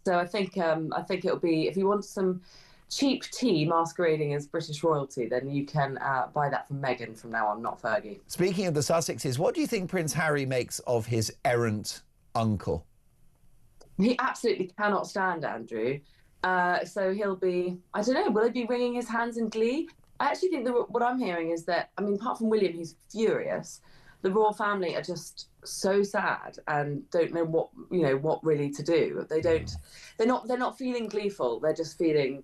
So I think it'll be, if you want some cheap tea masquerading as British royalty, then you can buy that from Meghan from now on, not Fergie. Speaking of the Sussexes, what do you think Prince Harry makes of his errant uncle? He absolutely cannot stand Andrew. So he'll be, I don't know, will he be wringing his hands in glee? I actually think that what I'm hearing is that, I mean, apart from William, who's furious, the royal family are just so sad and don't know what really to do. They're not feeling gleeful. They're just feeling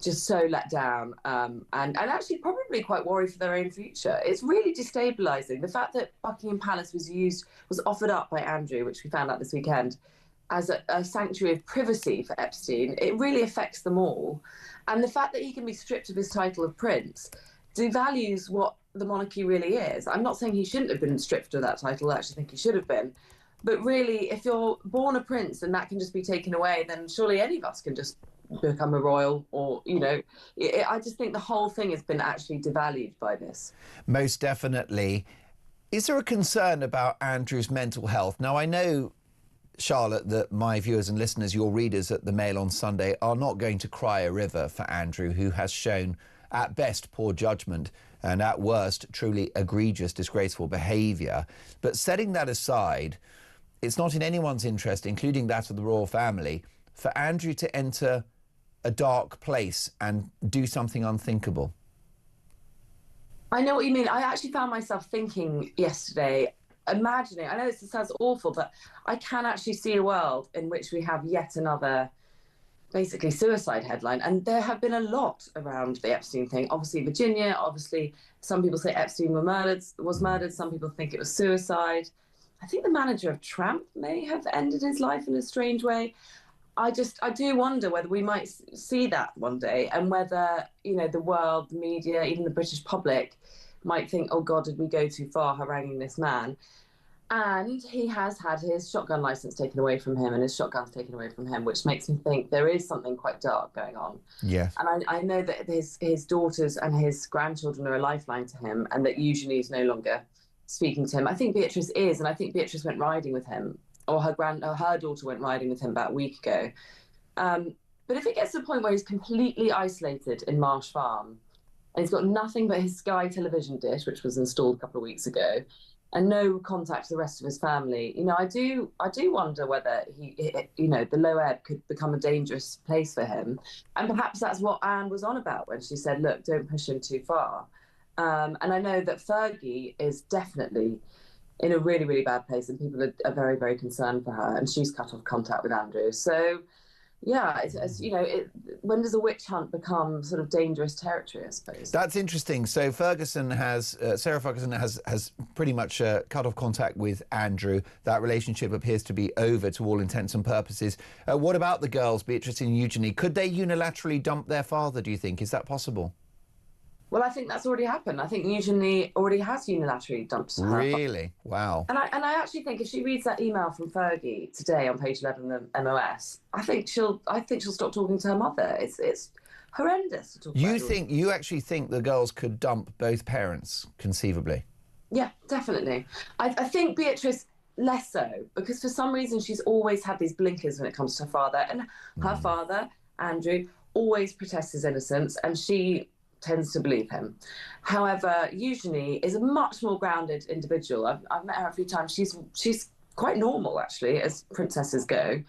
just so let down, and actually probably quite worried for their own future. It's really destabilising. The fact that Buckingham Palace was offered up by Andrew, which we found out this weekend, as a sanctuary of privacy for Epstein, it really affects them all. And the fact that he can be stripped of his title of prince devalues what the monarchy really is. I'm not saying he shouldn't have been stripped of that title. I actually think he should have been. But really, if you're born a prince and that can just be taken away, then surely any of us can just become a royal, or, I just think the whole thing has been actually devalued by this. Most definitely. Is there a concern about Andrew's mental health? Now, I know, Charlotte, that my viewers and listeners, your readers at the Mail on Sunday, are not going to cry a river for Andrew, who has shown, at best, poor judgment and at worst, truly egregious, disgraceful behaviour. But setting that aside, it's not in anyone's interest, including that of the royal family, for Andrew to enter a dark place and do something unthinkable. I know what you mean. I actually found myself thinking yesterday, imagining, I know this sounds awful, but I can actually see a world in which we have yet another basically suicide headline. And there have been a lot around the Epstein thing. Obviously Virginia, obviously some people say Epstein was murdered, some people think it was suicide. I think the manager of Tramp may have ended his life in a strange way. I do wonder whether we might see that one day, and whether, the world, the media, even the British public might think, oh God, did we go too far haranguing this man? And he has had his shotgun license taken away from him and his shotguns taken away from him, which makes me think there is something quite dark going on. Yes. And I know that his daughters and his grandchildren are a lifeline to him, and that usually is no longer speaking to him. I think Beatrice is, and I think Beatrice went riding with him, or her daughter went riding with him about a week ago. But if it gets to the point where he's completely isolated in Marsh Farm, and he's got nothing but his Sky television dish, which was installed a couple of weeks ago, and no contact to the rest of his family, I do wonder whether the low ebb could become a dangerous place for him. And perhaps that's what Anne was on about when she said, look, don't push him too far. And I know that Fergie is definitely in a really, really bad place, and people are very, very concerned for her, and she's cut off contact with Andrew. So, yeah, when does a witch hunt become sort of dangerous territory, I suppose? That's interesting. So Sarah Ferguson has pretty much cut off contact with Andrew. That relationship appears to be over to all intents and purposes. What about the girls, Beatrice and Eugenie? Could they unilaterally dump their father, do you think? Is that possible? Well, I think that's already happened. I think Eugenie already has unilaterally dumped her. Really? Wow. And I actually think if she reads that email from Fergie today on page 11 of the MOS, I think she'll stop talking to her mother. It's horrendous to talk about. You actually think the girls could dump both parents, conceivably? Yeah, definitely. I think Beatrice less so, because for some reason she's always had these blinkers when it comes to her father, and her father, Andrew, always protests his innocence, and she tends to believe him. However, Eugenie is a much more grounded individual. I've met her a few times. She's quite normal, actually, as princesses go.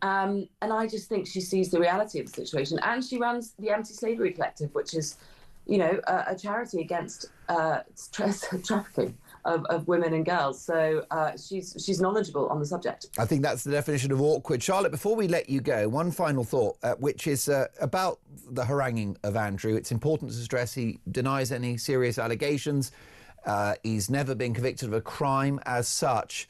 And I just think she sees the reality of the situation. And she runs the Anti-Slavery Collective, which is, a charity against trafficking of women and girls. So she's knowledgeable on the subject. I think that's the definition of awkward. Charlotte, before we let you go, one final thought, which is about the haranguing of Andrew. It's important to stress he denies any serious allegations. He's never been convicted of a crime as such.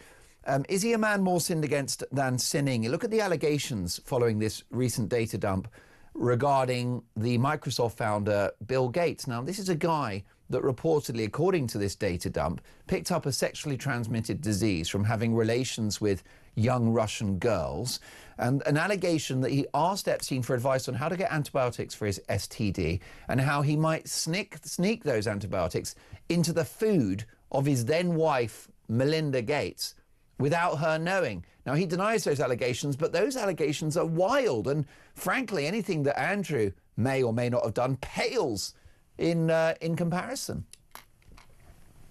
Is he a man more sinned against than sinning? Look at the allegations following this recent data dump regarding the Microsoft founder, Bill Gates. Now, this is a guy that reportedly, according to this data dump, picked up a sexually transmitted disease from having relations with young Russian girls, and an allegation that he asked Epstein for advice on how to get antibiotics for his STD and how he might sneak those antibiotics into the food of his then wife, Melinda Gates, without her knowing. Now, he denies those allegations, but those allegations are wild, and frankly, anything that Andrew may or may not have done pales in comparison.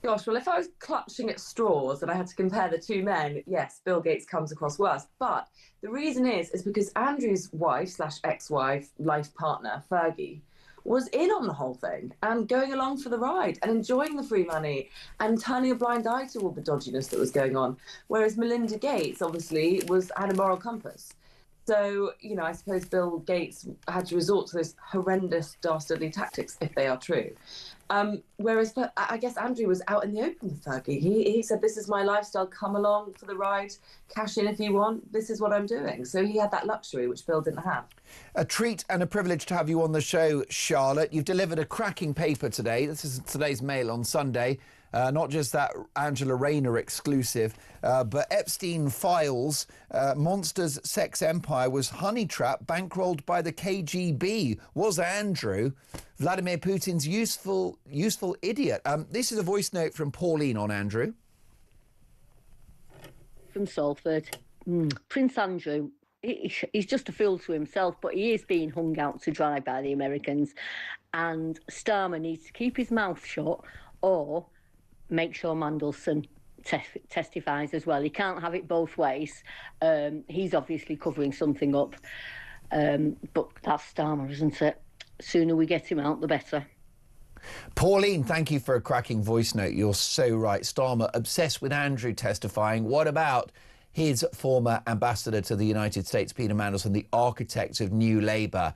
Gosh, well, if I was clutching at straws and I had to compare the two men, yes, Bill Gates comes across worse. But the reason is because Andrew's wife / ex-wife, life partner, Fergie, was in on the whole thing and going along for the ride and enjoying the free money and turning a blind eye to all the dodginess that was going on. Whereas Melinda Gates, obviously, had a moral compass. So, you know, I suppose Bill Gates had to resort to those horrendous, dastardly tactics, if they are true. Whereas I guess Andrew was out in the open with Fergie. He said, this is my lifestyle, come along for the ride, cash in if you want, this is what I'm doing. So he had that luxury, which Bill didn't have. A treat and a privilege to have you on the show, Charlotte. You've delivered a cracking paper today. This is today's Mail on Sunday. Not just that Angela Rayner exclusive, but Epstein Files, Monsters Sex Empire was honey trap bankrolled by the KGB. Was Andrew Vladimir Putin's useful idiot? This is a voice note from Pauline on Andrew. From Salford. Prince Andrew, he's just a fool to himself, but he is being hung out to dry by the Americans. And Starmer needs to keep his mouth shut or make sure Mandelson testifies as well. He can't have it both ways. He's obviously covering something up. But that's Starmer, isn't it? Sooner we get him out, the better. Pauline, thank you for a cracking voice note. You're so right. Starmer obsessed with Andrew testifying. What about his former ambassador to the United States, Peter Mandelson, the architect of New Labour?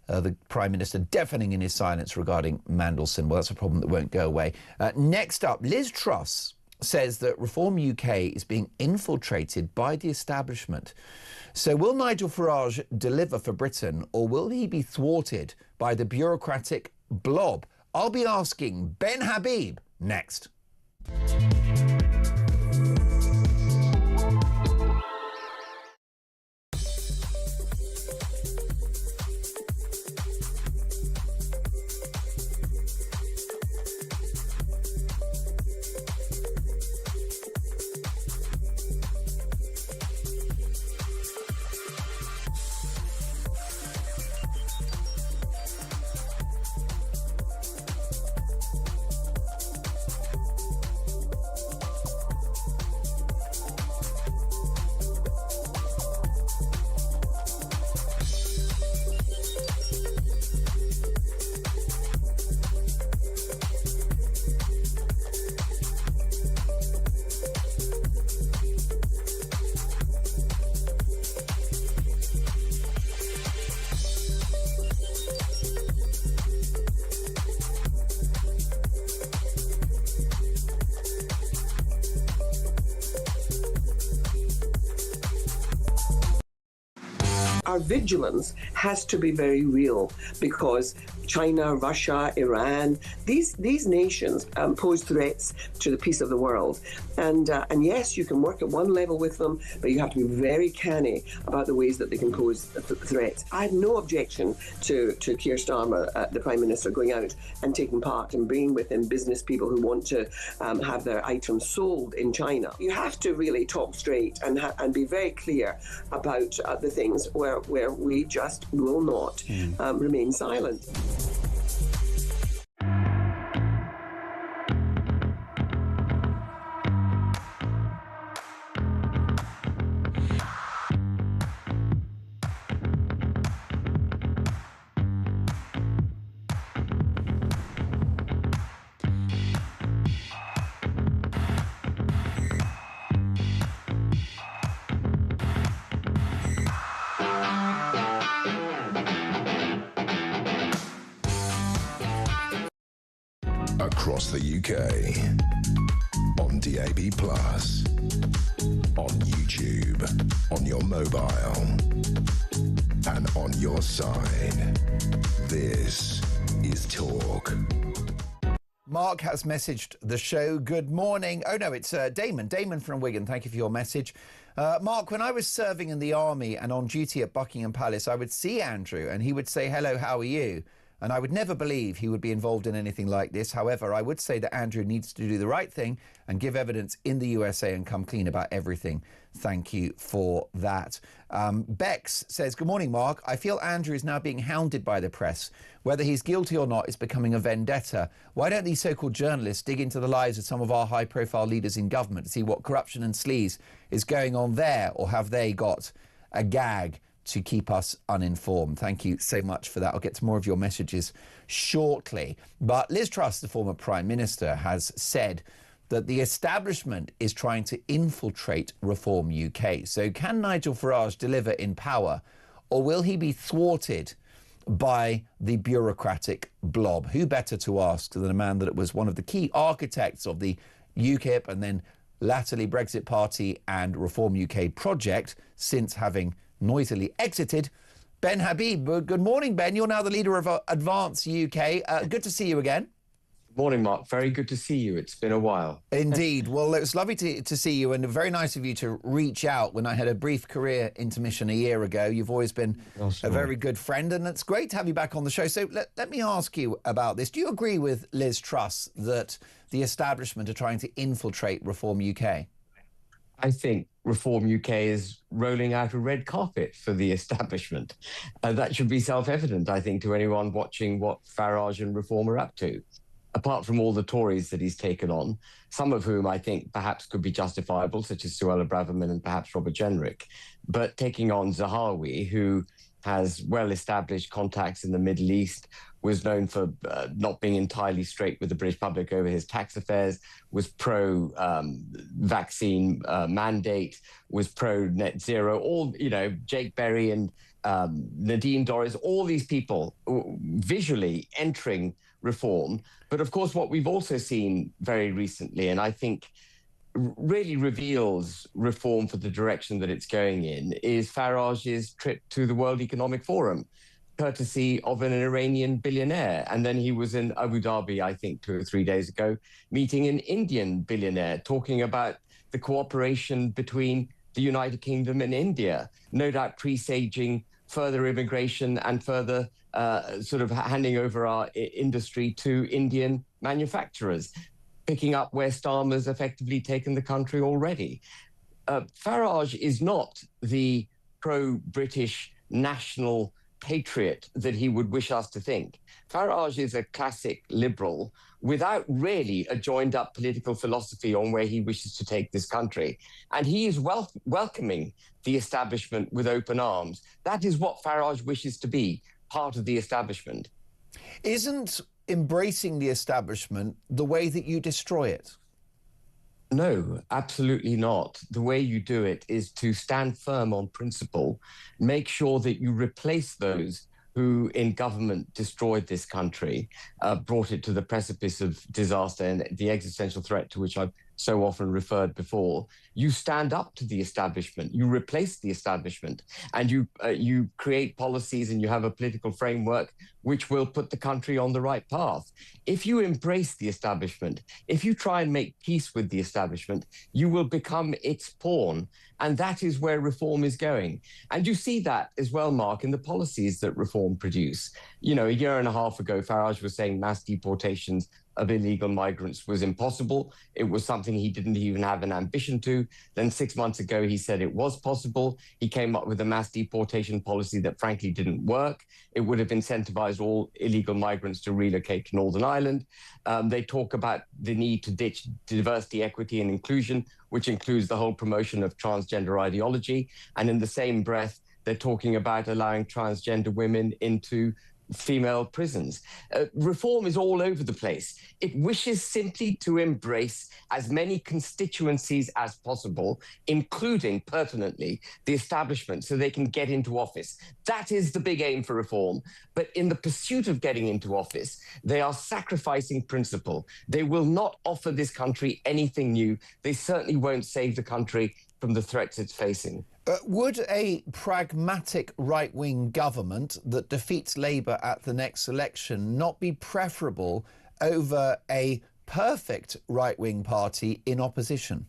The Prime Minister deafening in his silence regarding Mandelson. Well, that's a problem that won't go away. Next up, Liz Truss says that Reform UK is being infiltrated by the establishment. So will Nigel Farage deliver for Britain, or will he be thwarted by the bureaucratic blob? I'll be asking Ben Habib next. Our vigilance has to be very real because China, Russia, Iran, these nations pose threats to the peace of the world. And yes, you can work at one level with them, but you have to be very canny about the ways that they can pose threats. I have no objection to Keir Starmer, the Prime Minister, going out and taking part and bringing with him business people who want to have their items sold in China. You have to really talk straight and be very clear about the things where we just will not remain silent. Across the UK, on DAB+, on YouTube, on your mobile, and on your side. This is Talk. Mark has messaged the show. Good morning. Oh, no, it's Damon. Damon from Wigan. Thank you for your message. Mark, when I was serving in the army and on duty at Buckingham Palace, I would see Andrew and he would say, hello, how are you? and I would never believe he would be involved in anything like this. However, I would say that Andrew needs to do the right thing and give evidence in the USA and come clean about everything. Thank you for that. Bex says, good morning, Mark. I feel Andrew is now being hounded by the press. Whether he's guilty or not is becoming a vendetta. Why don't these so-called journalists dig into the lives of some of our high-profile leaders in government to see what corruption and sleaze is going on there, or have they got a gag to keep us uninformed? Thank you so much for that. I'll get to more of your messages shortly. But Liz Truss, the former Prime Minister, has said that the establishment is trying to infiltrate Reform UK. So can Nigel Farage deliver in power, or will he be thwarted by the bureaucratic blob? Who better to ask than a man that was one of the key architects of the UKIP and then latterly Brexit Party and Reform UK project, since having noisily exited, Ben Habib. Good morning, Ben. You're now the leader of Advance UK. Good to see you again. Morning, Mark. Very good to see you. It's been a while. Indeed. Well, it was lovely to see you, and very nice of you to reach out when I had a brief career intermission a year ago. You've always been a very good friend, and it's great to have you back on the show. So let me ask you about this. Do you agree with Liz Truss that the establishment are trying to infiltrate Reform UK? I think Reform UK is rolling out a red carpet for the establishment. That should be self-evident, I think, to anyone watching what Farage and Reform are up to. Apart from all the Tories that he's taken on, some of whom I think perhaps could be justifiable, such as Suella Braverman and perhaps Robert Jenrick, but taking on Zahawi, who has well-established contacts in the Middle East, was known for not being entirely straight with the British public over his tax affairs, was pro-vaccine mandate, was pro-net zero, all, Jake Berry and Nadine Dorries, all these people visually entering Reform. But of course, what we've also seen very recently, and I think really reveals Reform for the direction that it's going in, is Farage's trip to the World Economic Forum, courtesy of an Iranian billionaire. And then he was in Abu Dhabi, I think, 2 or 3 days ago, meeting an Indian billionaire, talking about the cooperation between the United Kingdom and India, no doubt presaging further immigration and further sort of handing over our industry to Indian manufacturers, picking up where Starmer's effectively taken the country already. Farage is not the pro-British national patriot that he would wish us to think. Farage is a classic liberal without really a joined-up political philosophy on where he wishes to take this country. And he is welcoming the establishment with open arms. That is what Farage wishes to be, part of the establishment. Isn't embracing the establishment the way that you destroy it? No, absolutely not. The way you do it is to stand firm on principle, make sure that you replace those who in government destroyed this country, brought it to the precipice of disaster and the existential threat to which I've so often referred before. You stand up to the establishment, you replace the establishment, and you create policies and you have a political framework which will put the country on the right path. If you embrace the establishment, if you try and make peace with the establishment, you will become its pawn. And that is where Reform is going. And you see that as well, Mark, in the policies that Reform produce. A year and a half ago, Farage was saying mass deportations of illegal migrants was impossible. It was something he didn't even have an ambition to. Then 6 months ago, he said it was possible. He came up with a mass deportation policy that frankly didn't work. It would have incentivized all illegal migrants to relocate to Northern Ireland. They talk about the need to ditch diversity, equity, and inclusion, which includes the whole promotion of transgender ideology. And in the same breath, they're talking about allowing transgender women into female prisons. Reform is all over the place. It wishes simply to embrace as many constituencies as possible, including, pertinently, the establishment, so they can get into office. That is the big aim for Reform. But in the pursuit of getting into office, they are sacrificing principle. They will not offer this country anything new. They certainly won't save the country from the threats it's facing. Would a pragmatic right-wing government that defeats Labour at the next election not be preferable over a perfect right-wing party in opposition?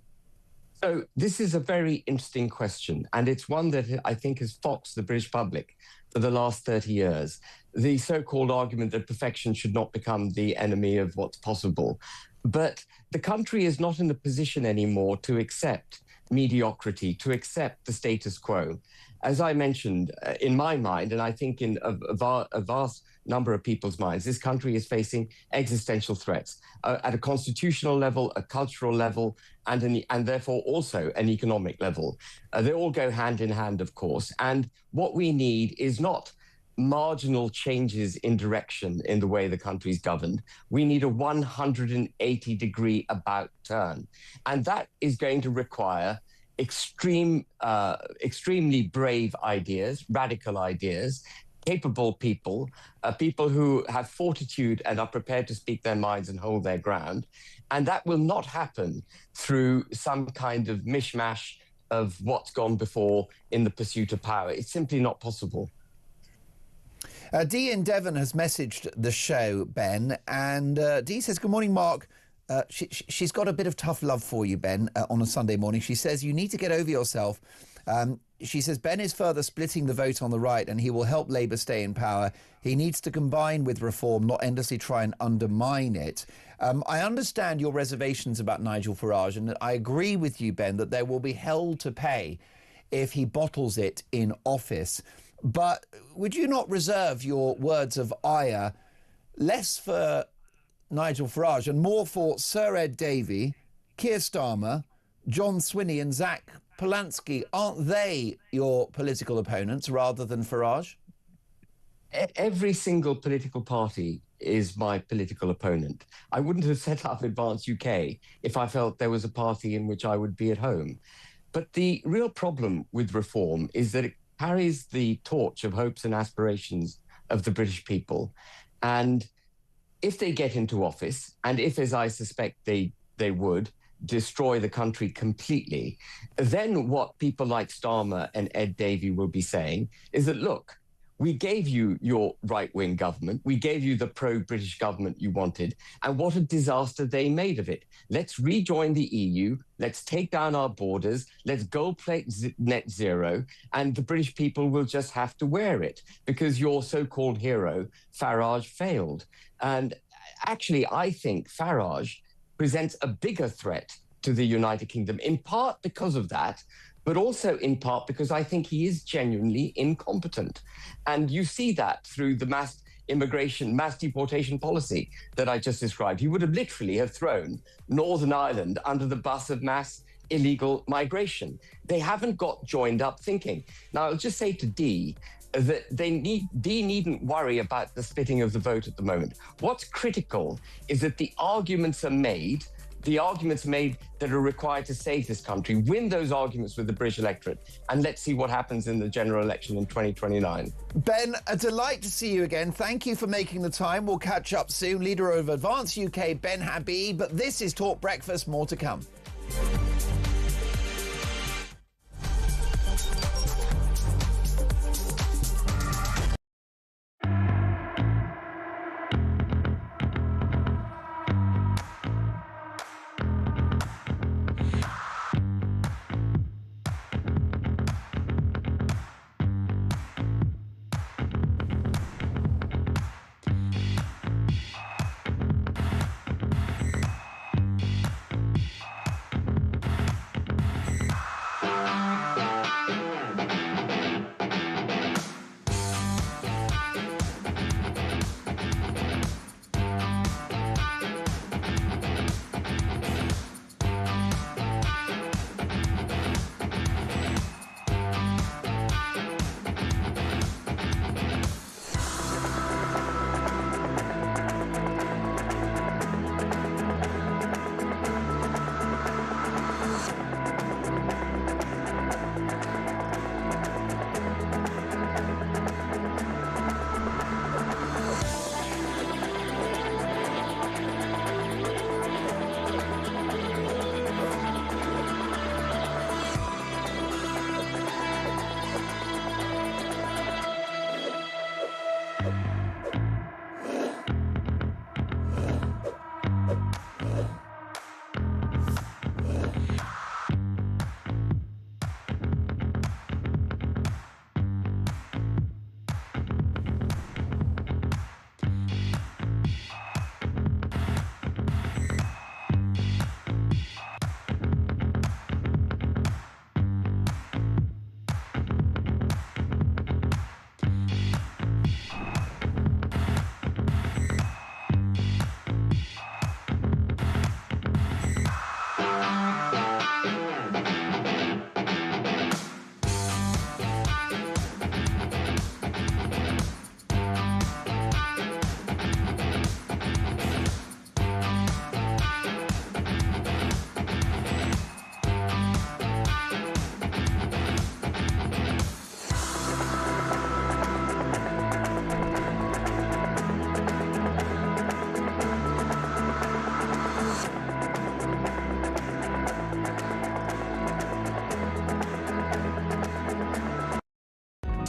So this is a very interesting question, and it's one that I think has foxed the British public for the last 30 years. The so-called argument that perfection should not become the enemy of what's possible. But the country is not in a position anymore to accept mediocrity, to accept the status quo. As I mentioned, in my mind, and I think in a vast number of people's minds, this country is facing existential threats at a constitutional level, a cultural level, and therefore also an economic level. They all go hand in hand, of course. And what we need is not marginal changes in direction in the way the country's governed. We need a 180-degree about turn. And that is going to require extremely brave ideas, radical ideas, capable people, people who have fortitude and are prepared to speak their minds and hold their ground. And that will not happen through some kind of mishmash of what's gone before in the pursuit of power. It's simply not possible. Dee in Devon has messaged the show, Ben, and Dee says, good morning, Mark. She's got a bit of tough love for you, Ben, on a Sunday morning. She says, you need to get over yourself. She says, Ben is further splitting the vote on the right and he will help Labour stay in power. He needs to combine with reform, not endlessly try and undermine it. I understand your reservations about Nigel Farage, and I agree with you, Ben, that there will be hell to pay if he bottles it in office. But would you not reserve your words of ire less for Nigel Farage and more for Sir Ed Davey, Keir Starmer, John Swinney and Zach Polanski? Aren't they your political opponents rather than Farage? Every single political party is my political opponent. I wouldn't have set up Advance UK if I felt there was a party in which I would be at home. But the real problem with reform is that it carries the torch of hopes and aspirations of the British people. And if they get into office, and if, as I suspect they would, destroy the country completely, then what people like Starmer and Ed Davey will be saying is that, look, we gave you your right-wing government, we gave you the pro-British government you wanted, and what a disaster they made of it. Let's rejoin the EU, let's take down our borders, let's gold-plate net zero, and the British people will just have to wear it because your so-called hero, Farage, failed. And actually, I think Farage presents a bigger threat to the United Kingdom, in part because of that, but also in part because I think he is genuinely incompetent. And you see that through the mass immigration, mass deportation policy that I just described. He would have literally have thrown Northern Ireland under the bus of mass illegal migration. They haven't got joined up thinking. Now, I'll just say to Dee that Dee needn't worry about the splitting of the vote at the moment. What's critical is that the arguments made that are required to save this country, win those arguments with the British electorate, and let's see what happens in the general election in 2029. Ben, a delight to see you again. Thank you for making the time. We'll catch up soon. Leader of Advance UK, Ben Habib. But this is Talk Breakfast. More to come.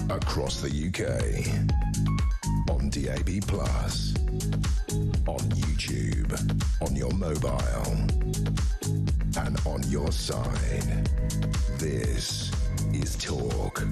Across the UK. On DAB+. On YouTube. On your mobile. And on your side. This is Talk.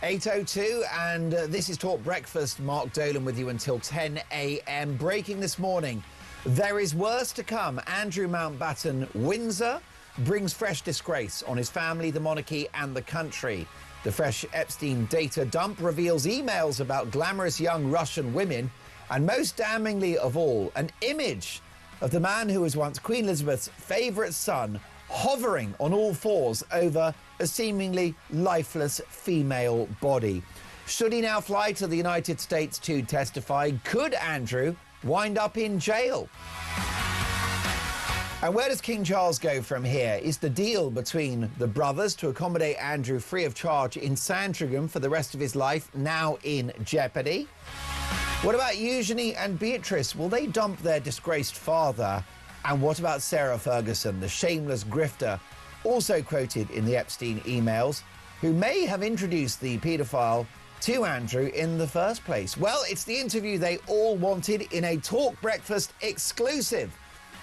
(8:02) and this is Talk Breakfast. Mark Dolan with you until 10 a.m. Breaking this morning, there is worse to come. Andrew Mountbatten Windsor brings fresh disgrace on his family, the monarchy and the country. The fresh Epstein data dump reveals emails about glamorous young Russian women, and most damningly of all, an image of the man who was once Queen Elizabeth's favourite son hovering on all fours over a seemingly lifeless female body. Should he now fly to the United States to testify? Could Andrew wind up in jail? And where does King Charles go from here? Is the deal between the brothers to accommodate Andrew free of charge in Sandringham for the rest of his life now in jeopardy? What about Eugenie and Beatrice? Will they dump their disgraced father? And what about Sarah Ferguson, the shameless grifter, also quoted in the Epstein emails, who may have introduced the paedophile to Andrew in the first place? Well, it's the interview they all wanted in a Talk Breakfast exclusive.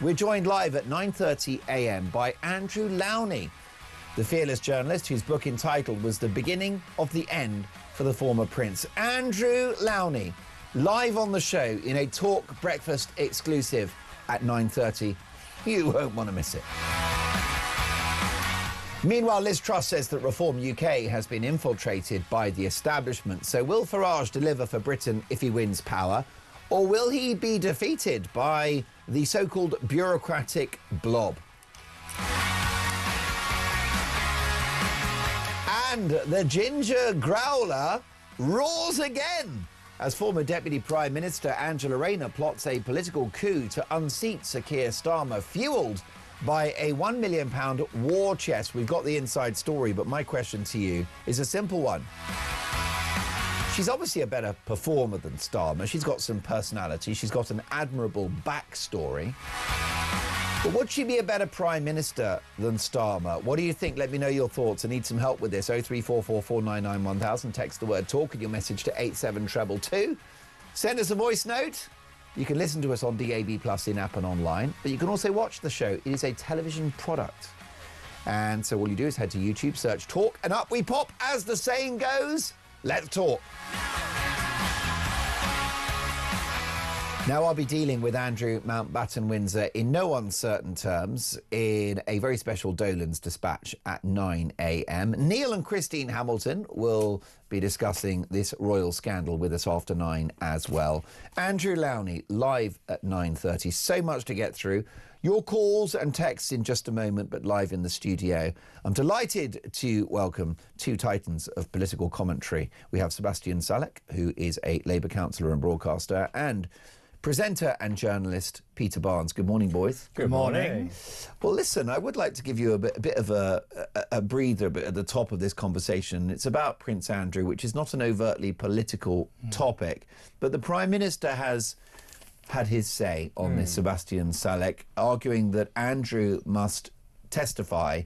We're joined live at 9:30 a.m. by Andrew Lowney, the fearless journalist whose book entitled was The Beginning of the End for the Former Prince. Andrew Lowney, live on the show in a Talk Breakfast exclusive at 9:30. You won't want to miss it. Meanwhile, Liz Truss says that Reform UK has been infiltrated by the establishment. So will Farage deliver for Britain if he wins power? Or will he be defeated by the so-called bureaucratic blob? And the ginger growler roars again as former Deputy Prime Minister Angela Rayner plots a political coup to unseat Sir Keir Starmer, fuelled by a £1 million war chest. We've got the inside story, but my question to you is a simple one. She's obviously a better performer than Starmer. She's got some personality. She's got an admirable backstory. But would she be a better Prime Minister than Starmer? What do you think? Let me know your thoughts. I need some help with this. 03444991000. Text the word talk and your message to 87222. Send us a voice note. You can listen to us on DAB Plus in-app and online. But you can also watch the show. It is a television product. And so all you do is head to YouTube, search Talk, and up we pop. As the saying goes, let's talk. Now, I'll be dealing with Andrew Mountbatten Windsor in no uncertain terms in a very special Dolan's Dispatch at 9 a.m. Neil and Christine Hamilton will be discussing this royal scandal with us after 9 as well. Andrew Lowney, live at 9:30. So much to get through. Your calls and texts in just a moment, but live in the studio. I'm delighted to welcome two titans of political commentary. We have Sebastian Salek, who is a Labour councillor and broadcaster, and presenter and journalist Peter Barnes. Good morning, boys. Good morning. Well, listen, I would like to give you a bit of a breather at the top of this conversation. It's about Prince Andrew, which is not an overtly political topic, but the Prime Minister has had his say on this, Sebastian Salek, arguing that Andrew must testify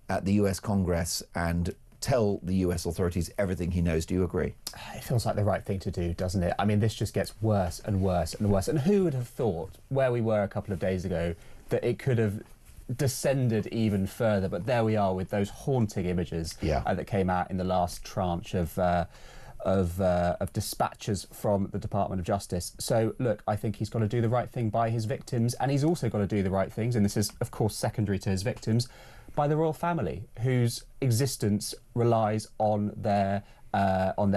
at the US Congress and tell the US authorities everything he knows. Do you agree? It feels like the right thing to do, doesn't it? I mean, this just gets worse and worse and worse. And who would have thought, where we were a couple of days ago, that it could have descended even further? But there we are with those haunting images that came out in the last tranche of dispatches from the Department of Justice. So, look, I think he's got to do the right thing by his victims, and he's also got to do the right things, and this is, of course, secondary to his victims, by the royal family, whose existence relies on their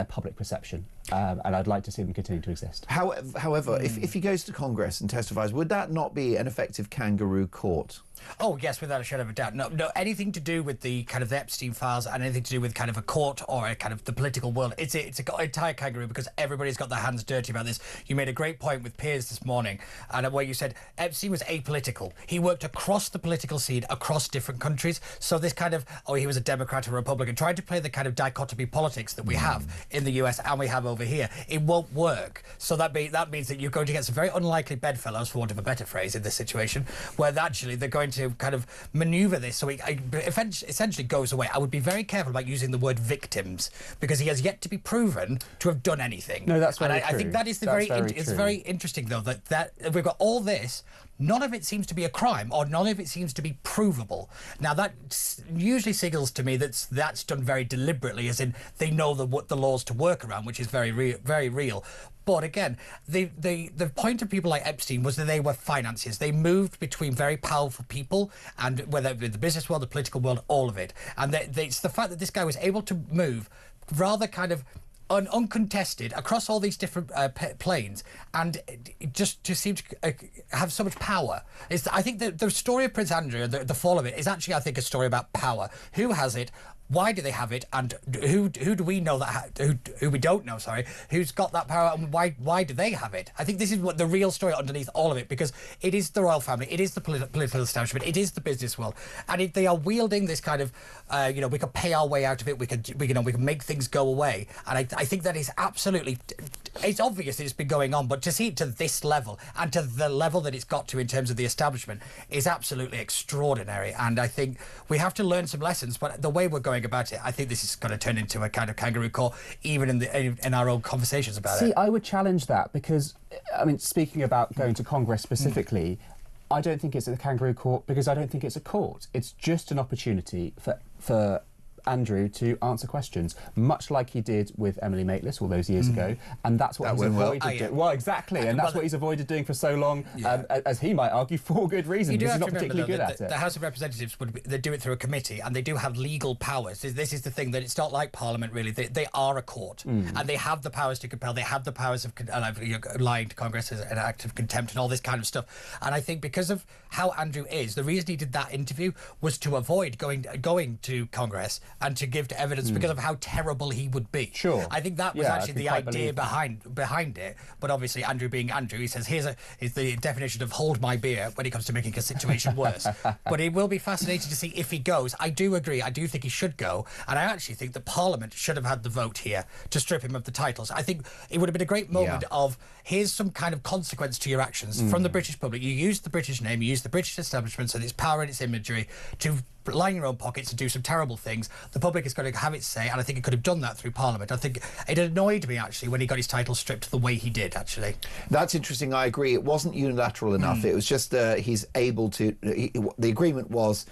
public perception. And I'd like to see them continue to exist. However, if he goes to Congress and testifies, would that not be an effective kangaroo court? Oh, yes, without a shadow of a doubt. No, anything to do with the kind of the Epstein files and anything to do with kind of a court or a kind of the political world, it's an entire kangaroo, because everybody's got their hands dirty about this. You made a great point with Piers this morning, and where you said Epstein was apolitical. He worked across the political scene, across different countries. So this kind of, he was a Democrat or Republican, trying to play the kind of dichotomy politics that we have in the US and we have over here, it won't work. So that means that you're going to get some very unlikely bedfellows, for want of a better phrase, in this situation, where actually they're going to kind of maneuver this so it essentially goes away. I would be very careful about using the word victims, because he has yet to be proven to have done anything. No, that's very true. I think that is it's very interesting, though, that we've got all this. None of it seems to be a crime, or none of it seems to be provable. Now, that usually signals to me that's done very deliberately, as in they know the laws to work around, which is very real. But again, the point of people like Epstein was that they were financiers. They moved between very powerful people, and whether the business world, the political world, all of it. And it's the fact that this guy was able to move rather kind of uncontested across all these different planes, and just to seem to have so much power. I think the story of Prince Andrew and the fall of it is actually, I think, a story about power. Who has it? Why do they have it? And who do we know who we don't know? Sorry, who's got that power, and why do they have it? I think this is what the real story underneath all of it, because it is the royal family, it is the political establishment, it is the business world, and they are wielding this kind of, we can pay our way out of it, we can make things go away, and I think that is absolutely. It's obvious that it's been going on, but to see it to this level and to the level that it's got to in terms of the establishment is absolutely extraordinary. And I think we have to learn some lessons. But the way we're going about it, I think this is going to turn into a kind of kangaroo court, even in our own conversations about it. See, I would challenge that, because, I mean, speaking about going to Congress specifically, I don't think it's a kangaroo court, because I don't think it's a court. It's just an opportunity for Andrew to answer questions, much like he did with Emily Maitlis all those years ago, and that's what he's avoided doing. Well, exactly, and that's what he's avoided doing for so long, as he might argue, for good reason. Because he's not particularly good at it. The House of Representatives they do it through a committee, and they do have legal powers. This is the thing, that it's not like Parliament really. They are a court, and they have the powers to compel. They have the powers of lying to Congress as an act of contempt and all this kind of stuff. And I think because of how Andrew is, the reason he did that interview was to avoid going to Congress and to give evidence because of how terrible he would be. Sure. I think that was actually the idea behind it. But obviously, Andrew being Andrew, he says, here's the definition of hold my beer when it comes to making a situation worse. But it will be fascinating to see if he goes. I do agree. I do think he should go. And I actually think that Parliament should have had the vote here to strip him of the titles. I think it would have been a great moment of, here's some kind of consequence to your actions from the British public. You use the British name, you use the British establishment and its power and its imagery to line your own pockets and do some terrible things. The public is going to have its say, and I think it could have done that through Parliament. I think it annoyed me, actually, when he got his title stripped the way he did, actually. That's interesting. I agree. It wasn't unilateral enough. It was just he's able to... the agreement was,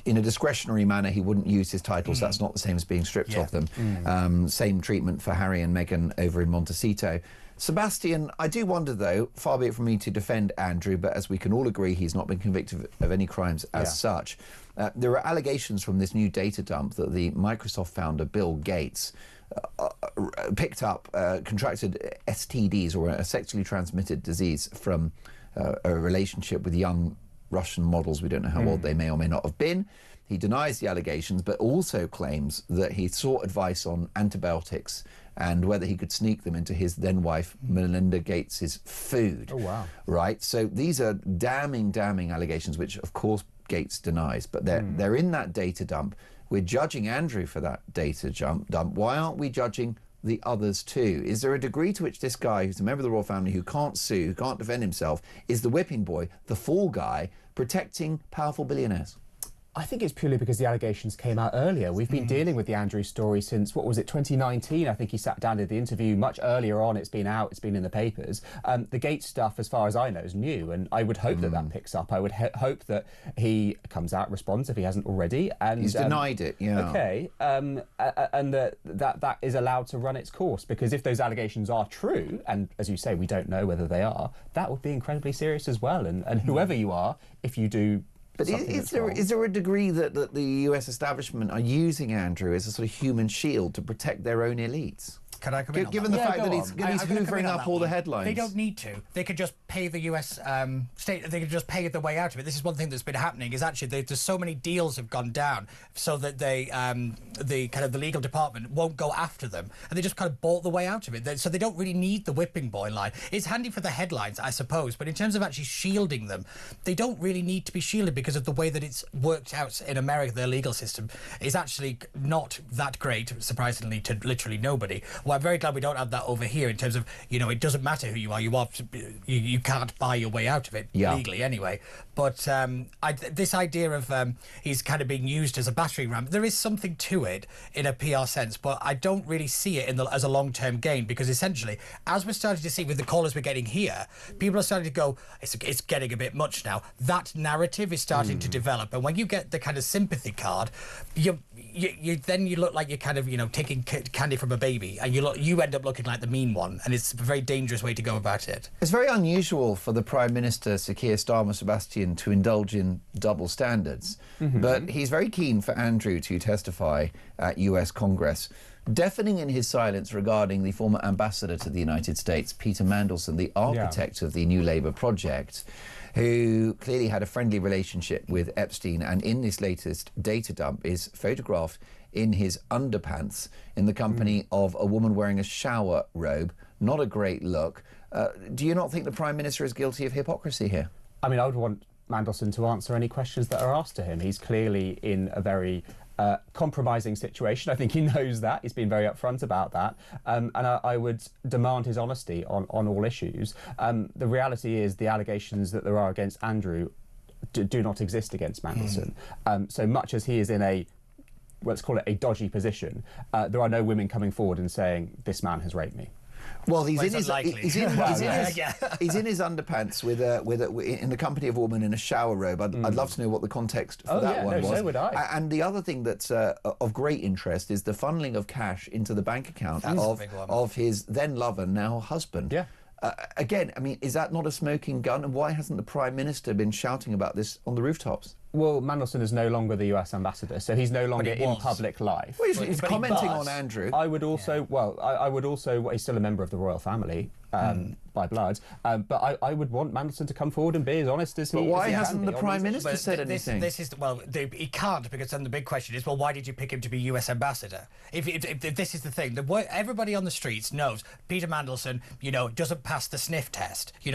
in a discretionary manner, he wouldn't use his titles. That's not the same as being stripped of them. Same treatment for Harry and Meghan over in Montecito. Sebastian, I do wonder, though, far be it from me to defend Andrew, but as we can all agree, he's not been convicted of any crimes as such. There are allegations from this new data dump that the Microsoft founder, Bill Gates, picked up, contracted STDs, or a sexually transmitted disease, from a relationship with young Russian models. We don't know how old they may or may not have been. He denies the allegations, but also claims that he sought advice on antibiotics and whether he could sneak them into his then-wife Melinda Gates's food. Oh, wow. Right? So these are damning allegations, which, of course, Gates denies, but they're in that data dump. We're judging Andrew for that data dump. Why aren't we judging the others too? Is there a degree to which this guy, who's a member of the royal family, who can't sue, who can't defend himself, is the whipping boy, the fall guy, protecting powerful billionaires? I think it's purely because the allegations came out earlier. We've been dealing with the Andrew story since, 2019? I think he sat down did the interview much earlier on. It's been out, it's been in the papers. The Gates stuff, as far as I know, is new, and I would hope that picks up. I would hope that he comes out, responds if he hasn't already. And he's denied it, Okay, and that is allowed to run its course, because if those allegations are true, and as you say, we don't know whether they are, that would be incredibly serious as well. And whoever you are, if you do... But is there a degree that the US establishment are using Andrew as a sort of human shield to protect their own elites? Can I come in on Given that? the fact that he's I'm gonna come in hoovering on up that all the one. headlines. They don't need to. They could just pay the US state. They could just pay the way out of it. This is one thing that's been happening. Is actually there's so many deals have gone down, so that the kind of the legal department won't go after them, and they just kind of bought the way out of it. So they don't really need the whipping boy line. It's handy for the headlines, I suppose, but in terms of actually shielding them, they don't really need to be shielded because of the way that it's worked out in America. Their legal system is actually not that great, surprisingly, to literally nobody. Well, I'm very glad we don't have that over here in terms of, it doesn't matter who you are. You can't buy your way out of it legally anyway. But this idea of he's kind of being used as a battering ram, there is something to it in a PR sense, but I don't really see it as a long-term gain, because essentially, as we're starting to see with the callers we're getting here, people are starting to go, it's getting a bit much now. That narrative is starting to develop, and when you get the kind of sympathy card, you look like you're kind of taking candy from a baby, and you end up looking like the mean one, and it's a very dangerous way to go about it. It's very unusual for the Prime Minister, Sir Keir Starmer Sebastian, to indulge in double standards, but he's very keen for Andrew to testify at US Congress, deafening in his silence regarding the former ambassador to the United States, Peter Mandelson, the architect of the New Labour project, who clearly had a friendly relationship with Epstein, and in this latest data dump is photographed in his underpants in the company of a woman wearing a shower robe. Not a great look. Do you not think the Prime Minister is guilty of hypocrisy here? I mean, I would want Mandelson to answer any questions that are asked to him. He's clearly in a very compromising situation. I think he knows that. He's been very upfront about that. And I would demand his honesty on all issues. The reality is the allegations that there are against Andrew do not exist against Mandelson. So much as he is in a, let's call it a dodgy position, there are no women coming forward and saying, this man has raped me. Well, he's in his underpants in the company of a woman in a shower robe. I'd love to know what the context for that one was. So would I. And the other thing that's of great interest is the funneling of cash into the bank account of his then lover, now husband. Yeah. Again, I mean, is that not a smoking gun? And why hasn't the Prime Minister been shouting about this on the rooftops? Well, Mandelson is no longer the US ambassador, so he's no longer in public life. Well, he's commenting on Andrew. I would also, he's still a member of the royal family by blood, but I would want Mandelson to come forward and be as honest as he can. But why hasn't the Prime Minister said anything? He can't, because then the big question is, well, why did you pick him to be US ambassador? If this is the thing, everybody on the streets knows Peter Mandelson, doesn't pass the sniff test. He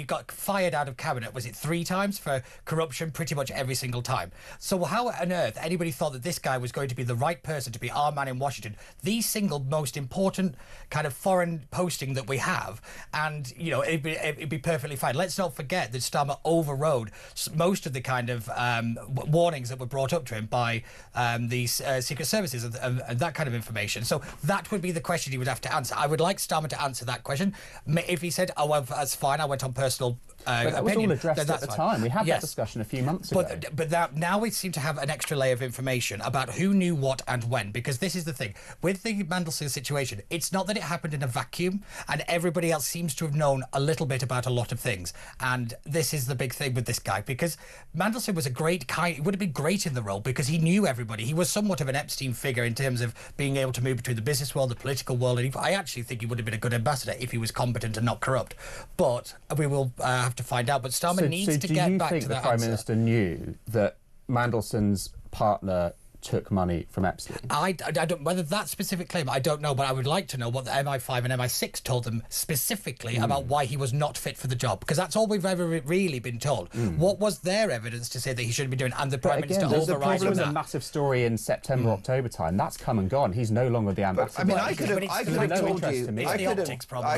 got fired out of cabinet, was it 3 times for corruption, pretty much every single time. So how on earth anybody thought that this guy was going to be the right person to be our man in Washington, the single most important kind of foreign posting that we have, and it'd be perfectly fine. Let's not forget that Starmer overrode most of the kind of warnings that were brought up to him by these secret services and that kind of information. So that would be the question he would have to answer. I would like Starmer to answer that question. If he said, "Oh, well, that's fine, I went on personal that was all addressed at the time. We had that discussion a few months ago. But now we seem to have an extra layer of information about who knew what and when, because this is the thing. With the Mandelson situation, it's not that it happened in a vacuum and everybody else seems to have known a little bit about a lot of things. And this is the big thing with this guy, because Mandelson was he would have been great in the role because he knew everybody. He was somewhat of an Epstein figure in terms of being able to move between the business world, the political world, and I actually think he would have been a good ambassador if he was competent and not corrupt. But we will have to find out. But Starmer needs to get back to that. Do you think the Prime Minister knew that Mandelson's partner took money from Epstein? I don't, whether that specific claim, I don't know, but I would like to know what the MI5 and MI6 told them specifically about why he was not fit for the job, because that's all we've ever really been told. What was their evidence to say that he shouldn't be doing? And the Prime Minister overrides that. There was a massive story in September, October time. That's come and gone. He's no longer the ambassador. But, I mean, I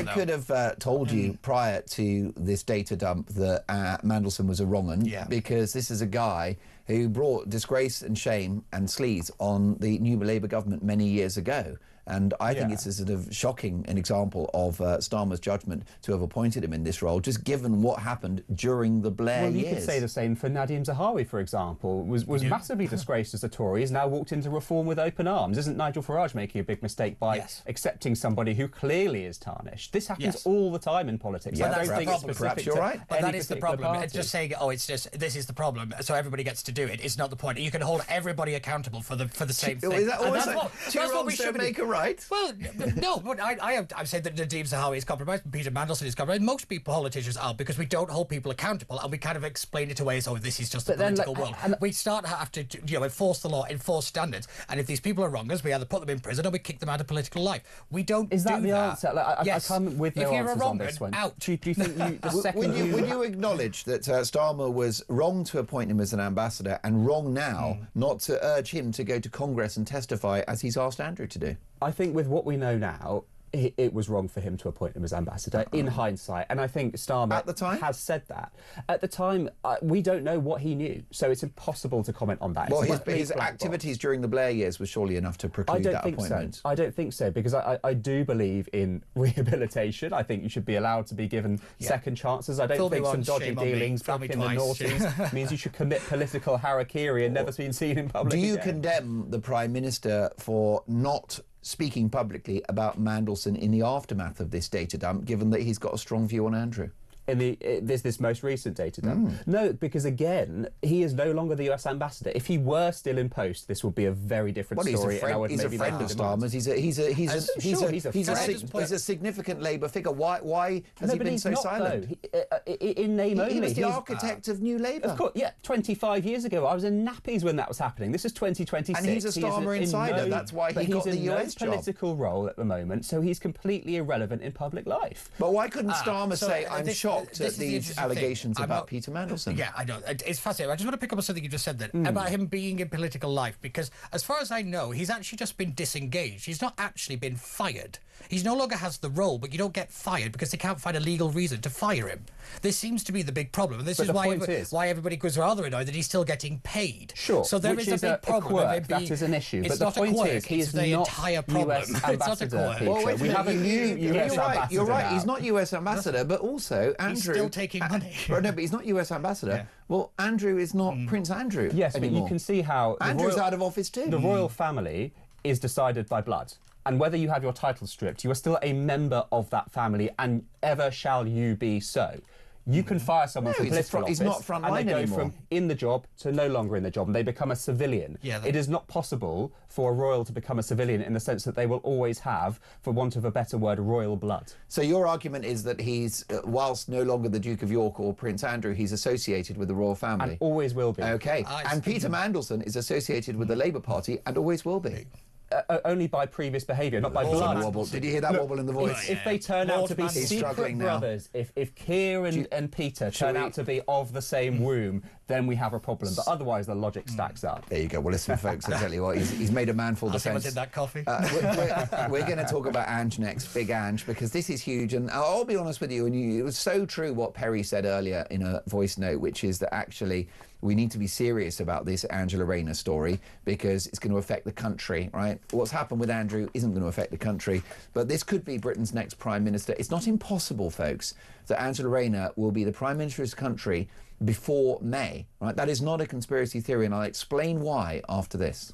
could have told you prior to this data dump that Mandelson was a wrong un, because this is a guy who brought disgrace and shame and sleaze on the new Labour government many years ago. And I think it's a sort of shocking an example of Starmer's judgment to have appointed him in this role, just given what happened during the Blair years. Well, you could say the same for Nadim Zahawi, for example, was massively disgraced as a Tory, has now walked into reform with open arms. Isn't Nigel Farage making a big mistake by accepting somebody who clearly is tarnished? This happens all the time in politics. Yeah, I don't think it's specific. Perhaps you're right. But that is the problem. It's just saying, this is the problem, so everybody gets to do it. It's not the point. You can hold everybody accountable for the same thing. Is that always two wrongs don't make a right? right. Well, no, but I've said that Nadeem Zahawi is compromised, and Peter Mandelson is compromised. Most politicians are, because we don't hold people accountable, and we kind of explain it away as, oh, this is just the political world. We have to enforce the law, enforce standards, and if these people are wrongers, we either put them in prison or we kick them out of political life. We don't Is that do the answer? Yes. I come with no if you're answers a wronger, on this one. out. Do you think the second would you acknowledge that Starmer was wrong to appoint him as an ambassador and wrong now not to urge him to go to Congress and testify as he's asked Andrew to do? I think with what we know now, it was wrong for him to appoint him as ambassador in hindsight, and I think Starmer at the time has said that. At the time, we don't know what he knew, so it's impossible to comment on that. Well, his activities during the Blair years was surely enough to preclude that appointment. I don't think so, because I do believe in rehabilitation. I think you should be allowed to be given second chances. I don't think some dodgy dealings back in the noughties means you should commit political harakiri and never be seen in public. Do you again. condemn the Prime Minister for not speaking publicly about Mandelson in the aftermath of this data dump, given that he's got a strong view on Andrew? In this most recent data dump? No, because again, he is no longer the US ambassador. If he were still in post, this would be a very different story. He's a friend of Starmer's. He's a significant Labour figure. Why has he been so silent? In name only. He was the architect of New Labour. Of course, yeah. 25 years ago, I was in nappies when that was happening. This is 2026. And he's a Starmer insider. That's why he got the US job. He's in no political role at the moment, so he's completely irrelevant in public life. But why couldn't Starmer say, I'm shocked at these allegations about Peter Mandelson? Yeah, I know. It's fascinating. I just want to pick up on something you just said then about him being in political life, because as far as I know, he's actually just been disengaged. He's not actually been fired. He no longer has the role, but you don't get fired because they can't find a legal reason to fire him. This seems to be the big problem. And this is why everybody goes rather annoyed that he's still getting paid. Sure. So there is a big problem with him being... That is an issue. It's but the point is, he is the not entire problem. US ambassador. We have a new US ambassador. You're right. He's not US ambassador, but also Andrew... He's still taking money. No, but he's not US ambassador. Yeah. Well, Andrew is not Prince Andrew Yes, anymore. but you can see how... Andrew's out of office too. The royal family is decided by blood. And whether you have your title stripped, you are still a member of that family, and ever shall you be so. You can fire someone from political office, he's not frontline and they go anymore. from in the job to no longer in the job, and they become a civilian. Yeah, it is not possible for a royal to become a civilian in the sense that they will always have, for want of a better word, royal blood. So your argument is that he's, whilst no longer the Duke of York or Prince Andrew, he's associated with the royal family. And always will be. Okay. And Peter Mandelson is associated with the Labour Party and always will be. Only by previous behaviour, not by blood. Wobble. Did you hear that wobble in the voice? If they turn out to be secret brothers, if Keir and Peter turn out to be of the same womb, then we have a problem. But otherwise, the logic stacks up. There you go. Well, listen, folks, I'll tell you what, he's made a man for defence. What's in that coffee? We're going to talk about Ange next, Big Ange, because this is huge. And I'll be honest with you, it was so true what Perry said earlier in a voice note, which is that actually we need to be serious about this Angela Rayner story because it's going to affect the country, right? What's happened with Andrew isn't going to affect the country, but this could be Britain's next Prime Minister. It's not impossible, folks, that Angela Rayner will be the Prime Minister of this country before May, right? That is not a conspiracy theory, and I'll explain why after this.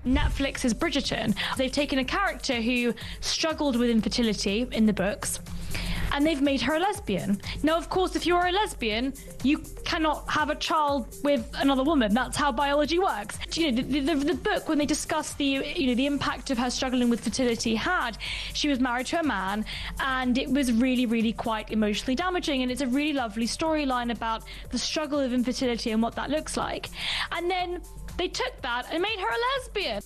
Netflix's Bridgerton. They've taken a character who struggled with infertility in the books, and they've made her a lesbian. Now, of course, if you're a lesbian, you cannot have a child with another woman. That's how biology works. You know, the book, when they discuss the impact of her struggling with fertility, she was married to a man, and it was really, really quite emotionally damaging. And it's a really lovely storyline about the struggle of infertility and what that looks like. And then they took that and made her a lesbian.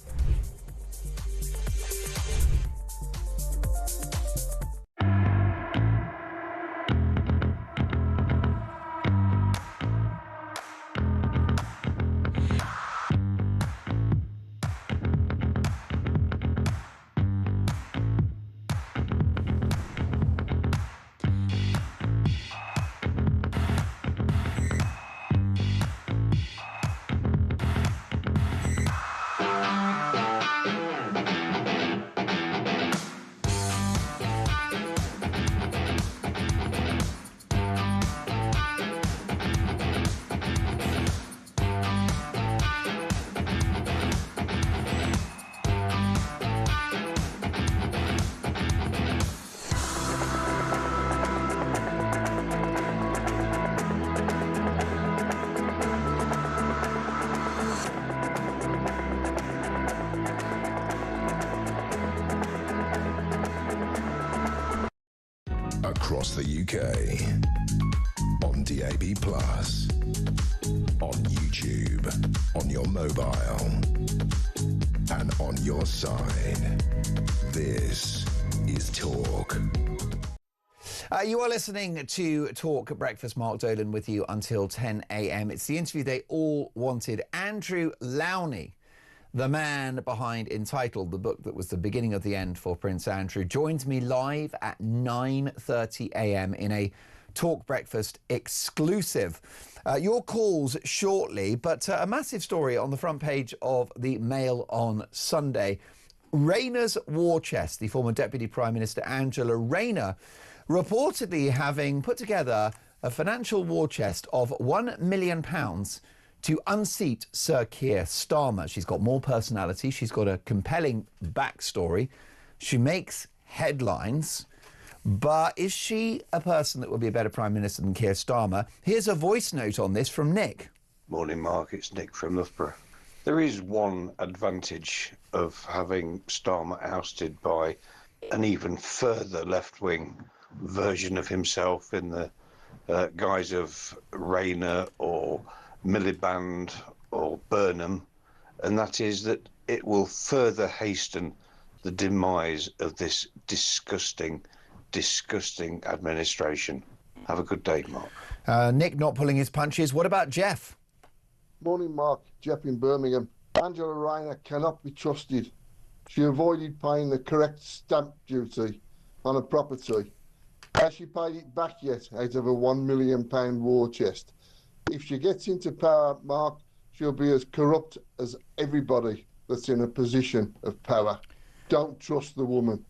across the UK. On DAB+, on YouTube, on your mobile, and on your side. This is Talk. You are listening to Talk Breakfast. Mark Dolan with you until 10 a.m. It's the interview they all wanted. Andrew Lowney, the man behind Entitled, the book that was the beginning of the end for Prince Andrew, joins me live at 9:30 a.m. in a Talk Breakfast exclusive. Your calls shortly, but a massive story on the front page of the Mail on Sunday. Rayner's war chest, the former Deputy Prime Minister Angela Rayner, reportedly having put together a financial war chest of £1 million to unseat Sir Keir Starmer. She's got more personality. She's got a compelling backstory. She makes headlines. But is she a person that would be a better Prime Minister than Keir Starmer? Here's a voice note on this from Nick. Morning, Mark. It's Nick from Loughborough. There is one advantage of having Starmer ousted by an even further left-wing version of himself in the guise of Rayner or Miliband or Burnham, and that is that it will further hasten the demise of this disgusting administration. Have a good day, Mark. Nick not pulling his punches. What about Jeff? Morning, Mark. Jeff in Birmingham. Angela Rayner cannot be trusted. She avoided paying the correct stamp duty on a property. Has she paid it back yet out of a £1 million war chest? If she gets into power, Mark, she'll be as corrupt as everybody that's in a position of power. Don't trust the woman.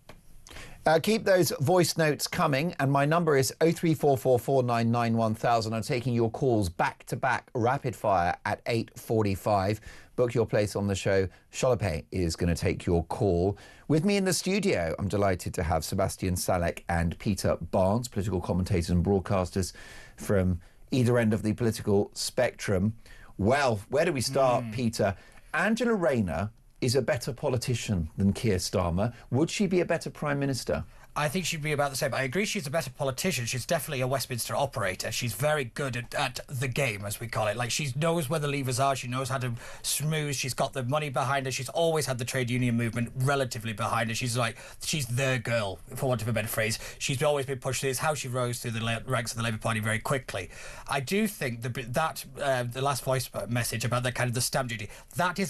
Keep those voice notes coming, and my number is 03444991000. I'm taking your calls back-to-back, rapid fire at 8:45. Book your place on the show. Sholape is going to take your call. With me in the studio, I'm delighted to have Sebastian Salek and Peter Barnes, political commentators and broadcasters from either end of the political spectrum. Well, where do we start, Peter? Angela Rayner is a better politician than Keir Starmer. Would she be a better Prime Minister? I think she'd be about the same. I agree she's a better politician. She's definitely a Westminster operator. She's very good at the game, as we call it. Like, she knows where the levers are. She knows how to smooth. She's got the money behind her. She's always had the trade union movement relatively behind her. She's the girl, for want of a better phrase. She's always been pushed. It's how she rose through the ranks of the Labour Party very quickly. I do think that the last voice message about the kind of the stamp duty, that's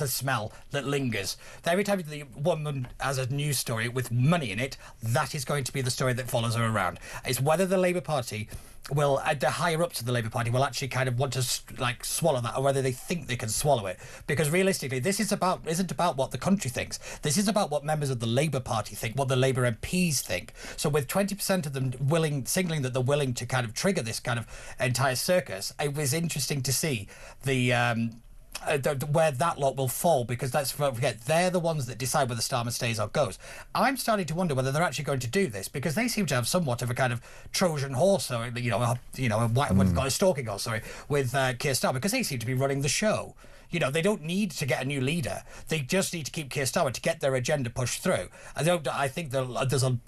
a smell that lingers. Every time the woman has a news story with money in it, that is going to be the story that follows her around. It's whether the Labour Party will, the higher ups of the Labour Party will actually kind of want to swallow that, or whether they think they can swallow it. Because realistically, this isn't about what the country thinks. This is about what members of the Labour Party think, what the Labour MPs think. So with 20% of them signaling that they're willing to kind of trigger this kind of entire circus, it was interesting to see where that lot will fall, because let's forget, they're the ones that decide whether Starmer stays or goes. I'm starting to wonder whether they're actually going to do this, because they seem to have somewhat of a kind of Trojan horse, or what you've got a stalking horse, with Keir Starmer, because they seem to be running the show. They don't need to get a new leader. They just need to keep Keir Starmer to get their agenda pushed through. I think there's a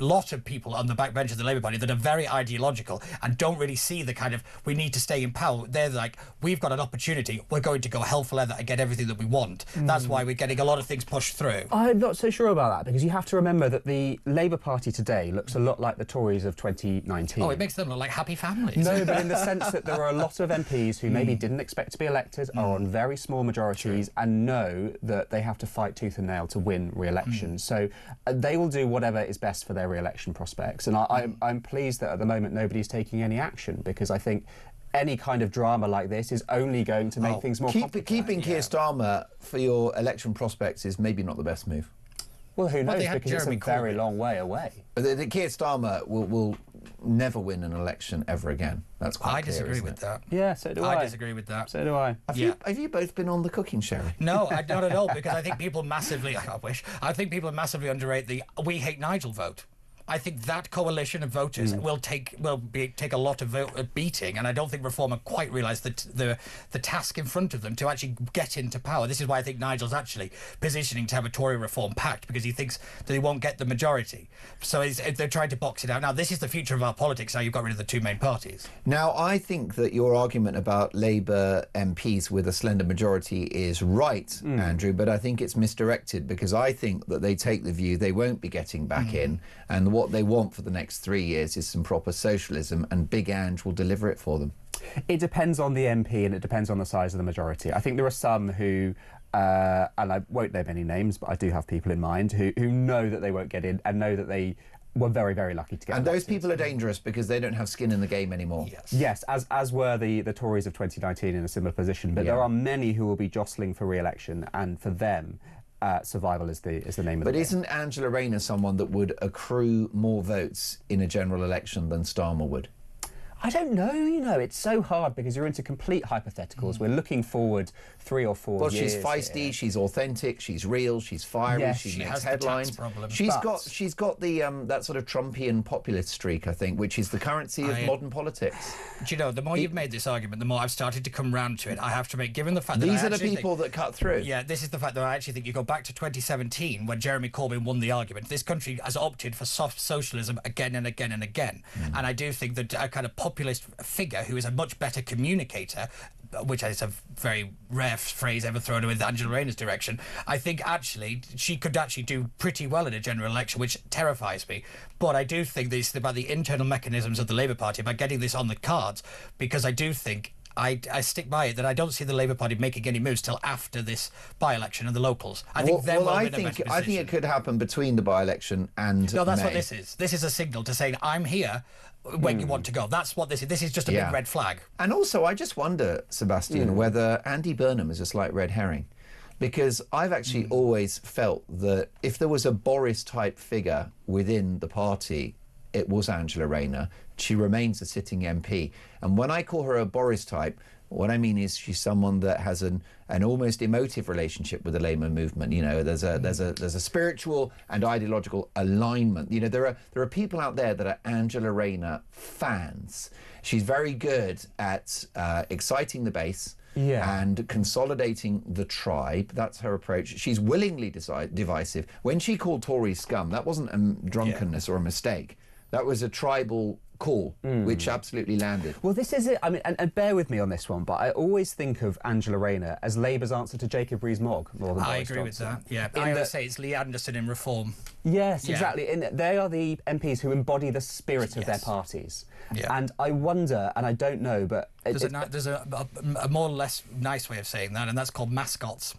lot of people on the backbench of the Labour Party that are very ideological and don't really see the kind of, we need to stay in power. They're like, we've got an opportunity, we're going to go hell for leather and get everything that we want. That's why we're getting a lot of things pushed through. I'm not so sure about that, because you have to remember that the Labour Party today looks a lot like the Tories of 2019. Oh, it makes them look like happy families. No, but in the sense that there are a lot of MPs who maybe didn't expect to be elected, are on very small majorities, and know that they have to fight tooth and nail to win re-election. So they will do whatever is best for their re-election prospects. And I'm pleased that at the moment nobody's taking any action, because I think any kind of drama like this is only going to make things more complicated. Keeping Keir Starmer for your election prospects is maybe not the best move. Well, who knows, because it's a very long way away. The Keir Starmer will never win an election ever again. That's quite clear, disagree with that. Yeah, so do I. I disagree with that. So do I. Have you both been on the cooking show? No, not at all, because I think people massively, I think people massively underrate the "we hate Nigel" vote. I think that coalition of voters will take a lot of beating, and I don't think Reform have quite realised the task in front of them to actually get into power. This is why I think Nigel's actually positioning to have a Tory Reform pact, because he thinks that he won't get the majority. So they're trying to box it out. Now, this is the future of our politics. Now you've got rid of the two main parties. Now, I think that your argument about Labour MPs with a slender majority is right, Andrew, but I think it's misdirected, because I think that they take the view they won't be getting back in, and what they want for the next 3 years is some proper socialism, and Big Ange will deliver it for them. It depends on the MP and it depends on the size of the majority. I think there are some who, and I won't name any names, but I do have people in mind who know that they won't get in and know that they were very, very lucky to get And elected. those people are dangerous because they don't have skin in the game anymore. Yes, as were the Tories of 2019 in a similar position. But there are many who will be jostling for re-election, and for them, survival is the name of the game. But isn't Angela Rayner someone that would accrue more votes in a general election than Starmer would? I don't know, it's so hard because you're into complete hypotheticals. We're looking forward 3 or 4 years. Well, she's feisty, she's authentic, she's real, she's fiery, Yes, she she makes has the headlines. tax problem. She's got the that sort of Trumpian populist streak, I think, which is the currency of modern politics. Do you know, the more you've made this argument, the more I've started to come round to it. I have to make, given the fact that These I are the actually people that cut through. Yeah, this is the fact that I actually think you go back to 2017 when Jeremy Corbyn won the argument. This country has opted for soft socialism again and again and again. And I do think that a kind of populist figure who is a much better communicator, which is a very rare phrase ever thrown with Angela Rayner's direction, I think actually she could actually do pretty well in a general election, which terrifies me. But I do think this about the internal mechanisms of the Labour Party, about getting this on the cards, because I do think I stick by it that I don't see the Labour Party making any moves till after this by-election and the locals. I think they're well in a better position. I think it could happen between the by-election and No, that's May. what this is. This is a signal to say I'm here when you want to go. That's what this is. This is just a big red flag. And also, I just wonder, Sebastian, whether Andy Burnham is a slight red herring. Because I've actually always felt that if there was a Boris-type figure within the party, it was Angela Rayner. She remains a sitting MP. And when I call her a Boris type, what I mean is she's someone that has an almost emotive relationship with the Labour movement. There's a spiritual and ideological alignment. There are people out there that are Angela Rayner fans. She's very good at exciting the base. And consolidating the tribe. That's her approach. She's willingly divisive. When she called Tories scum, that wasn't a drunkenness or a mistake. That was a tribal call, which absolutely landed. Well, this is it. I mean, and bear with me on this one, but I always think of Angela Rayner as Labour's answer to Jacob Rees-Mogg more than I Boris agree Johnson. with that. Yeah, I always say it's Lee Anderson in Reform. Yes, exactly. And they are the MPs who embody the spirit of their parties. Yeah. And I wonder, and I don't know, but there's a more or less nice way of saying that, and that's called mascots.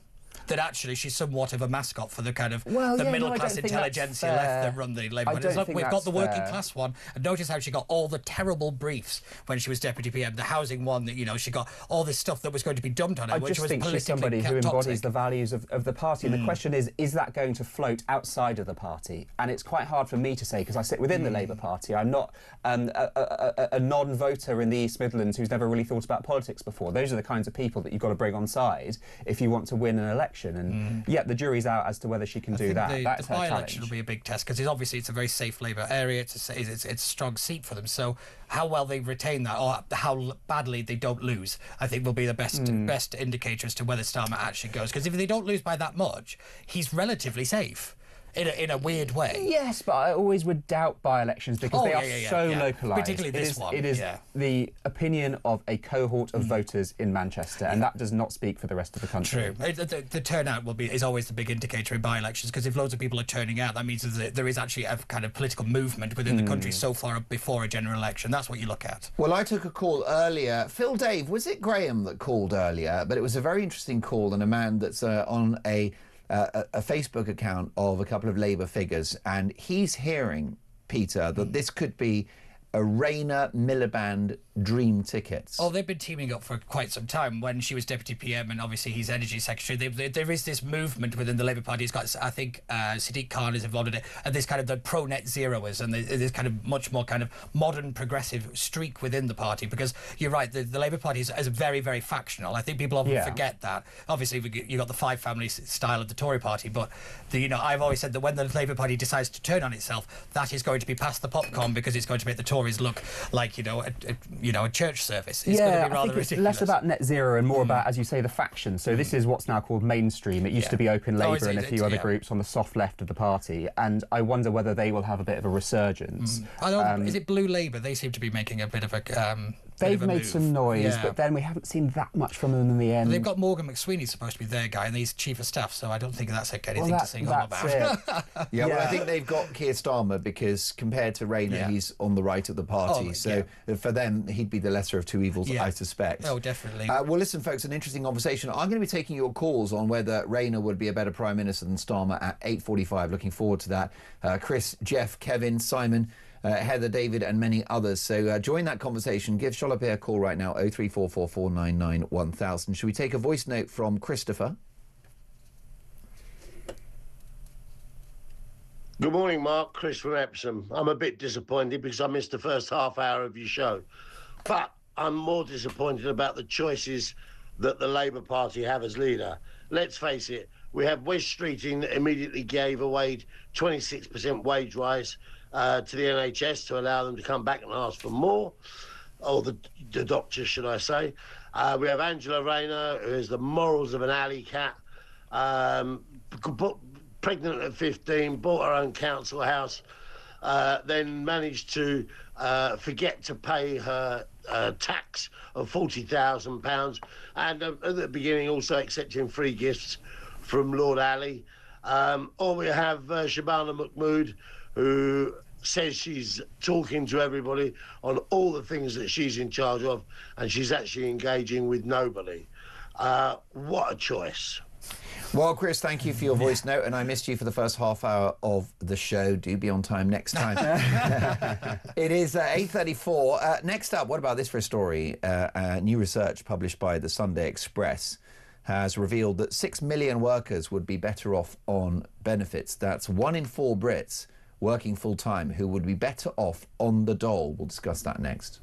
That actually she's somewhat of a mascot for the kind of middle-class intelligentsia left that run the Labour Party. Look, we've got the working class one, and notice how she got all the terrible briefs when she was Deputy PM, the housing one, that, she got all this stuff that was going to be dumped on her, which was politically I just think she's somebody who embodies toxic. the values of the party. And the question is that going to float outside of the party? And it's quite hard for me to say, because I sit within the Labour Party. I'm not a non-voter in the East Midlands who's never really thought about politics before. Those are the kinds of people that you've got to bring on side if you want to win an election. And the jury's out as to whether she can do that. That's the her by-election challenge. will be a big test, because obviously it's a very safe Labour area. It's a strong seat for them. So how well they retain that, or how badly they don't lose, I think will be the best indicator as to whether Starmer actually goes. Because if they don't lose by that much, he's relatively safe. In a weird way. Yes, but I always would doubt by-elections because they are so localised. Particularly this one. It is the opinion of a cohort of voters in Manchester, and that does not speak for the rest of the country. True. The turnout is always the big indicator in by-elections, because if loads of people are turning out, that means that there is actually a kind of political movement within the country so far before a general election. That's what you look at. Well, I took a call earlier. Phil Dave, was it Graham that called earlier? But it was a very interesting call, and a man that's on a Facebook account of a couple of Labour figures, and he's hearing, Peter, that this could be Rainer Miliband dream tickets? Oh, they've been teaming up for quite some time. When she was Deputy PM and obviously he's Energy Secretary, there is this movement within the Labour Party. It's got, I think, Sadiq Khan is involved in it, and this kind of the pro-net zeroers, and there's kind of much more kind of modern progressive streak within the party, because you're right, the Labour Party is very, very factional. I think people often forget that. Obviously, you got the five family style of the Tory party, but I've always said that when the Labour Party decides to turn on itself, that is going to be past the popcorn, because it's going to make the Tories look like a church service. It's going to be rather I think it's ridiculous. less about net zero and more about, as you say, the factions. So this is what's now called mainstream. It used to be Open Labour and a few other groups on the soft left of the party, and I wonder whether they will have a bit of a resurgence. Is it Blue Labour? They seem to be making a bit of a they've made some noise, but then we haven't seen that much from them in the end. They've got Morgan McSweeney supposed to be their guy, and he's chief of staff, so I don't think that's anything to sing on about. Well, I think they've got Keir Starmer, because compared to Rayner, he's on the right of the party. For them, he'd be the lesser of two evils, I suspect. Oh, definitely. Well, listen, folks, an interesting conversation. I'm going to be taking your calls on whether Rayner would be a better Prime Minister than Starmer at 8:45. Looking forward to that. Chris, Jeff, Kevin, Simon, Heather, David and many others. So join that conversation. Give Charlotte a call right now, 03444991000. Should we take a voice note from Christopher? Good morning, Mark. Chris from Epsom. I'm a bit disappointed because I missed the first half hour of your show. But I'm more disappointed about the choices that the Labour Party have as leader. Let's face it, we have West Streeting that immediately gave away 26% wage rise to the NHS to allow them to come back and ask for more, or the doctors, should I say. We have Angela Rayner, who has the morals of an alley cat, pregnant at 15, bought her own council house, then managed to forget to pay her tax of £40,000, and at the beginning also accepting free gifts from Lord Alley. Or we have Shabana Mahmood, who says she's talking to everybody on all the things that she's in charge of, and she's actually engaging with nobody. What a choice. Well, Chris, thank you for your voice note, and I missed you for the first half hour of the show. Do be on time next time. It is 8:34. Next up, what about this for a story? New research published by the Sunday Express has revealed that 6 million workers would be better off on benefits. That's 1 in 4 Brits working full-time who would be better off on the dole. We'll discuss that next.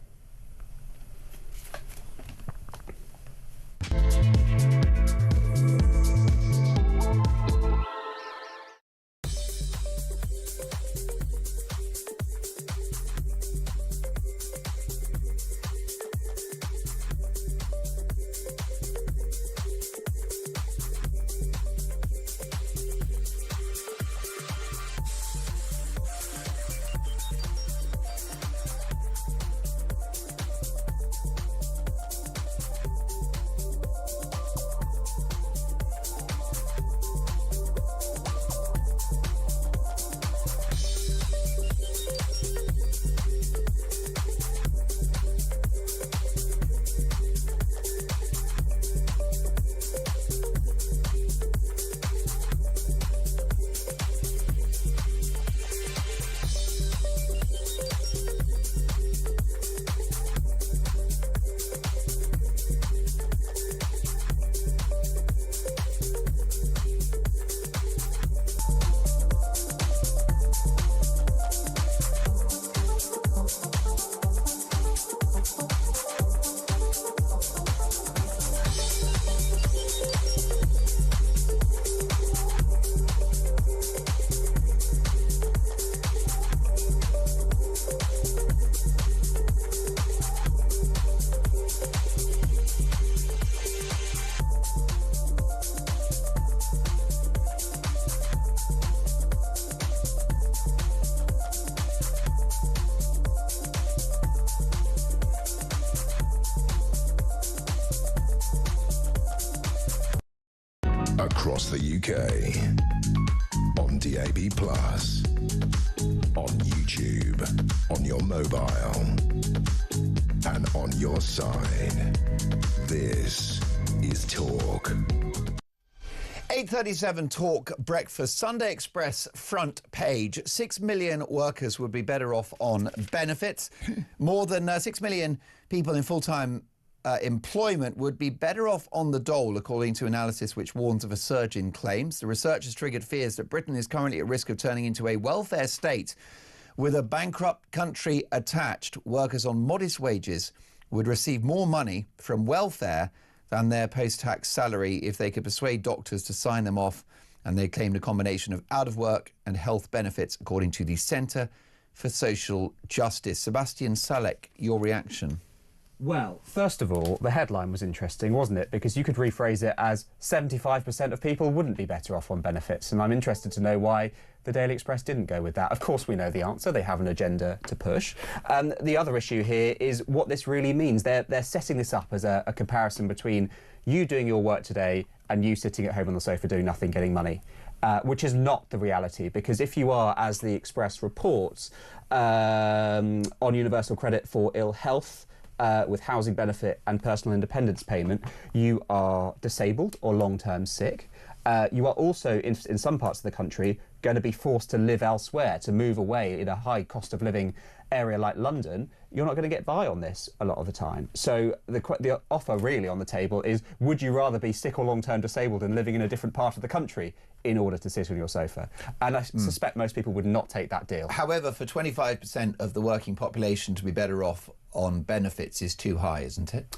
Across the UK, on DAB+, on YouTube, on your mobile, and on your side. This is Talk. 8:37 Talk Breakfast. Sunday Express front page. 6 million workers would be better off on benefits. More than 6 million people in full-time employment would be better off on the dole, according to analysis which warns of a surge in claims. The research has triggered fears that Britain is currently at risk of turning into a welfare state with a bankrupt country attached. Workers on modest wages would receive more money from welfare than their post-tax salary if they could persuade doctors to sign them off, and they claimed a combination of out-of-work and health benefits, according to the Centre for Social Justice. Sebastian Salek, your reaction? Well, first of all, the headline was interesting, wasn't it? Because you could rephrase it as 75% of people wouldn't be better off on benefits. And I'm interested to know why the Daily Express didn't go with that. Of course, we know the answer. They have an agenda to push. The other issue here is what this really means. They're setting this up as a comparison between you doing your work today and you sitting at home on the sofa doing nothing, getting money. Which is not the reality, because if you are, as the Express reports, on universal credit for ill health, with housing benefit and personal independence payment, you are disabled or long-term sick. You are also, in some parts of the country, going to be forced to live elsewhere, to move away in a high cost of living area like London. You're not going to get by on this a lot of the time. So the offer really on the table is, would you rather be sick or long-term disabled and living in a different part of the country in order to sit on your sofa? And I suspect most people would not take that deal. However, for 25% of the working population to be better off on benefits is too high, isn't it?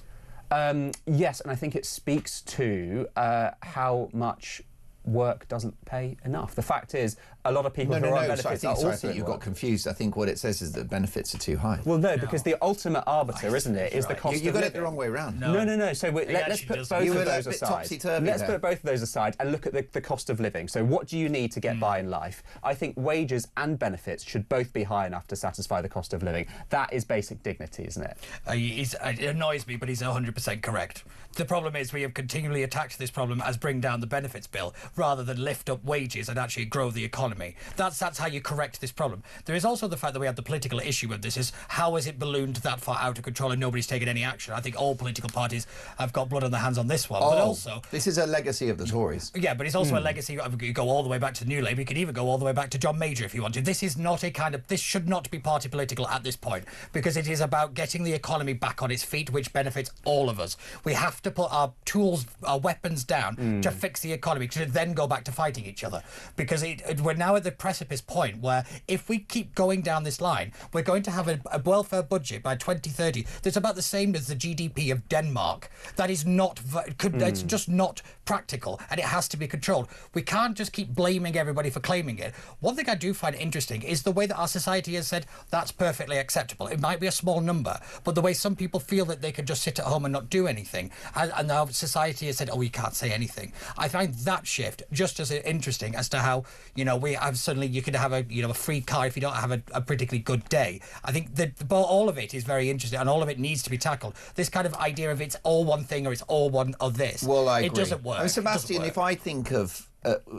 Yes, and I think it speaks to how much work doesn't pay enough. The fact is, a lot of people who are on benefits are also I think you got confused. I think what it says is that benefits are too high. Well, no, because the ultimate arbiter, isn't it, is the cost of living. You got it the wrong way around. No. So let's put both of those aside. Let's put both of those aside and look at the cost of living. So what do you need to get by in life? I think wages and benefits should both be high enough to satisfy the cost of living. That is basic dignity, isn't it? It annoys me, but he's 100% correct. The problem is we have continually attacked this problem as bring down the benefits bill rather than lift up wages and actually grow the economy. That's how you correct this problem. There is also the fact that we have the political issue of this is how has it ballooned that far out of control and nobody's taken any action? I think all political parties have got blood on their hands on this one. But also, this is a legacy of the Tories. Yeah, but it's also a legacy of, you go all the way back to the New Labour. You could even go all the way back to John Major if you want to. This is not this should not be party political at this point, because it is about getting the economy back on its feet, which benefits all of us. We have to put our tools, our weapons down to fix the economy, to then go back to fighting each other, because we're now at the precipice point where if we keep going down this line, we're going to have a welfare budget by 2030 that's about the same as the GDP of Denmark. That is not, it's just not practical, and it has to be controlled. We can't just keep blaming everybody for claiming it. One thing I do find interesting is the way that our society has said that's perfectly acceptable. It might be a small number, but the way some people feel that they can just sit at home and not do anything, and now society has said, oh, we can't say anything. I find that shift just as interesting as to how, we have suddenly you could have a free car if you don't have a particularly good day. I think that all of it is very interesting, and all of it needs to be tackled. This kind of idea of it's all one thing or it's all one of this. Well, I agree. It doesn't work. Sebastian, if I think of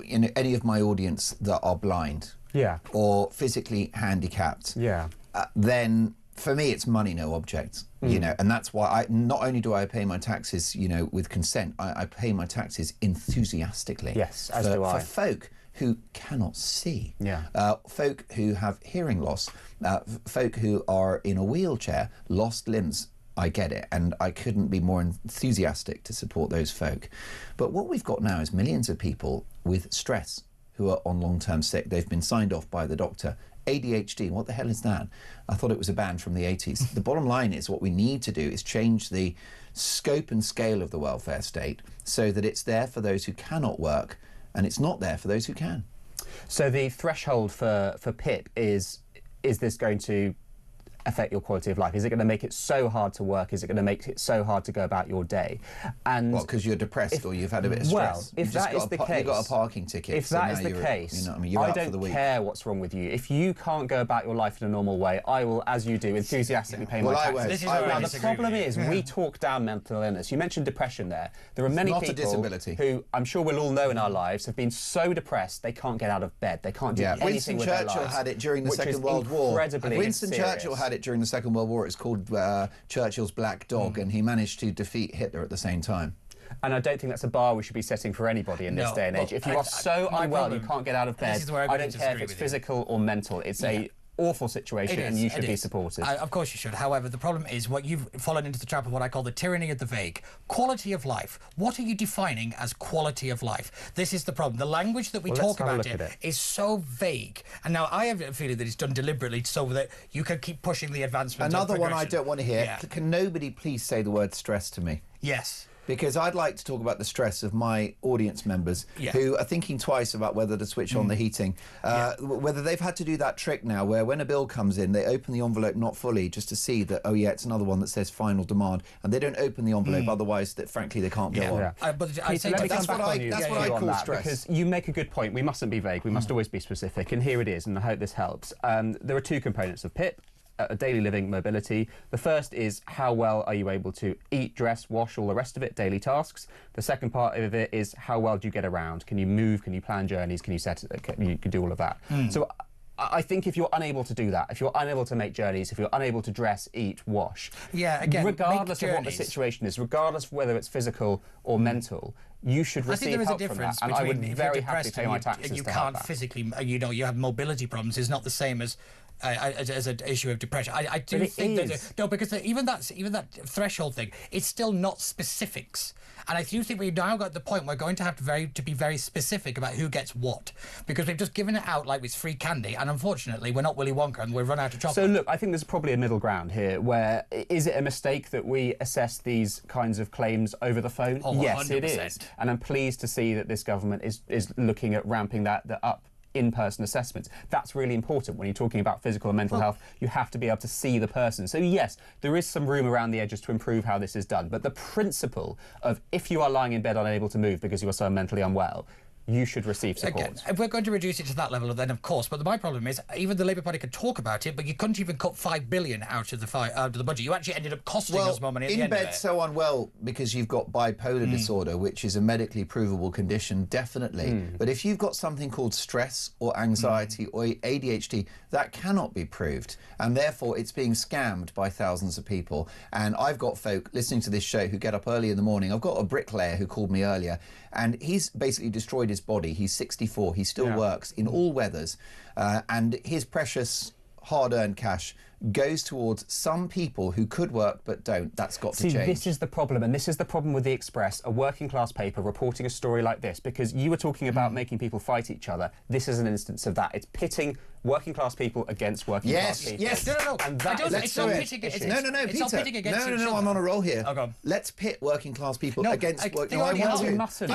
any of my audience that are blind, or physically handicapped, then for me it's money, no object. And that's why not only do I pay my taxes, with consent, I pay my taxes enthusiastically. Yes, as do I. For folk who cannot see, folk who have hearing loss, folk who are in a wheelchair, lost limbs. I get it, and I couldn't be more enthusiastic to support those folk. But what we've got now is millions of people with stress who are on long-term sick. They've been signed off by the doctor. ADHD, what the hell is that? I thought it was a band from the 80s. The bottom line is what we need to do is change the scope and scale of the welfare state so that it's there for those who cannot work and it's not there for those who can. So the threshold for PIP is this going to affect your quality of life? Is it going to make it so hard to work? Is it going to make it so hard to go about your day? And because you're depressed or you've had a bit of stress? Well, if that is the case, you've got a parking ticket. If that is the case, I don't care what's wrong with you. If you can't go about your life in a normal way, I will, as you do, enthusiastically pay my taxes. Now, the problem is we talk down mental illness. You mentioned depression there. There are many people who I'm sure we'll all know in our lives have been so depressed they can't get out of bed. They can't do anything with their lives. Winston Churchill had it during the Second World War. Winston Churchill had it during the Second World War. It's called Churchill's Black Dog, and he managed to defeat Hitler at the same time. And I don't think that's a bar we should be setting for anybody in this day and age. If you are so unwell you can't get out of bed, I don't care if it's physical or mental. It's a awful situation and you should be supported. Of course you should. However, the problem is what you've fallen into the trap of what I call the tyranny of the vague. Quality of life. What are you defining as quality of life? This is the problem. The language that we talk about it is so vague. And now I have a feeling that it's done deliberately so that you can keep pushing the advancement. Another one I don't want to hear. Can nobody please say the word stress to me? Yes. Because I'd like to talk about the stress of my audience members who are thinking twice about whether to switch on the heating, whether they've had to do that trick now where when a bill comes in, they open the envelope not fully just to see that, oh yeah, it's another one that says final demand, and they don't open the envelope, otherwise, that frankly, they can't go on. But that's what I call stress. Because you make a good point. We mustn't be vague. We must always be specific. And here it is, and I hope this helps. There are two components of PIP. Daily living mobility. The first is how well are you able to eat, dress, wash, all the rest of it, daily tasks. The second part of it is how well do you get around? Can you move? Can you plan journeys? Can you do all of that? So I think if you're unable to do that, if you're unable to make journeys, if you're unable to dress, eat, wash, again, regardless of what the situation is, regardless of whether it's physical or mental, you should receive help from that. And I would very happily pay my taxes you to help can't that. physically, you have mobility problems. It's not the same as an issue of depression. I do think that no, because even that threshold thing, it's still not specifics. And I do think we've now got the point we're going to have to be very specific about who gets what, because we've just given it out like it's free candy, and unfortunately we're not Willy Wonka and we've run out of chocolate. So look, I think there's probably a middle ground here where is it a mistake that we assess these kinds of claims over the phone? Oh, yes, 100%. it is. And I'm pleased to see that this government is looking at ramping that up. In-person assessments. That's really important when you're talking about physical and mental health. You have to be able to see the person. So yes, there is some room around the edges to improve how this is done. But the principle of if you are lying in bed unable to move because you are so mentally unwell, you should receive support. Again, if we're going to reduce it to that level, then of course. But my problem is, even the Labour Party could talk about it, but you couldn't even cut $5 billion out of the budget. You actually ended up costing us more money at the end of it. In bed so unwell because you've got bipolar disorder, which is a medically provable condition, definitely. But if you've got something called stress or anxiety or ADHD, that cannot be proved, and therefore it's being scammed by thousands of people. And I've got folk listening to this show who get up early in the morning. I've got a bricklayer who called me earlier, and he's basically destroyed his body. He's 64. He still works in all weathers, and his precious hard-earned cash goes towards some people who could work but don't. That's got to change. See, this is the problem, and this is the problem with The Express, a working-class paper reporting a story like this, because you were talking about making people fight each other. This is an instance of that. It's pitting working-class people against working-class people. Yes, no. And that it's not pitting Peter. It's not pitting against each other. I'm on a roll here. Oh, go on. Let's pit working-class people against working. I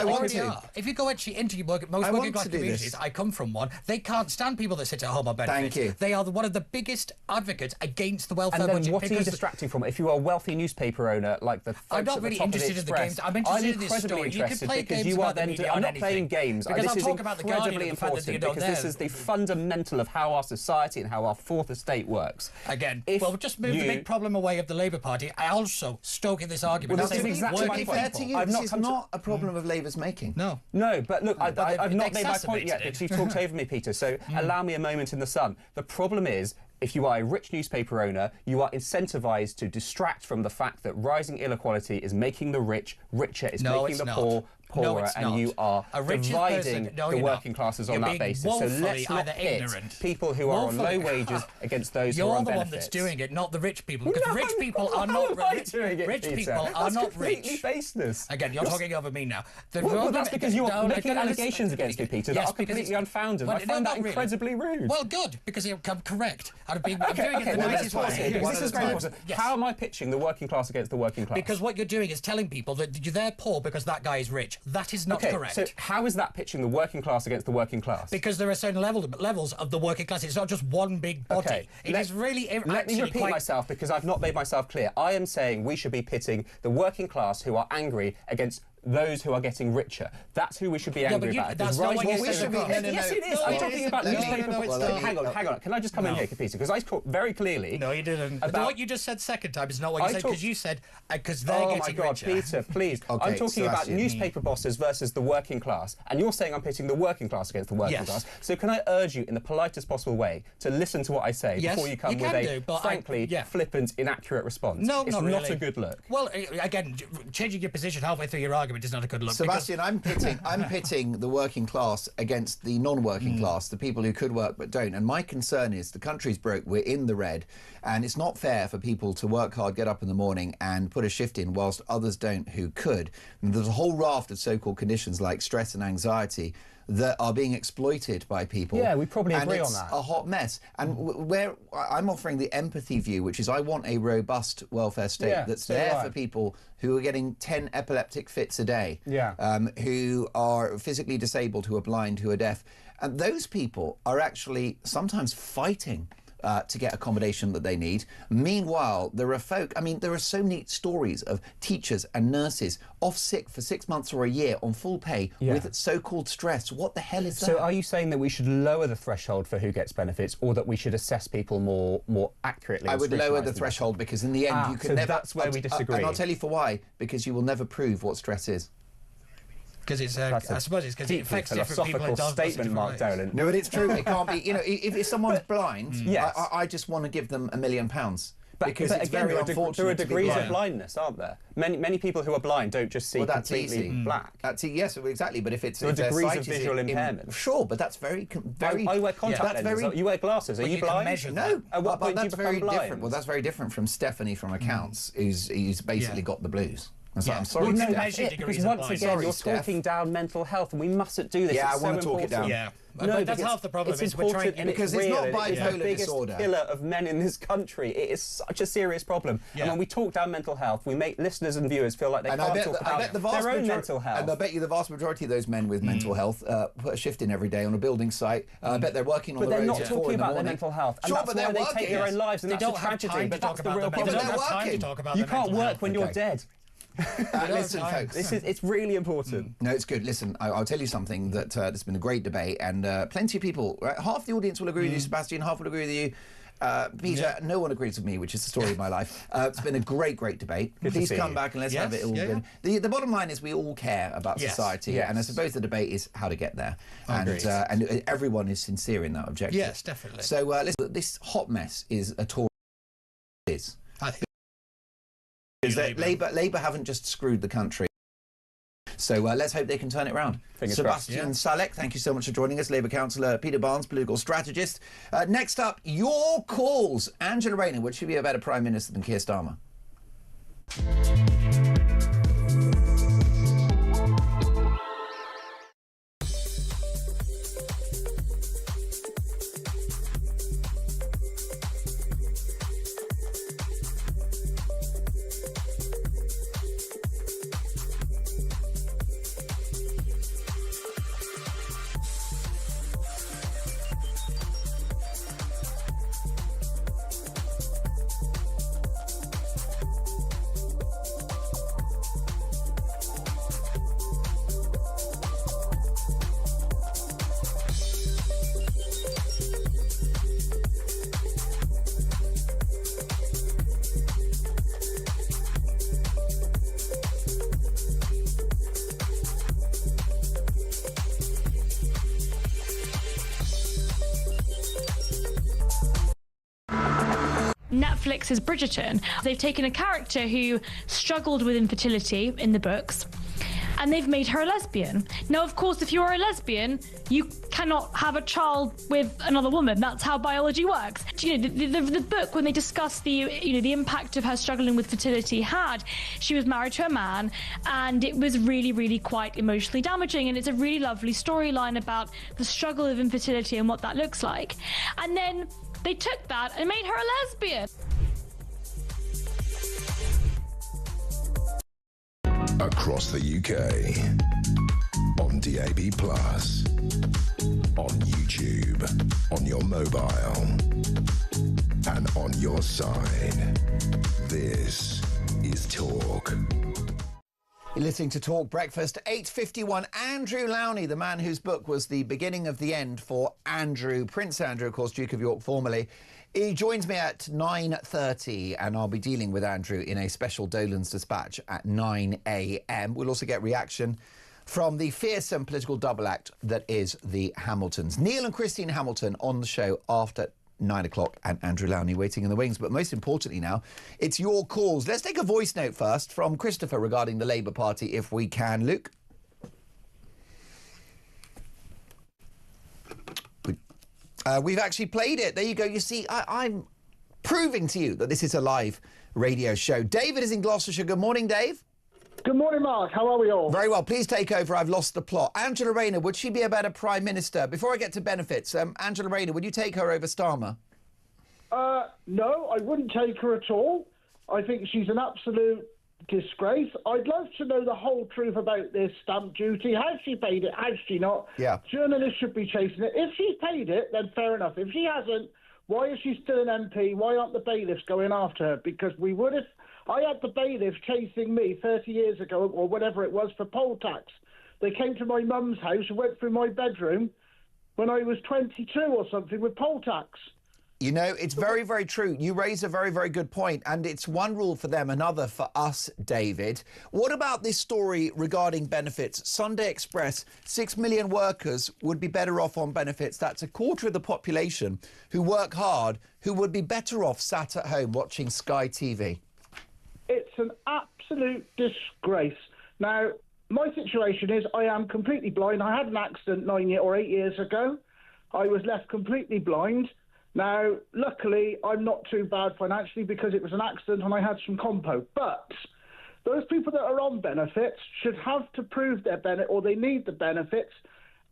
want to. If you go actually into most working-class communities, I come from one, they can't stand people that sit at home on benefits. Thank you. They are one of the biggest advocates against the welfare budget. And then what are you distracting from? If you are a wealthy newspaper owner like the folks I'm not really interested in the games. I'm interested in this story. You can play games about the media. I'm not playing games. Because this I'll talk about the Guardian and the fact that you don't because this is the fundamental of how our society and how our fourth estate works. Again, well, just move the big problem away of the Labour Party. I also stoking this argument. Well, this is exactly my point. This is not a problem of Labour's making. No, but look, I've not made my point yet because you've talked over me, Peter. So allow me a moment in the sun. The problem is, if you are a rich newspaper owner, you are incentivised to distract from the fact that rising inequality is making the rich richer, is making the poor poorer, and you are dividing the working classes on that basis. So let's not pit people who are on low wages against those who are on benefits. You're the one that's doing it, not the rich people. Because rich people are not rich. Rich people are not rich. That's completely baseless. Again, you're talking over me now. Well, that's because you are making allegations against me, Peter, that are completely unfounded. I find that incredibly rude. Well, good, because you're correct. I'm doing it the nicest way. This is very important. How am I pitching the working class against the working class? Because what you're doing is telling people that they're poor because that guy is rich. That is not correct. So how is that pitching the working class against the working class? Because there are certain levels of the working class. It's not just one big body. Okay. It is really Let me repeat myself because I've not made myself clear. I am saying we should be pitting the working class who are angry against those who are getting richer. That's who we should be angry about. That's not what we should be. Yes, it is. I'm talking about newspaper. Hang on. Can I just come in here, Peter? Because I talked very clearly. No, you didn't. What you just said second time is not what you said, because you said because they're getting richer. Oh my God, Peter, please. I'm talking about newspaper bosses versus the working class, and you're saying I'm pitting the working class against the working class. So can I urge you, in the politest possible way, to listen to what I say before you come with a frankly flippant, inaccurate response? No, it's not really. Not a good look. Well, again, changing your position halfway through your argument. argument is not a good look. Sebastian, I'm pitting the working class against the non-working class, the people who could work but don't. And my concern is the country's broke, we're in the red, and it's not fair for people to work hard, get up in the morning and put a shift in whilst others don't who could. And there's a whole raft of so-called conditions like stress and anxiety that are being exploited by people. Yeah, we probably agree on it's that. a hot mess. And where I'm offering the empathy view, which is I want a robust welfare state that's there for people who are getting 10 epileptic fits a day, who are physically disabled, who are blind, who are deaf. And those people are actually sometimes fighting to get accommodation that they need. Meanwhile, there are there are so many stories of teachers and nurses off sick for 6 months or a year on full pay with so-called stress. What the hell is that? So are you saying that we should lower the threshold for who gets benefits, or that we should assess people more accurately? I would lower the threshold, because in the end you can never... that's where we disagree. And I'll tell you for why. Because you will never prove what stress is. Because it's, I suppose it's because it affects different people. Philosophical statement, Mark Dolan. No, but it's true. It can't be. You know, if someone's blind, I just want to give them £1 million. Because it's again, very unfortunate. there are degrees of blindness, aren't there? Many people who are blind don't just see completely black. Yes, exactly. But if it's there are degrees of visual impairment. Sure, but that's very. I wear contact lenses. You wear glasses. Are you blind? No. At what point that's do you become blind? different. Well, that's very different from Stephanie from accounts, who's basically got the blues. I'm sorry, well, Steph. Because once again, you're talking down mental health, and we mustn't do this. Yeah, it's I want so to talk important. it down. Yeah, no, but that's half the problem. It's is we're trying, because it's not bipolar the biggest disorder. killer of men in this country. It is such a serious problem. And when we talk down mental health, we make listeners and viewers feel like they can't talk about their own mental health. And I bet you the vast majority of those men with mental health put a shift in every day on a building site. I bet they're working on the roads at 4 in the morning. But they're not talking about their mental health. Sure, but that's why they take their own lives, and that's a tragedy. But that's the real problem. You can't work when you're dead. Listen, folks, it's really important. No, it's good. Listen, I'll tell you something that there's been a great debate, and plenty of people, right? Half the audience will agree with you, Sebastian, half will agree with you. Peter, no one agrees with me, which is the story of my life. It's been a great debate. Please come back and let's have it all. The bottom line is we all care about society, and I suppose the debate is how to get there. And everyone is sincere in that objective. Yes, definitely. So listen, this hot mess is a Tory. Labour haven't just screwed the country. So let's hope they can turn it around. Sebastian Salek, thank you so much for joining us. Labour councillor Peter Barnes, political strategist. Next up, your calls. Angela Rayner, would she be a better Prime Minister than Keir Starmer? Netflix's Bridgerton. They've taken a character who struggled with infertility in the books, and they've made her a lesbian. Now, of course, if you're a lesbian, you cannot have a child with another woman. That's how biology works. You know, the book, when they discuss the impact of her struggling with fertility she was married to a man, and it was really, really quite emotionally damaging. And it's a really lovely storyline about the struggle of infertility and what that looks like. And then they took that and made her a lesbian. Across the UK, on DAB+, on YouTube, on your mobile, and on your side. This is Talk. You're listening to Talk Breakfast, 8:51. Andrew Lowney, the man whose book was the beginning of the end for Andrew, Prince Andrew, of course, Duke of York formerly. He joins me at 9:30, and I'll be dealing with Andrew in a special Dolan's Dispatch at 9 a.m. We'll also get reaction from the fearsome political double act that is the Hamiltons. Neil and Christine Hamilton on the show after 9 o'clock, and Andrew Lowney waiting in the wings. But most importantly now, it's your calls. Let's take a voice note first from Christopher regarding the Labour Party, if we can. Luke? We've actually played it. There you go. You see, I'm proving to you that this is a live radio show. David is in Gloucestershire. Good morning, Dave. Good morning, Mark. How are we all? Very well. Please take over. I've lost the plot. Angela Rayner, would she be a better Prime Minister? Before I get to benefits, Angela Rayner, would you take her over Starmer? No, I wouldn't take her at all. I think she's an absolute disgrace. I'd love to know the whole truth about this stamp duty. Has she paid it? Has she not? Yeah. Journalists should be chasing it. If she's paid it, then fair enough. If she hasn't, why is she still an MP? Why aren't the bailiffs going after her? Because we would have... I had the bailiffs chasing me 30 years ago, or whatever it was, for poll tax. They came to my mum's house and went through my bedroom when I was 22 or something with poll tax. You know, it's very, very true. You raise a very, very good point, and it's one rule for them, another for us, David. What about this story regarding benefits? Sunday Express, 6 million workers would be better off on benefits. That's a quarter of the population who work hard, who would be better off sat at home watching Sky TV. It's an absolute disgrace. Now, my situation is I am completely blind. I had an accident 8 years ago. I was left completely blind. Now, luckily, I'm not too bad financially because it was an accident and I had some compo. But those people that are on benefits should have to prove their benefit, or they need the benefits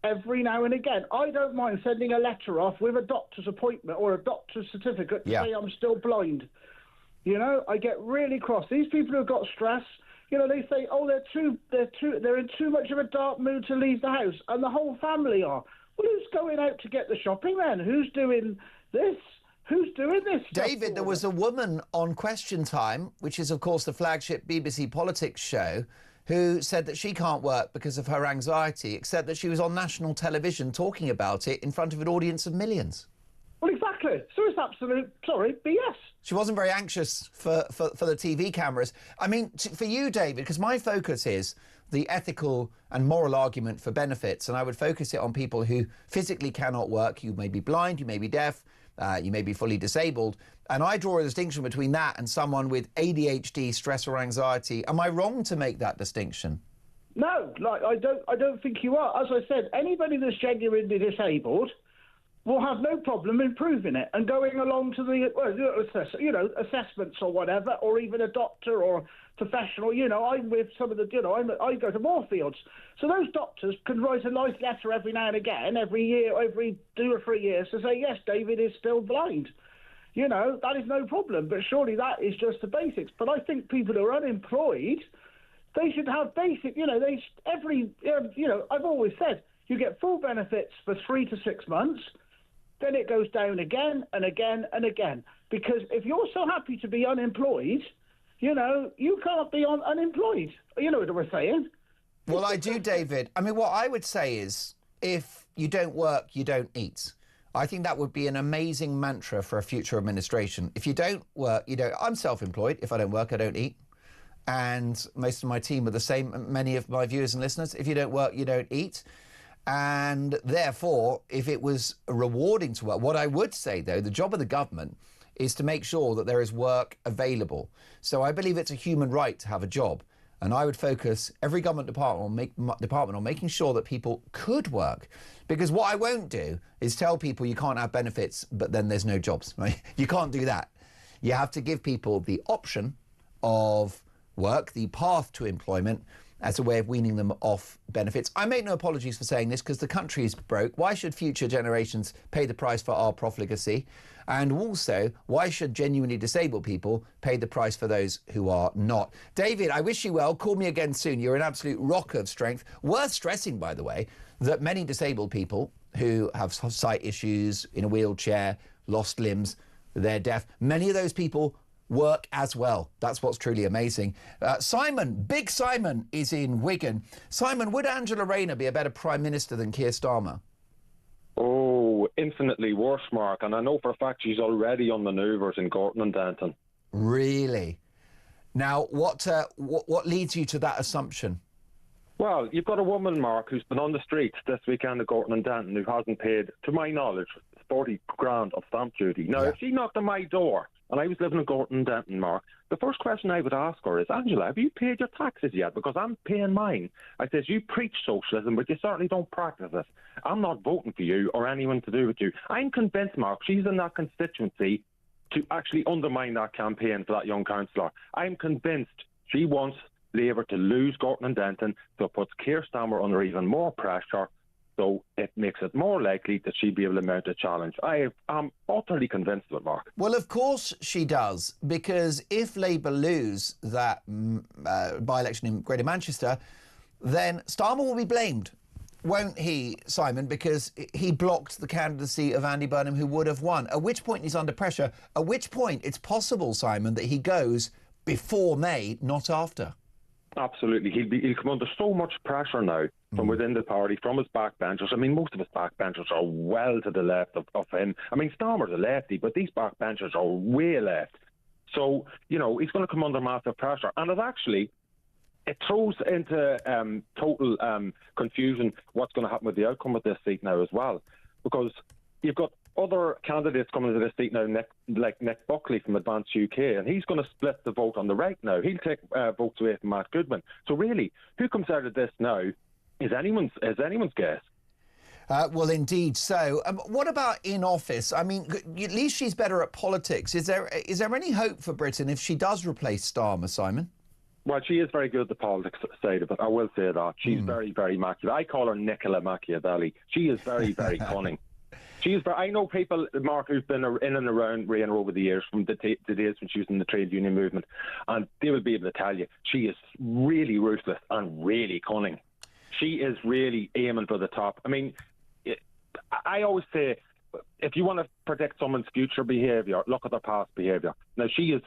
every now and again. I don't mind sending a letter off with a doctor's appointment or a doctor's certificate to say I'm still blind. You know, I get really cross. These people who've got stress, you know, they say, oh, they're in too much of a dark mood to leave the house, and the whole family are. Well, who's going out to get the shopping then? Who's doing this? Who's doing this? David, there was a woman on Question Time, which is, of course, the flagship BBC politics show, who said that she can't work because of her anxiety, except that she was on national television talking about it in front of an audience of millions. Well, exactly. So it's absolute, BS. She wasn't very anxious for the TV cameras. I mean, for you, David, because my focus is the ethical and moral argument for benefits, and I would focus it on people who physically cannot work. You may be blind, you may be deaf, you may be fully disabled, and I draw a distinction between that and someone with ADHD, stress or anxiety. Am I wrong to make that distinction? No, I don't think you are. As I said, anybody that's genuinely disabled will have no problem improving it and going along to the assessments or whatever, or even a doctor or professional. You know, I'm with some of the, I go to Moorfields. So those doctors can write a nice letter every now and again, every year, every 2 or 3 years, to say, yes, David is still blind. You know, that is no problem. But surely that is just the basics. But I think people who are unemployed, they should have basic, I've always said, you get full benefits for 3 to 6 months. Then it goes down again and again and again. Because if you're so happy to be unemployed, you know, you can't be unemployed. You know what we're saying? Well, I do, David. I mean, what I would say is, if you don't work, you don't eat. I think that would be an amazing mantra for a future administration. If you don't work, you don't... I'm self-employed. If I don't work, I don't eat. And most of my team are the same, many of my viewers and listeners. If you don't work, you don't eat. And therefore, if it was rewarding to work, what I would say, though, the job of the government is to make sure that there is work available. So I believe it's a human right to have a job. And I would focus every government department on making sure that people could work. Because what I won't do is tell people you can't have benefits, but then there's no jobs. Right? You can't do that. You have to give people the option of work, the path to employment, as a way of weaning them off benefits. I make no apologies for saying this because the country is broke. Why should future generations pay the price for our profligacy? And also, why should genuinely disabled people pay the price for those who are not? David, I wish you well. Call me again soon. You're an absolute rock of strength. Worth stressing, by the way, that many disabled people who have sight issues, in a wheelchair, lost limbs, they're deaf, many of those people work as well. That's what's truly amazing. Simon, Big Simon, is in Wigan. Simon, would Angela Rayner be a better Prime Minister than Keir Starmer? Oh, infinitely worse, Mark. And I know for a fact she's already on manoeuvres in Gorton and Danton. Really? Now, what leads you to that assumption? Well, you've got a woman, Mark, who's been on the streets this weekend at Gorton and Danton who hasn't paid, to my knowledge, 40 grand of stamp duty. Now, if she knocked on my door and I was living in Gorton, Denton, Mark, the first question I would ask her is, Angela, have you paid your taxes yet? Because I'm paying mine. I says, you preach socialism, but you certainly don't practice it. I'm not voting for you or anyone to do with you. I'm convinced, Mark, she's in that constituency to actually undermine that campaign for that young councillor. I'm convinced she wants Labour to lose Gorton and Denton, so it puts Keir Starmer under even more pressure, so it makes it more likely that she'd be able to mount a challenge. I'm utterly convinced of it, Mark. Well, of course she does, because if Labour lose that by-election in Greater Manchester, then Starmer will be blamed, won't he, Simon, because he blocked the candidacy of Andy Burnham, who would have won, at which point he's under pressure, at which point it's possible, Simon, that he goes before May, not after. Absolutely. He'll come under so much pressure now from within the party, from his backbenchers. I mean, most of his backbenchers are well to the left of him. I mean, Starmer's a lefty, but these backbenchers are way left. So, you know, he's going to come under massive pressure. And it throws into total confusion what's going to happen with the outcome of this seat now as well. Because you've got other candidates coming to this seat now, like Nick Buckley from Advance UK, and he's going to split the vote on the right now. He'll take votes away from Matt Goodman. So really, who comes out of this now is anyone's guess. Well, indeed so. What about in office? I mean, at least she's better at politics. Is there any hope for Britain if she does replace Starmer, Simon? Well, she is very good at the politics side of it. I will say that. She's very, very Machiavelli. I call her Nicola Machiavelli. She is very, very cunning. I know people, Mark, who've been in and around Rayner over the years, from the days when she was in the trade union movement, and they will be able to tell you she is really ruthless and really cunning. She is really aiming for the top. I mean, I always say, if you want to predict someone's future behaviour, look at their past behaviour. Now, she is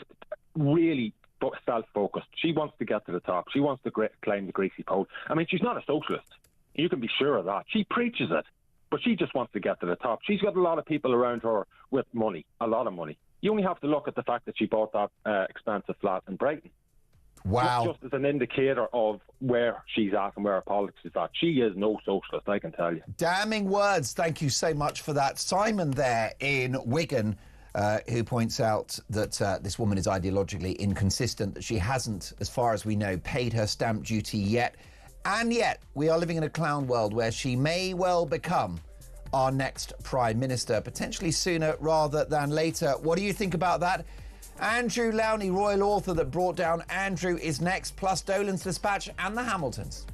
really self-focused. She wants to get to the top. She wants to climb the greasy pole. I mean, she's not a socialist. You can be sure of that. She preaches it. But she just wants to get to the top. She's got a lot of people around her with money, a lot of money. You only have to look at the fact that she bought that expensive flat in Brighton. Wow. Just as an indicator of where she's at and where her politics is at. She is no socialist, I can tell you. Damning words. Thank you so much for that. Simon there in Wigan, who points out that this woman is ideologically inconsistent, that she hasn't, as far as we know, paid her stamp duty yet. And yet, we are living in a clown world where she may well become our next Prime Minister, potentially sooner rather than later. What do you think about that? Andrew Lowney, royal author that brought down Andrew, is next, plus Dolan's Dispatch and the Hamiltons.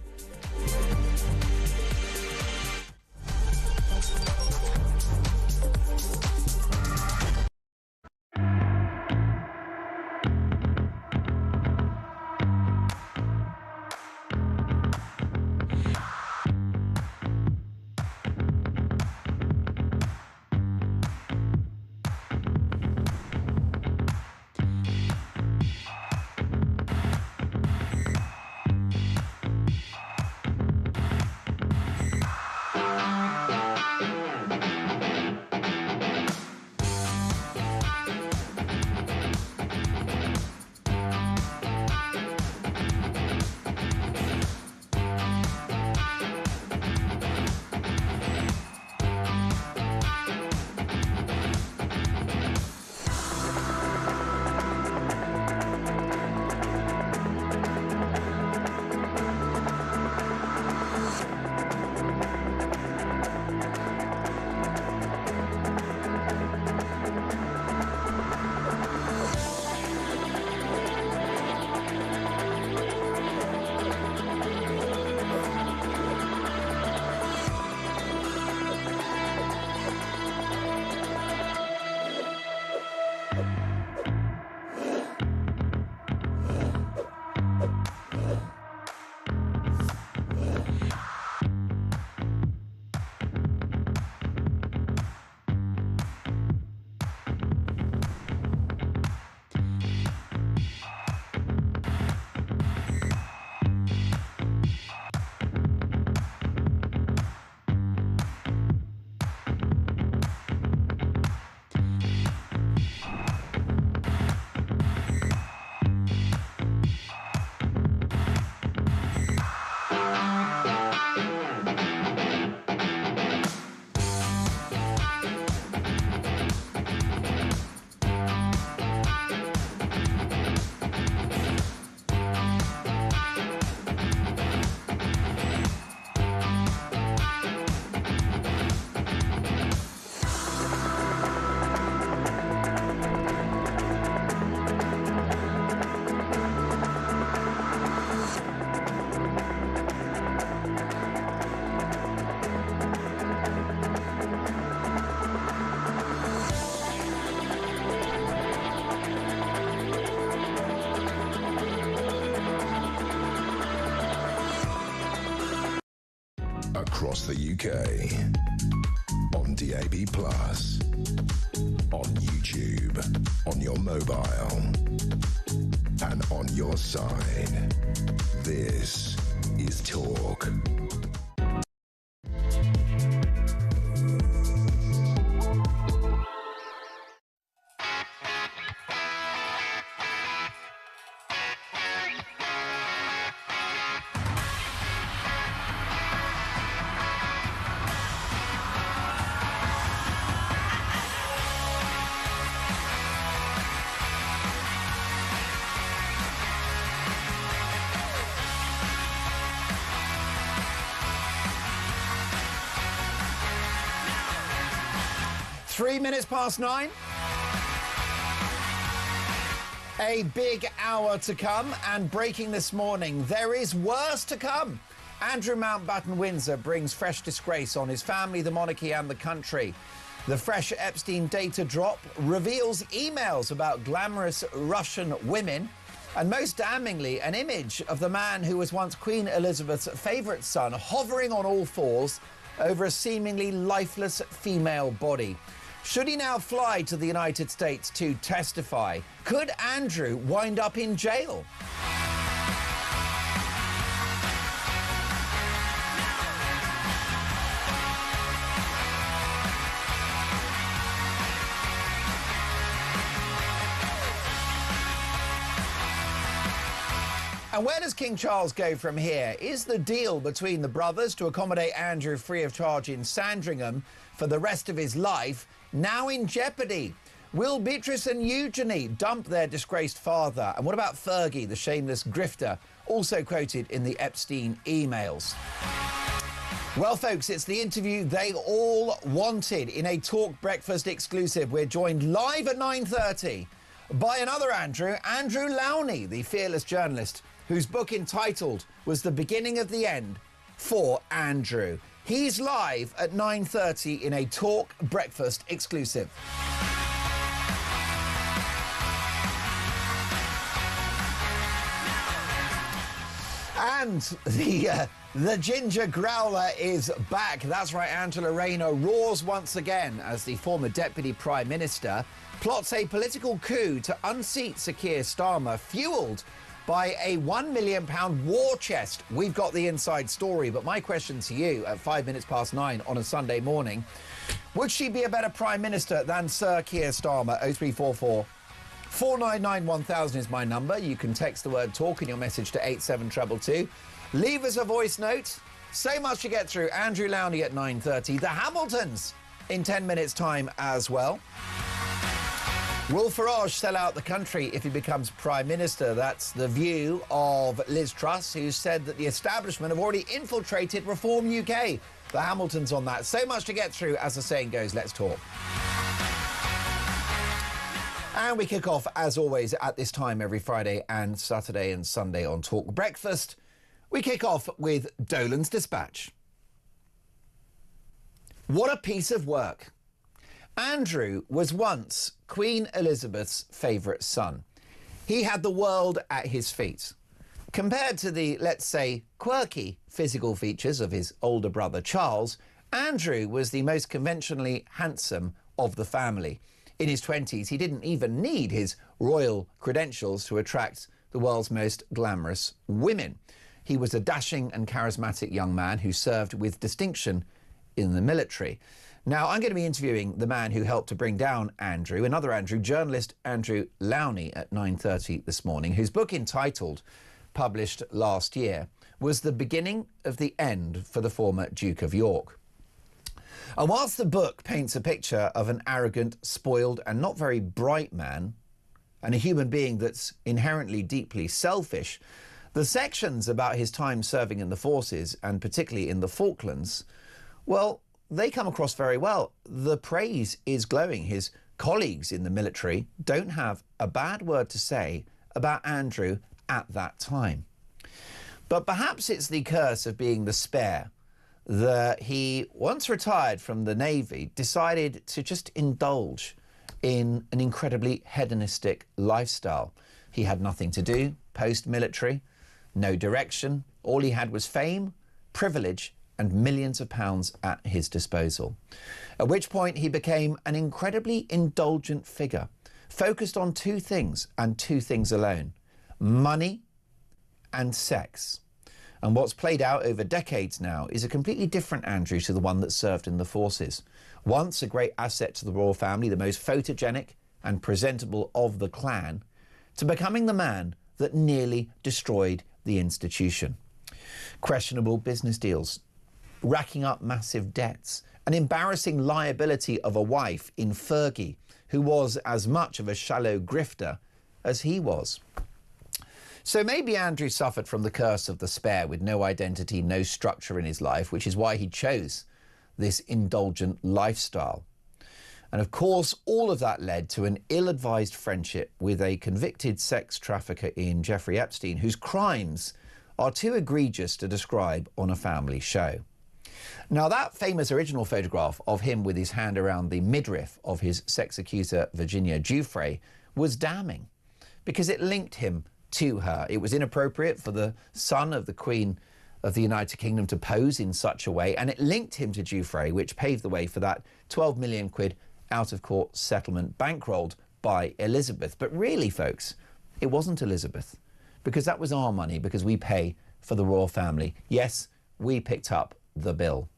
across the UK. On DAB+, on YouTube, on your mobile, and on your side. This is Talk. Three minutes past 9. A big hour to come, and breaking this morning, there is worse to come. Andrew Mountbatten-Windsor brings fresh disgrace on his family, the monarchy and the country. The fresh Epstein data drop reveals emails about glamorous Russian women, and most damningly, an image of the man who was once Queen Elizabeth's favourite son hovering on all fours over a seemingly lifeless female body. Should he now fly to the United States to testify? Could Andrew wind up in jail? And where does King Charles go from here? Is the deal between the brothers to accommodate Andrew free of charge in Sandringham for the rest of his life now in jeopardy? Will Beatrice and Eugenie dump their disgraced father? And what about Fergie, the shameless grifter, also quoted in the Epstein emails? Well, folks, it's the interview they all wanted in a Talk Breakfast exclusive. We're joined live at 9:30 by another Andrew, Andrew Lowney, the fearless journalist whose book entitled was The Beginning of the End for Andrew. He's live at 9:30 in a Talk Breakfast exclusive. And the ginger growler is back. That's right, Angela Rayner roars once again as the former Deputy Prime Minister plots a political coup to unseat Sir Keir Starmer, fuelled by a £1 million war chest. We've got the inside story, but my question to you at 5 minutes past 9 on a Sunday morning, would she be a better Prime Minister than Sir Keir Starmer? 0344 499 1000 is my number. You can text the word talk in your message to 87222. Leave us a voice note. So much to get through. Andrew Lowney at 9:30. The Hamiltons in 10 minutes' time as well. Will Farage sell out the country if he becomes Prime Minister? That's the view of Liz Truss, who said that the establishment have already infiltrated Reform UK. The Hamiltons on that. So much to get through. As the saying goes, let's talk. And we kick off, as always, at this time every Friday and Saturday and Sunday on Talk Breakfast. We kick off with Dolan's Dispatch. What a piece of work. Andrew was once Queen Elizabeth's favourite son. He had the world at his feet. Compared to the, let's say, quirky physical features of his older brother Charles, Andrew was the most conventionally handsome of the family. In his 20s, he didn't even need his royal credentials to attract the world's most glamorous women. He was a dashing and charismatic young man who served with distinction in the military. Now, I'm going to be interviewing the man who helped to bring down Andrew, another Andrew, journalist Andrew Lowney, at 9:30 this morning, whose book entitled, published last year, was The Beginning of the End for the former Duke of York. And whilst the book paints a picture of an arrogant, spoiled and not very bright man, and a human being that's inherently deeply selfish, the sections about his time serving in the forces, and particularly in the Falklands, well, they come across very well. The praise is glowing. His colleagues in the military don't have a bad word to say about Andrew at that time. But perhaps it's the curse of being the spare that he, once retired from the Navy, decided to just indulge in an incredibly hedonistic lifestyle. He had nothing to do post-military, no direction. All he had was fame, privilege and millions of pounds at his disposal. At which point he became an incredibly indulgent figure, focused on two things and two things alone: money and sex. And what's played out over decades now is a completely different Andrew to the one that served in the forces. Once a great asset to the royal family, the most photogenic and presentable of the clan, to becoming the man that nearly destroyed the institution. Questionable business deals, racking up massive debts, an embarrassing liability of a wife in Fergie, who was as much of a shallow grifter as he was. So maybe Andrew suffered from the curse of the spare, with no identity, no structure in his life, which is why he chose this indulgent lifestyle. And of course, all of that led to an ill-advised friendship with a convicted sex trafficker in Jeffrey Epstein, whose crimes are too egregious to describe on a family show. Now, that famous original photograph of him with his hand around the midriff of his sex accuser, Virginia Giuffre, was damning because it linked him to her. It was inappropriate for the son of the Queen of the United Kingdom to pose in such a way, and it linked him to Giuffre, which paved the way for that 12 million quid out-of-court settlement bankrolled by Elizabeth. But really, folks, it wasn't Elizabeth, because that was our money, because we pay for the royal family. Yes, we picked up the bill.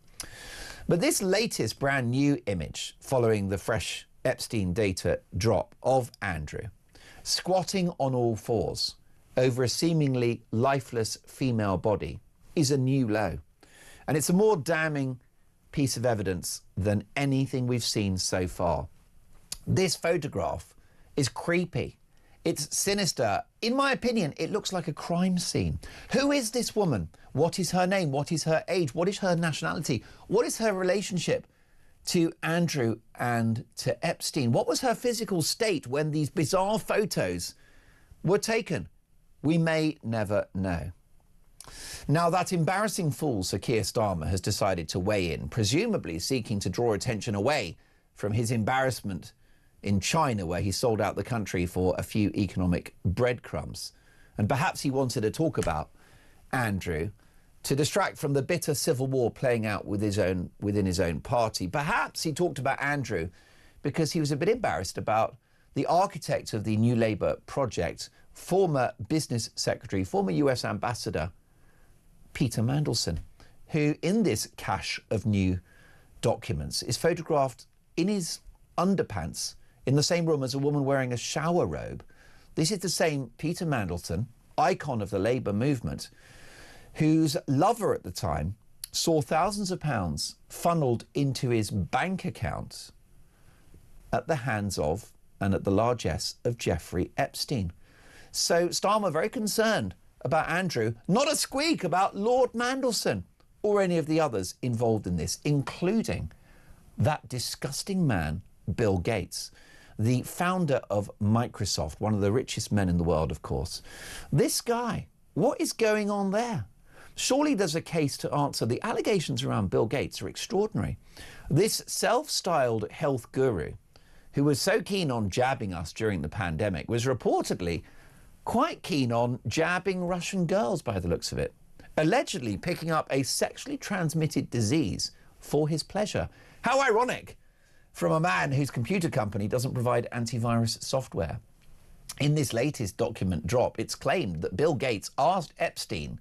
But this latest brand new image following the fresh Epstein data drop of Andrew squatting on all fours over a seemingly lifeless female body is a new low. And it's a more damning piece of evidence than anything we've seen so far. This photograph is creepy. It's sinister. In my opinion, it looks like a crime scene. Who is this woman? What is her name? What is her age? What is her nationality? What is her relationship to Andrew and to Epstein? What was her physical state when these bizarre photos were taken? We may never know. Now, that embarrassing fool, Sir Keir Starmer, has decided to weigh in, presumably seeking to draw attention away from his embarrassment in China, where he sold out the country for a few economic breadcrumbs. And perhaps he wanted to talk about Andrew to distract from the bitter civil war playing out within his own party. Perhaps he talked about Andrew because he was a bit embarrassed about the architect of the New Labour project, former business secretary, former US ambassador, Peter Mandelson, who in this cache of new documents is photographed in his underpants in the same room as a woman wearing a shower robe. This is the same Peter Mandelson, icon of the Labour movement, whose lover at the time saw thousands of pounds funneled into his bank account at the hands of and at the largesse of Jeffrey Epstein. So Starmer very concerned about Andrew, not a squeak about Lord Mandelson or any of the others involved in this, including that disgusting man, Bill Gates, the founder of Microsoft, one of the richest men in the world, of course. This guy, what is going on there? Surely there's a case to answer. The allegations around Bill Gates are extraordinary. This self-styled health guru, who was so keen on jabbing us during the pandemic, was reportedly quite keen on jabbing Russian girls by the looks of it, allegedly picking up a sexually transmitted disease for his pleasure. How ironic from a man whose computer company doesn't provide antivirus software. In this latest document drop, it's claimed that Bill Gates asked Epstein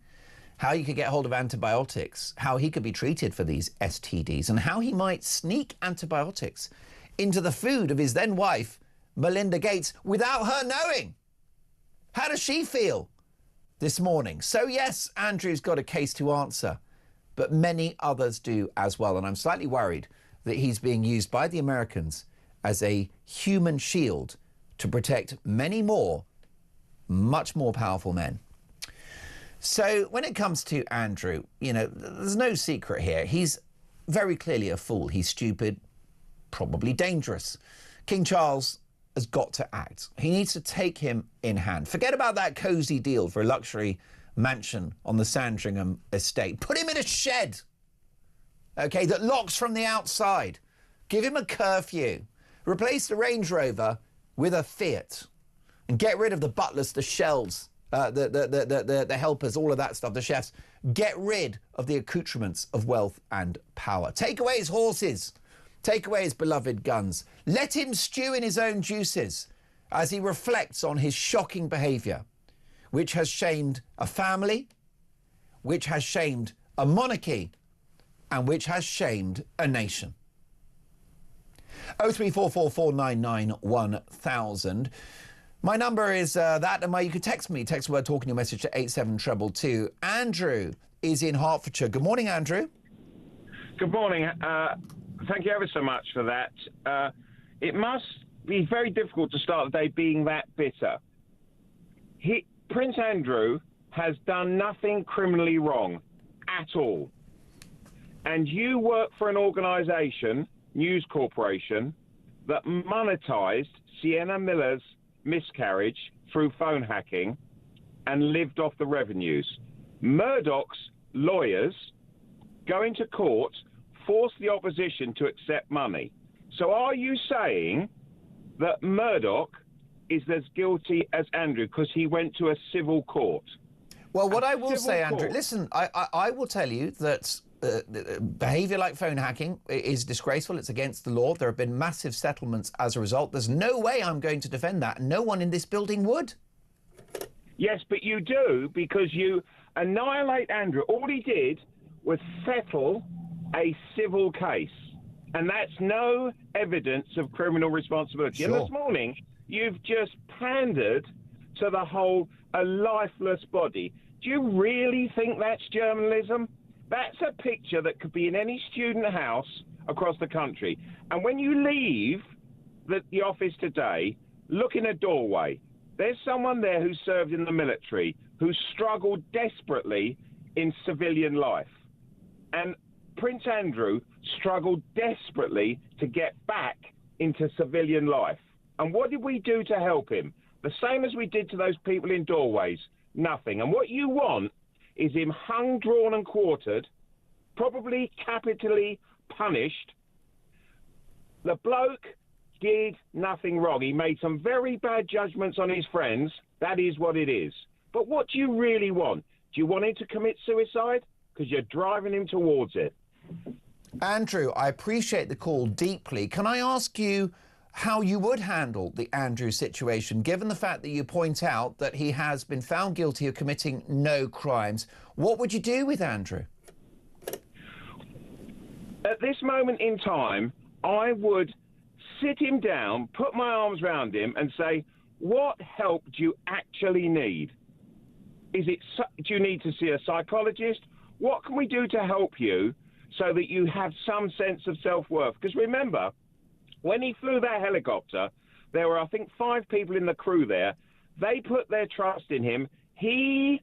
how he could get hold of antibiotics, how he could be treated for these STDs, and how he might sneak antibiotics into the food of his then wife, Melinda Gates, without her knowing. How does she feel this morning? So yes, Andrew's got a case to answer, but many others do as well. And I'm slightly worried that he's being used by the Americans as a human shield to protect many more, much more powerful men. So when it comes to Andrew, you know, there's no secret here. He's very clearly a fool. He's stupid, probably dangerous. King Charles has got to act. He needs to take him in hand. Forget about that cosy deal for a luxury mansion on the Sandringham estate. Put him in a shed, okay, that locks from the outside. Give him a curfew. Replace the Range Rover with a Fiat. And get rid of the butlers, the shells, the helpers, all of that stuff, the chefs. Get rid of the accoutrements of wealth and power. Take away his horses. Take away his beloved guns. Let him stew in his own juices as he reflects on his shocking behaviour, which has shamed a family, which has shamed a monarchy, and which has shamed a nation. 03444991000. My number is that, and you can text me. Text the word talking your message to 87222. Andrew is in Hertfordshire. Good morning, Andrew. Good morning. Thank you ever so much for that. It must be very difficult to start the day being that bitter. Prince Andrew has done nothing criminally wrong at all. And you work for an organisation, News Corporation, that monetised Sienna Miller's miscarriage through phone hacking and lived off the revenues. Murdoch's lawyers go into court, force the opposition to accept money. So are you saying that Murdoch is as guilty as Andrew because he went to a civil court? Well, what I will say, Andrew, listen, I will tell you that behaviour like phone hacking is disgraceful. It's against the law. There have been massive settlements as a result. There's no way I'm going to defend that. No one in this building would. Yes, but you do, because you annihilate Andrew. All he did was settle a civil case, and that's no evidence of criminal responsibility. Sure. And this morning, you've just pandered to the whole a lifeless body. Do you really think that's journalism? That's a picture that could be in any student house across the country. And when you leave the office today, look in a doorway. There's someone there who served in the military, who struggled desperately in civilian life. And Prince Andrew struggled desperately to get back into civilian life. And what did we do to help him? The same as we did to those people in doorways. Nothing. And what you want is him hung, drawn and quartered, probably capitally punished. The bloke did nothing wrong. He made some very bad judgments on his friends. That is what it is. But what do you really want? Do you want him to commit suicide? Because you're driving him towards it. Andrew, I appreciate the call deeply. Can I ask you how you would handle the Andrew situation, given the fact that you point out that he has been found guilty of committing no crimes? What would you do with Andrew? At this moment in time, I would sit him down, put my arms around him and say, what help do you actually need? Do you need to see a psychologist? What can we do to help you so that you have some sense of self-worth? Because remember, when he flew that helicopter, there were, I think, 5 people in the crew there. They put their trust in him. He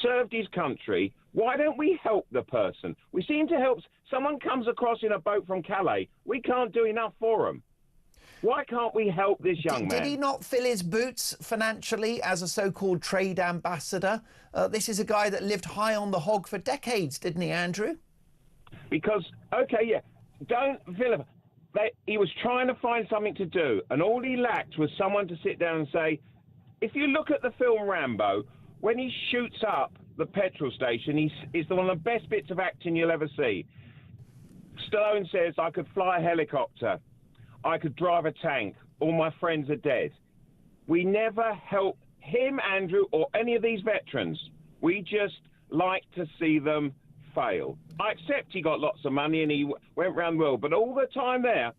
served his country. Why don't we help the person? We seem to help. Someone comes across in a boat from Calais. We can't do enough for them. Why can't we help this young man? Did he not fill his boots financially as a so-called trade ambassador? This is a guy that lived high on the hog for decades, didn't he, Andrew? Because, okay, yeah, don't vilify. He was trying to find something to do, and all he lacked was someone to sit down and say, if you look at the film Rambo, when he shoots up the petrol station, it's one of the best bits of acting you'll ever see. Stallone says, I could fly a helicopter, I could drive a tank, all my friends are dead. We never help him, Andrew, or any of these veterans. We just like to see them fail. I accept he got lots of money and he went round the world, but all the time there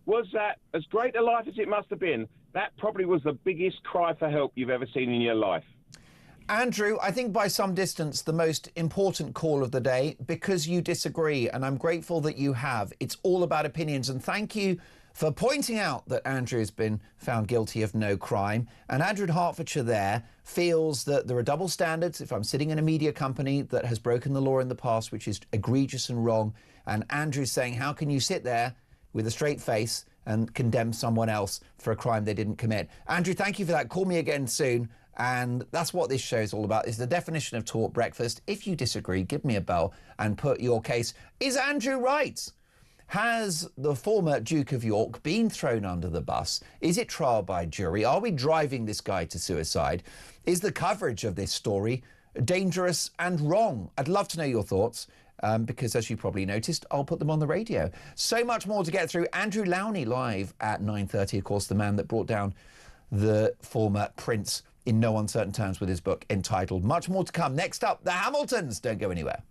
was that, as great a life as it must have been, that probably was the biggest cry for help you've ever seen in your life. Andrew, I think by some distance the most important call of the day, because you disagree, and I'm grateful that you have. It's all about opinions, and thank you for pointing out that Andrew has been found guilty of no crime. And Andrew in Hertfordshire there feels that there are double standards. If I'm sitting in a media company that has broken the law in the past, which is egregious and wrong, and Andrew's saying, how can you sit there with a straight face and condemn someone else for a crime they didn't commit? Andrew, thank you for that. Call me again soon. And that's what this show is all about, is the definition of Talk Breakfast. If you disagree, give me a bell and put your case. Is Andrew right? Has the former Duke of York been thrown under the bus? Is it trial by jury? Are we driving this guy to suicide? Is the coverage of this story dangerous and wrong? I'd love to know your thoughts. Because as you probably noticed, I'll put them on the radio. So much more to get through. Andrew Lowney live at 9:30, of course, the man that brought down the former prince in no uncertain terms with his book entitled Much More to Come. Next up, the Hamiltons. Don't go anywhere.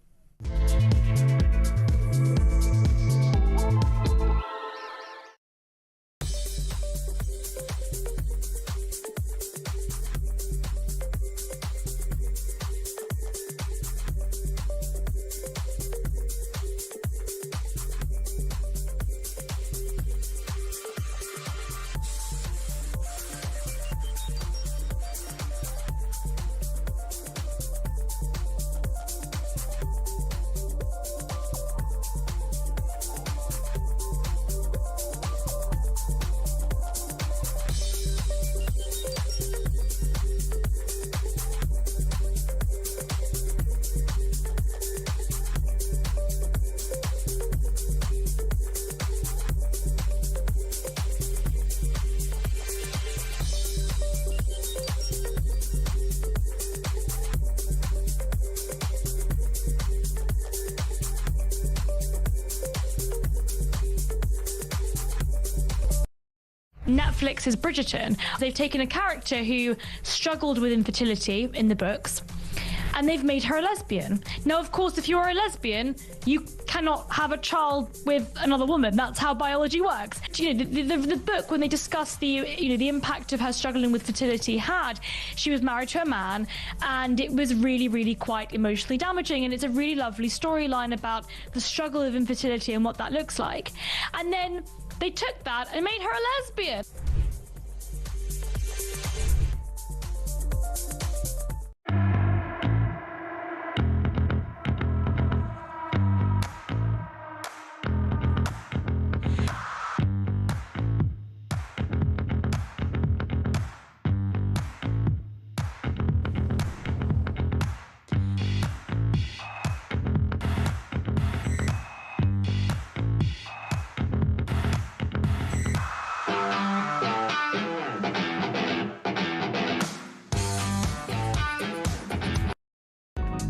Netflix's Bridgerton. They've taken a character who struggled with infertility in the books, and they've made her a lesbian. Now, of course, if you're a lesbian, you cannot have a child with another woman. That's how biology works. You know, the book, when they discuss the impact of her struggling with fertility, she was married to a man, and it was really, really quite emotionally damaging. And it's a really lovely storyline about the struggle of infertility and what that looks like. And then they took that and made her a lesbian.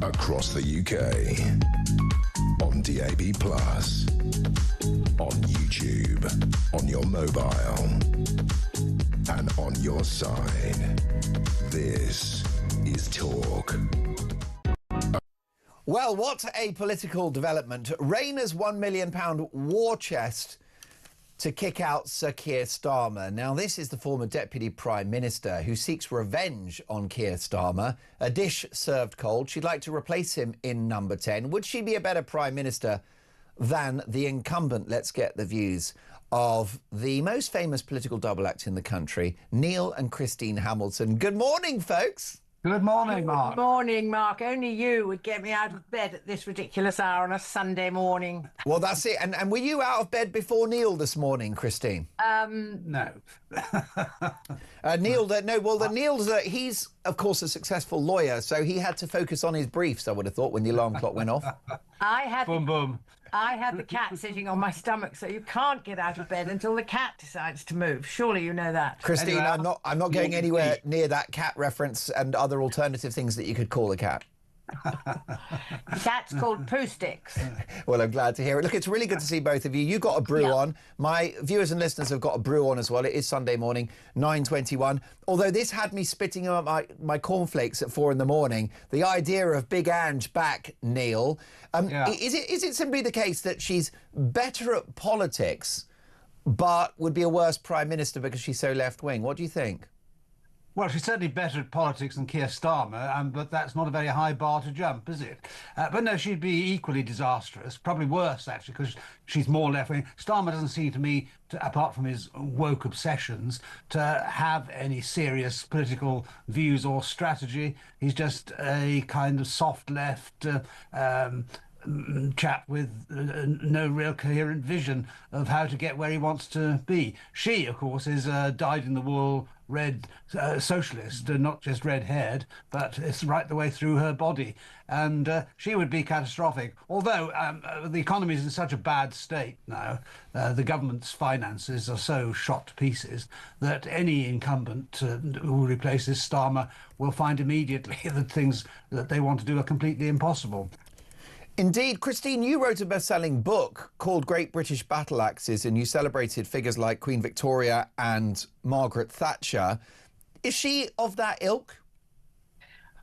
Across the UK, on DAB+, on YouTube, on your mobile, and on your side. This is Talk. Well, what a political development. Rayner's £1 million war chest to kick out Sir Keir Starmer. Now, this is the former Deputy Prime Minister who seeks revenge on Keir Starmer. A dish served cold. She'd like to replace him in number 10. Would she be a better Prime Minister than the incumbent? Let's get the views of the most famous political double act in the country, Neil and Christine Hamilton. Good morning, folks. Good morning, Mark. Good morning, Mark. Only you would get me out of bed at this ridiculous hour on a Sunday morning. Well, that's it. And were you out of bed before Neil this morning, Christine? No. Neil's he's, of course, a successful lawyer, so he had to focus on his briefs, I would have thought, when the alarm clock went off. I had the cat sitting on my stomach, so you can't get out of bed until the cat decides to move. Surely you know that. Christine, anyway, I'm not going anywhere near that cat reference and other alternative things that you could call a cat. That's called poo sticks. Well, I'm glad to hear it. Look, it's really good to see both of you. You've got a brew on. My viewers and listeners have got a brew on as well. It is Sunday morning, 9:21. Although this had me spitting up my cornflakes at 4 in the morning. The idea of Big Ange back, Neil. Is it simply the case that she's better at politics, but would be a worse Prime Minister because she's so left-wing? What do you think? Well, she's certainly better at politics than Keir Starmer, but that's not a very high bar to jump, is it? But no, she'd be equally disastrous, probably worse, actually, because she's more left-wing. Starmer doesn't seem to me, apart from his woke obsessions, to have any serious political views or strategy. He's just a kind of soft left, chap with no real coherent vision of how to get where he wants to be. She, of course, is a dyed-in-the-wool red socialist, not just red-haired, but it's right the way through her body. And she would be catastrophic. Although the economy is in such a bad state now, the government's finances are so shot to pieces that any incumbent who replaces Starmer will find immediately that things that they want to do are completely impossible. Indeed. Christine, you wrote a best-selling book called Great British Battle Axes, and you celebrated figures like Queen Victoria and Margaret Thatcher. Is she of that ilk?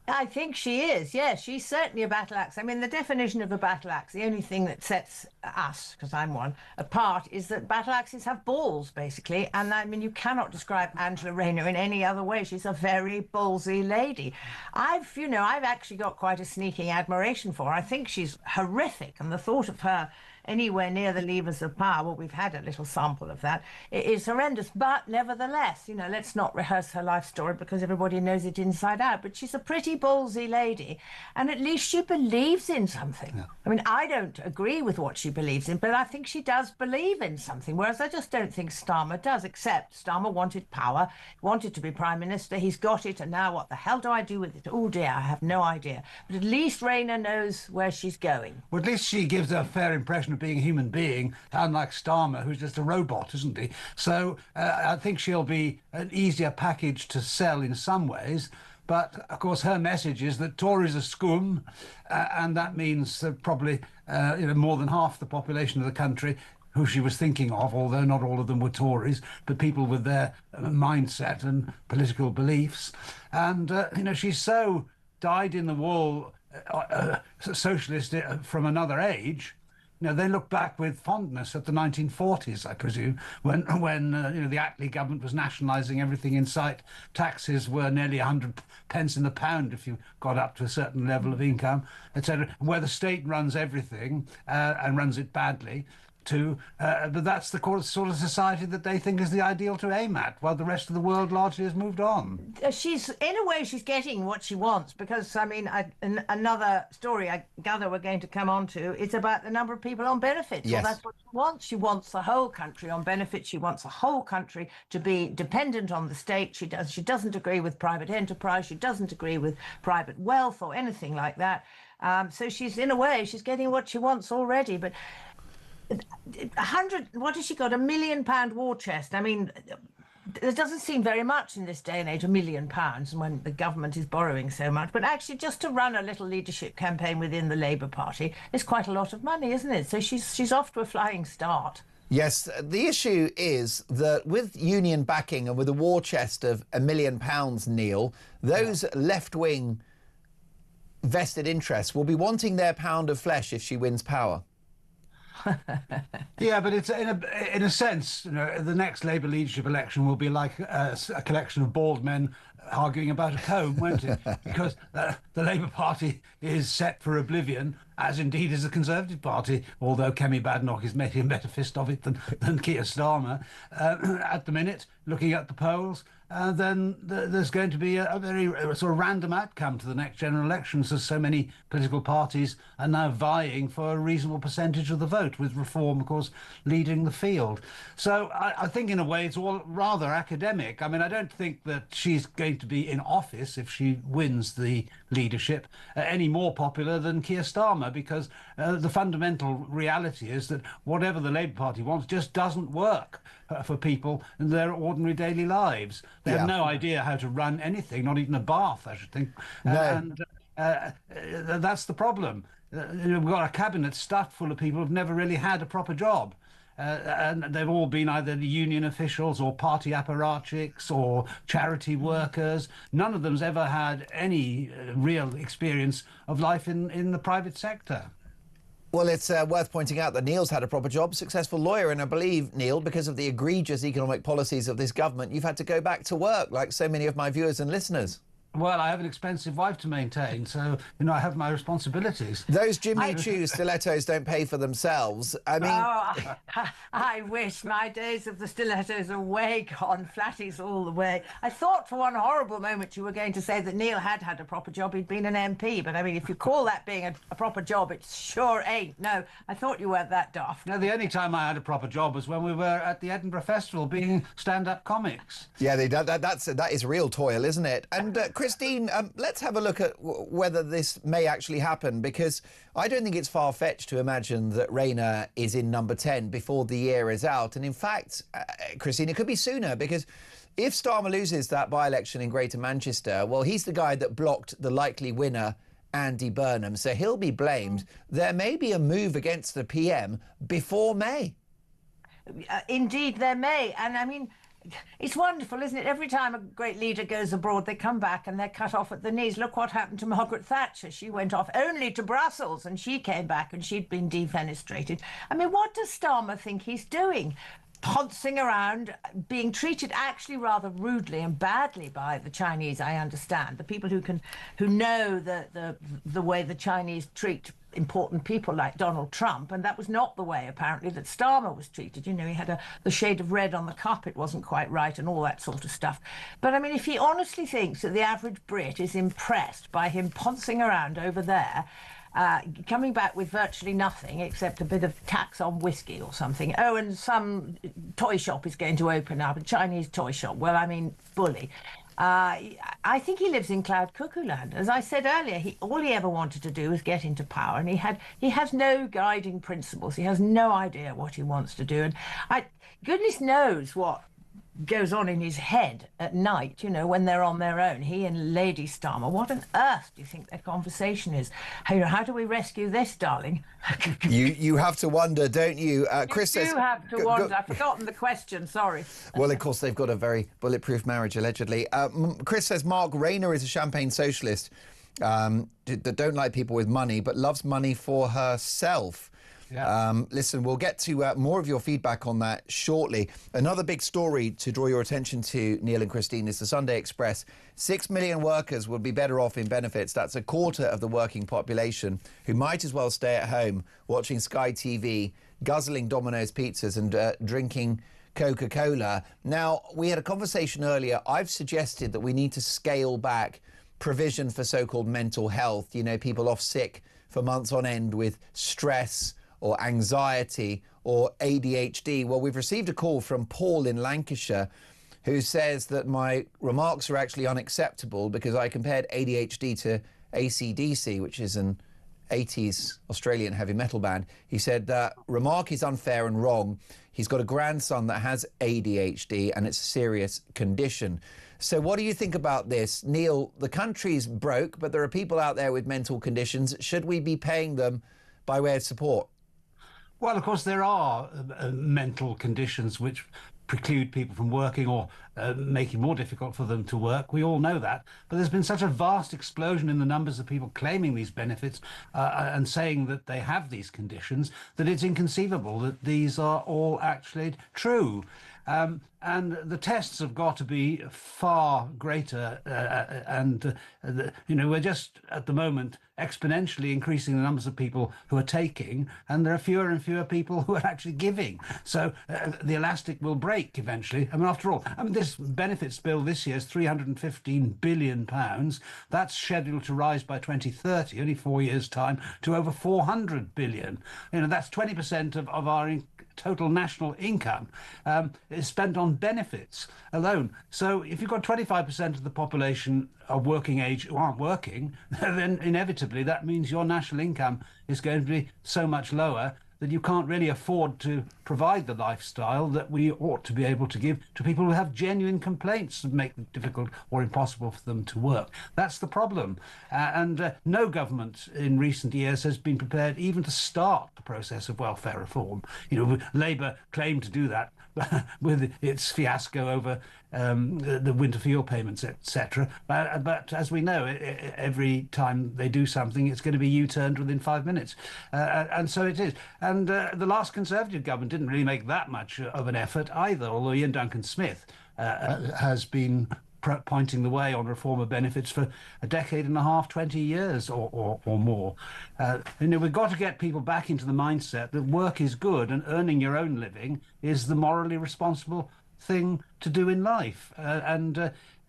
I think she is, yes. She's certainly a battle axe. I mean, the definition of a battle axe, the only thing that sets us, because I'm one, apart is that battle axes have balls, basically. And I mean, you cannot describe Angela Rayner in any other way. She's a very ballsy lady. I've actually got quite a sneaking admiration for her. I think she's horrific, and the thought of her anywhere near the levers of power, well, we've had a little sample of that, it is horrendous. But nevertheless, let's not rehearse her life story because everybody knows it inside out. But she's a pretty ballsy lady, and at least she believes in something. Yeah. I mean, I don't agree with what she believes in, but I think she does believe in something, whereas I just don't think Starmer does, except Starmer wanted power, wanted to be Prime Minister, he's got it, and now what the hell do I do with it? Oh dear, I have no idea. But at least Rayner knows where she's going. Well, at least she gives a fair impression of being a human being, unlike Starmer, who's just a robot, isn't he? So I think she'll be an easier package to sell in some ways. But, of course, her message is that Tories are scum, and that means probably more than half the population of the country who she was thinking of, although not all of them were Tories, but people with their mindset and political beliefs. And, she's so dyed-in-the-wool socialist from another age. They look back with fondness at the 1940s, I presume, when the Attlee government was nationalising everything in sight. Taxes were nearly 100 pence in the pound if you got up to a certain level of income, etc. Where the state runs everything and runs it badly. But that's the sort of society that they think is the ideal to aim at, while the rest of the world largely has moved on. She's, in a way, she's getting what she wants, because, I mean, another story I gather we're going to come on to, it's about the number of people on benefits. Yes. Well, that's what she wants. She wants the whole country on benefits. She wants the whole country to be dependent on the state. She doesn't agree with private enterprise. She doesn't agree with private wealth or anything like that. So she's, in a way, she's getting what she wants already. But 100, what has she got? £1 million war chest. I mean, there doesn't seem very much in this day and age, £1 million, when the government is borrowing so much. But actually, just to run a little leadership campaign within the Labour Party is quite a lot of money, isn't it? So she's off to a flying start. Yes, the issue is that with union backing and with a war chest of £1 million, Neil, those left-wing vested interests will be wanting their pound of flesh if she wins power. Yeah, but it's in a sense, the next Labour leadership election will be like a collection of bald men arguing about a comb, won't it? Because the Labour Party is set for oblivion, as indeed is the Conservative Party, although Kemi Badenoch is making a better fist of it than Keir Starmer at the minute, looking at the polls. Then there's going to be a very sort of random outcome to the next general elections, as so many political parties are now vying for a reasonable percentage of the vote, with Reform, of course, leading the field. So I think in a way it's all rather academic. I mean, I don't think that she's going to be in office, if she wins the leadership, any more popular than Keir Starmer, because the fundamental reality is that whatever the Labour Party wants just doesn't work for people in their ordinary daily lives. They have no idea how to run anything, not even a bath, I should think. No. And that's the problem. We've got a cabinet stuffed full of people who've never really had a proper job. And they've all been either union officials or party apparatchiks or charity workers. None of them's ever had any real experience of life in the private sector. Well, it's worth pointing out that Neil's had a proper job, successful lawyer, and I believe, Neil, because of the egregious economic policies of this government, you've had to go back to work, like so many of my viewers and listeners. Well, I have an expensive wife to maintain, so, I have my responsibilities. Those Jimmy Choo stilettos don't pay for themselves. I mean... Oh, I wish my days of the stilettos are way gone, flatties all the way. I thought for one horrible moment you were going to say that Neil had a proper job. He'd been an MP, but I mean, if you call that being a proper job, it sure ain't. No, I thought you weren't that daft. No, the only time I had a proper job was when we were at the Edinburgh Festival being stand-up comics. Yeah, that is real toil, isn't it? And Christine, let's have a look at whether this may actually happen, because I don't think it's far-fetched to imagine that Rayner is in number 10 before the year is out. And in fact, Christine, it could be sooner, because if Starmer loses that by-election in Greater Manchester, well, he's the guy that blocked the likely winner, Andy Burnham, so he'll be blamed. There may be a move against the PM before May. Indeed, there may. And I mean, it's wonderful, isn't it? Every time a great leader goes abroad, they come back and they're cut off at the knees. Look what happened to Margaret Thatcher. She went off only to Brussels and she came back and she'd been defenestrated. I mean, what does Starmer think he's doing? Poncing around, being treated actually rather rudely and badly by the Chinese, I understand. The people who know the way the Chinese treat important people like Donald Trump, and that was not the way, apparently, that Starmer was treated. He had the shade of red on the carpet wasn't quite right and all that sort of stuff. But, I mean, if he honestly thinks that the average Brit is impressed by him poncing around over there, coming back with virtually nothing except a bit of tax on whiskey or something. Oh, and some toy shop is going to open up, a Chinese toy shop. Well, I mean, bully. I think he lives in cloud cuckoo land. As I said earlier, all he ever wanted to do was get into power, and he has no guiding principles. He has no idea what he wants to do, and goodness knows what goes on in his head at night, when they're on their own, he and Lady Starmer. What on earth do you think their conversation is? How do we rescue this, darling? You have to wonder, don't you? Chris says... You have to wonder. I've forgotten the question, sorry. Well, of course, they've got a very bulletproof marriage, allegedly. Chris says Mark Rayner is a champagne socialist that don't like people with money, but loves money for herself. Yeah. Listen, we'll get to more of your feedback on that shortly. Another big story to draw your attention to, Neil and Christine, is the Sunday Express. 6 million workers would be better off in benefits. That's a quarter of the working population who might as well stay at home watching Sky TV, guzzling Domino's pizzas and drinking Coca-Cola. Now, we had a conversation earlier. I've suggested that we need to scale back provision for so-called mental health. People off sick for months on end with stress or anxiety or ADHD. Well, we've received a call from Paul in Lancashire who says that my remarks are actually unacceptable because I compared ADHD to AC/DC, which is an 80s Australian heavy metal band. He said that remark is unfair and wrong. He's got a grandson that has ADHD and it's a serious condition. So what do you think about this? Neil, the country's broke, but there are people out there with mental conditions. Should we be paying them by way of support? Well, of course, there are mental conditions which preclude people from working or make it more difficult for them to work. We all know that. But there's been such a vast explosion in the numbers of people claiming these benefits and saying that they have these conditions that it's inconceivable that these are all actually true. And the tests have got to be far greater we're just at the moment exponentially increasing the numbers of people who are taking, and there are fewer and fewer people who are actually giving. So the elastic will break eventually. After all, this benefits bill this year is £315 billion. That's scheduled to rise by 2030, only 4 years' time, to over 400 billion. That's 20% of our total national income is spent on benefits alone. So if you've got 25% of the population of working age who aren't working, then inevitably that means your national income is going to be so much lower that you can't really afford to provide the lifestyle that we ought to be able to give to people who have genuine complaints that make it difficult or impossible for them to work. That's the problem. And no government in recent years has been prepared even to start the process of welfare reform. Labour claimed to do that with its fiasco over the winter fuel payments, etc. But as we know, every time they do something, it's going to be U-turned within 5 minutes. And so it is. And the last Conservative government didn't really make that much of an effort either, although Ian Duncan Smith has been pointing the way on reform of benefits for a decade and a half, 20 years or more. We've got to get people back into the mindset that work is good and earning your own living is the morally responsible thing to do in life.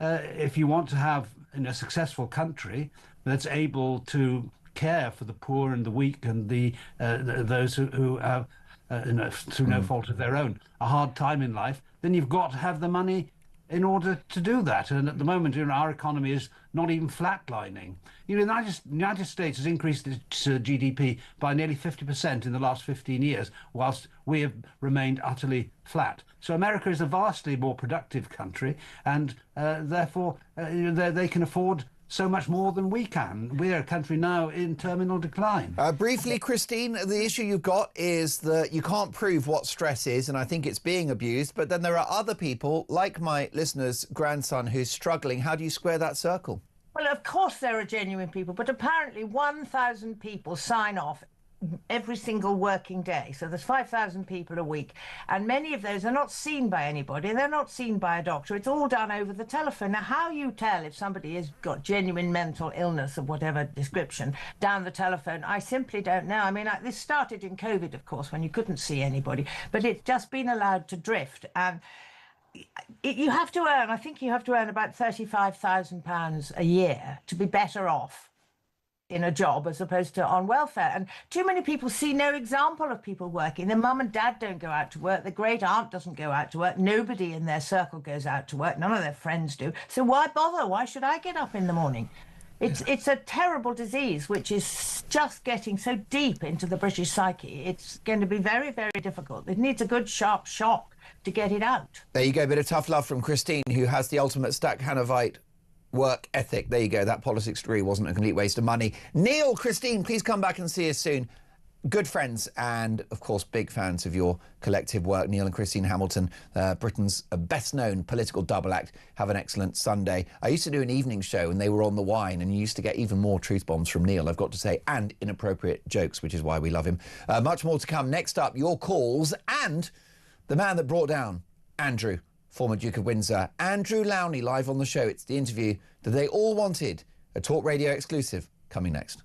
If you want to have a successful country that's able to care for the poor and the weak and those who have, through no fault of their own, a hard time in life, then you've got to have the money in order to do that. And at the moment, our economy is not even flatlining. The United States has increased its GDP by nearly 50% in the last 15 years, whilst we have remained utterly flat. So America is a vastly more productive country, and therefore they can afford so much more than we can. We're a country now in terminal decline. Briefly, Christine, the issue you've got is that you can't prove what stress is, and I think it's being abused, but then there are other people, like my listener's grandson, who's struggling. How do you square that circle? Well, of course there are genuine people, but apparently 1,000 people sign off every single working day. So there's 5,000 people a week, and many of those are not seen by anybody. They're not seen by a doctor. It's all done over the telephone. Now, how you tell if somebody has got genuine mental illness of whatever description down the telephone, I simply don't know. I mean, this started in COVID, of course, when you couldn't see anybody, but it's just been allowed to drift. And you have to earn, I think you have to earn about £35,000 a year to be better off in a job as opposed to on welfare. And too many people see no example of people working. Their mum and dad don't go out to work. The great aunt doesn't go out to work. Nobody in their circle goes out to work. None of their friends do. So why bother? Why should I get up in the morning? It's a terrible disease which is just getting so deep into the British psyche. It's going to be very, very difficult. It needs a good sharp shock to get it out. There you go, a bit of tough love from Christine, who has the ultimate Stackhanovite work ethic. There you go. That politics degree wasn't a complete waste of money. Neil, Christine, please come back and see us soon. Good friends and, of course, big fans of your collective work. Neil and Christine Hamilton, Britain's best-known political double act. Have an excellent Sunday. I used to do an evening show and they were on the wine, and you used to get even more truth bombs from Neil, I've got to say, and inappropriate jokes, which is why we love him. Much more to come. Next up, your calls and the man that brought down Andrew, former Duke of Windsor, Andrew Lowney, live on the show. It's the interview that they all wanted. A Talk Radio exclusive coming next.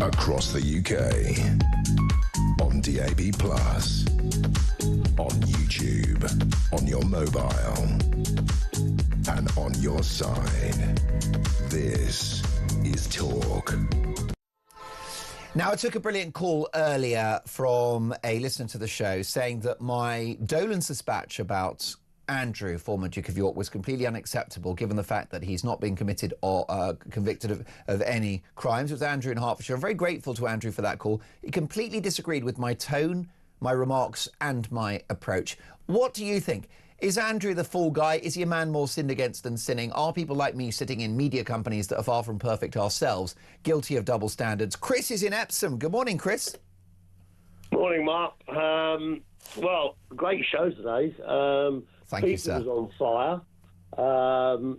Across the UK, on DAB+, on YouTube, on your mobile, and on your side. This is Talk. Now, I took a brilliant call earlier from a listener to the show saying that my Dolan dispatch about Andrew, former Duke of York, was completely unacceptable given the fact that he's not been committed or convicted of any crimes. It was Andrew in Hertfordshire. I'm very grateful to Andrew for that call. He completely disagreed with my tone, my remarks and my approach. What do you think? Is Andrew the fool guy? Is he a man more sinned against than sinning? Are people like me sitting in media companies that are far from perfect ourselves guilty of double standards? Chris is in Epsom. Good morning, Chris. Morning, Mark. Well, great show today. Thank you, sir. Was on fire.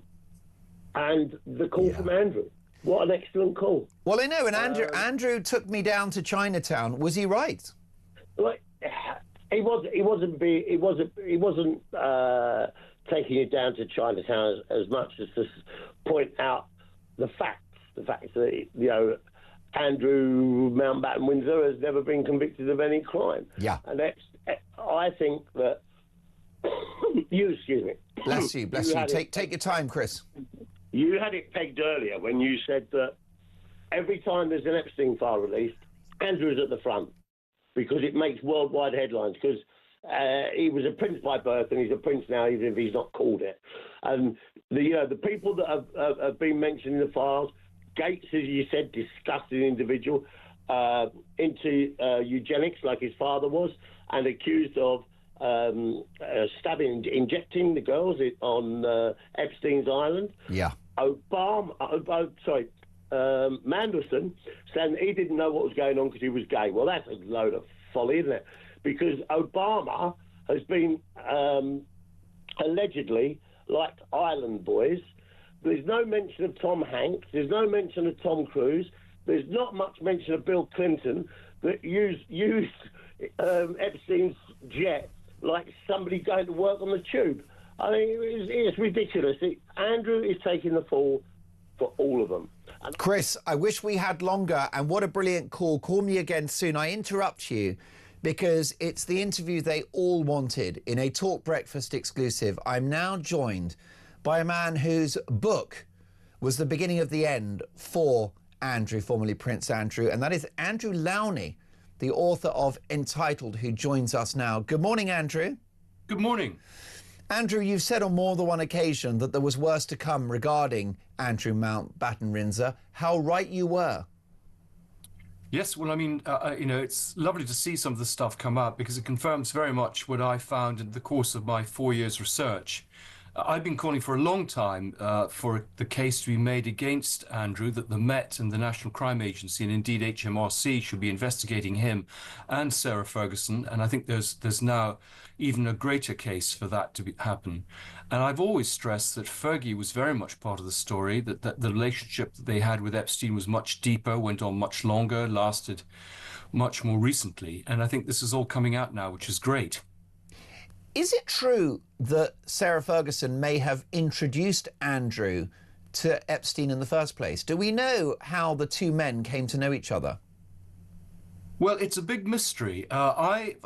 And the call from Andrew. What an excellent call. Well, I know, and Andrew took me down to Chinatown. Was he right? Well, he wasn't taking you down to Chinatown as much as to point out the facts. The fact that, Andrew Mountbatten Windsor has never been convicted of any crime. Yeah. And I think that excuse me. Bless you, bless you. Take your time, Chris. You had it pegged earlier when you said that every time there's an Epstein file released, Andrew's at the front because it makes worldwide headlines because he was a prince by birth and he's a prince now, even if he's not called it. And the people that have been mentioned in the files, Gates, as you said, disgusting individual, into eugenics like his father was, and accused of injecting the girls on Epstein's island. Yeah. Mandelson saying he didn't know what was going on because he was gay. Well, that's a load of folly, isn't it? Because Obama has been allegedly like Island Boys. There's no mention of Tom Hanks. There's no mention of Tom Cruise. There's not much mention of Bill Clinton that used Epstein's jet like somebody going to work on the tube. I mean, it's ridiculous. Andrew is taking the fall for all of them. Chris, I wish we had longer, and what a brilliant call. Call me again soon. I interrupt you because it's the interview they all wanted in a Talk Breakfast exclusive. I'm now joined by a man whose book was the beginning of the end for Andrew, formerly Prince Andrew, and that is Andrew Lowney, the author of Entitled, who joins us now. Good morning, Andrew. Good morning. Andrew, you've said on more than one occasion that there was worse to come regarding Andrew Mountbatten-Windsor. How right you were. Yes, well, I mean, it's lovely to see some of the stuff come out because it confirms very much what I found in the course of my 4 years research. I've been calling for a long time for the case to be made against Andrew, that the Met and the National Crime Agency, and indeed HMRC, should be investigating him and Sarah Ferguson. And I think there's now even a greater case for that to happen. And I've always stressed that Fergie was very much part of the story, that the relationship that they had with Epstein was much deeper, went on much longer, lasted much more recently. And I think this is all coming out now, which is great. Is it true that Sarah Ferguson may have introduced Andrew to Epstein in the first place? Do we know how the two men came to know each other? Well, it's a big mystery. I've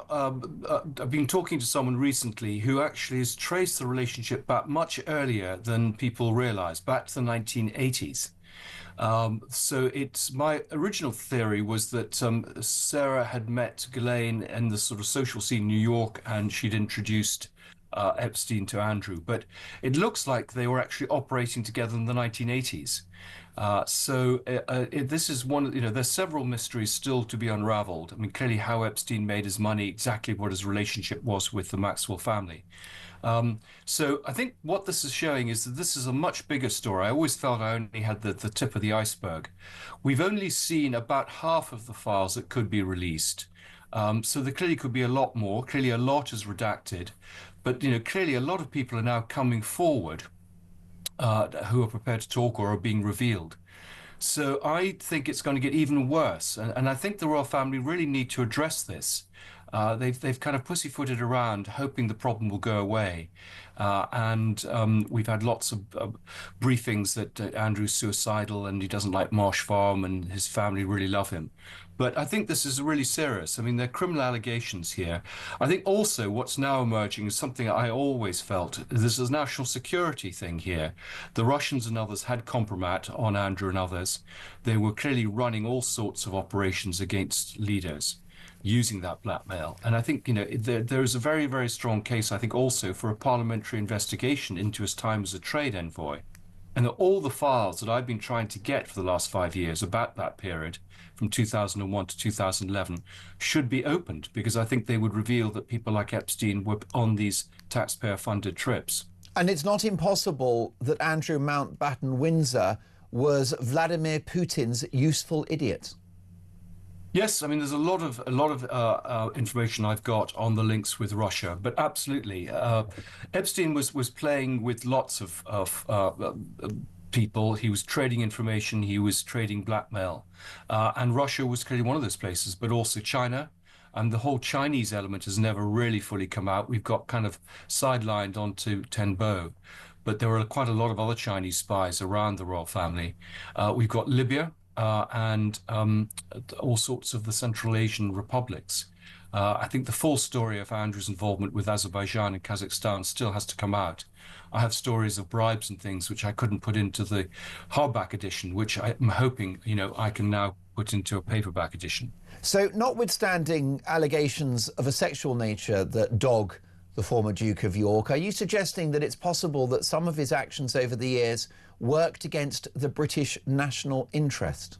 been talking to someone recently who actually has traced the relationship back much earlier than people realize, back to the 1980s. So my original theory was that Sarah had met Ghislaine in the sort of social scene in New York, and she'd introduced Epstein to Andrew. But it looks like they were actually operating together in the 1980s. This is one, there's several mysteries still to be unraveled. I mean, clearly how Epstein made his money, exactly what his relationship was with the Maxwell family. So I think what this is showing is that this is a much bigger story. I always felt I only had the tip of the iceberg. We've only seen about half of the files that could be released. So there clearly could be a lot more. Clearly a lot is redacted. But, clearly a lot of people are now coming forward who are prepared to talk or are being revealed. So I think it's going to get even worse. And I think the royal family really need to address this. They've kind of pussyfooted around, hoping the problem will go away. We've had lots of briefings that Andrew's suicidal and he doesn't like Marsh Farm and his family really love him. But I think this is really serious. I mean, there are criminal allegations here. I think also what's now emerging is something I always felt. There's a national security thing here. The Russians and others had compromat on Andrew and others. They were clearly running all sorts of operations against leaders using that blackmail. And I think, there is a very, very strong case, I think, also for a parliamentary investigation into his time as a trade envoy. And all the files that I've been trying to get for the last 5 years about that period, from 2001 to 2011, should be opened, because I think they would reveal that people like Epstein were on these taxpayer-funded trips. And it's not impossible that Andrew Mountbatten-Windsor was Vladimir Putin's useful idiot. Yes, I mean, there's a lot of information I've got on the links with Russia, but absolutely. Epstein was playing with lots of people. He was trading information. He was trading blackmail. And Russia was clearly one of those places, but also China. And the whole Chinese element has never really fully come out. We've got kind of sidelined onto Tenbo. But there are quite a lot of other Chinese spies around the royal family. We've got Libya. and all sorts of the Central Asian republics. I think the full story of Andrew's involvement with Azerbaijan and Kazakhstan still has to come out. I have stories of bribes and things which I couldn't put into the hardback edition, which I'm hoping, I can now put into a paperback edition. So, notwithstanding allegations of a sexual nature that dog the former Duke of York, are you suggesting that it's possible that some of his actions over the years worked against the British national interest?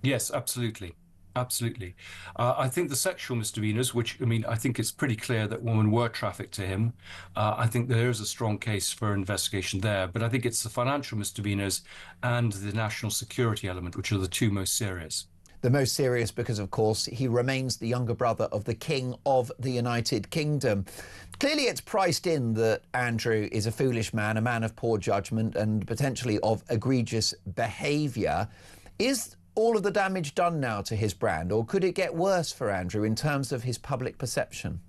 Yes, absolutely. Absolutely. I think the sexual misdemeanors, which, I think it's pretty clear that women were trafficked to him. I think there is a strong case for investigation there. But I think it's the financial misdemeanors and the national security element, which are the two most serious. The most serious because, of course, he remains the younger brother of the King of the United Kingdom. Clearly, it's priced in that Andrew is a foolish man, a man of poor judgment and potentially of egregious behaviour. Is all of the damage done now to his brand, or could it get worse for Andrew in terms of his public perception?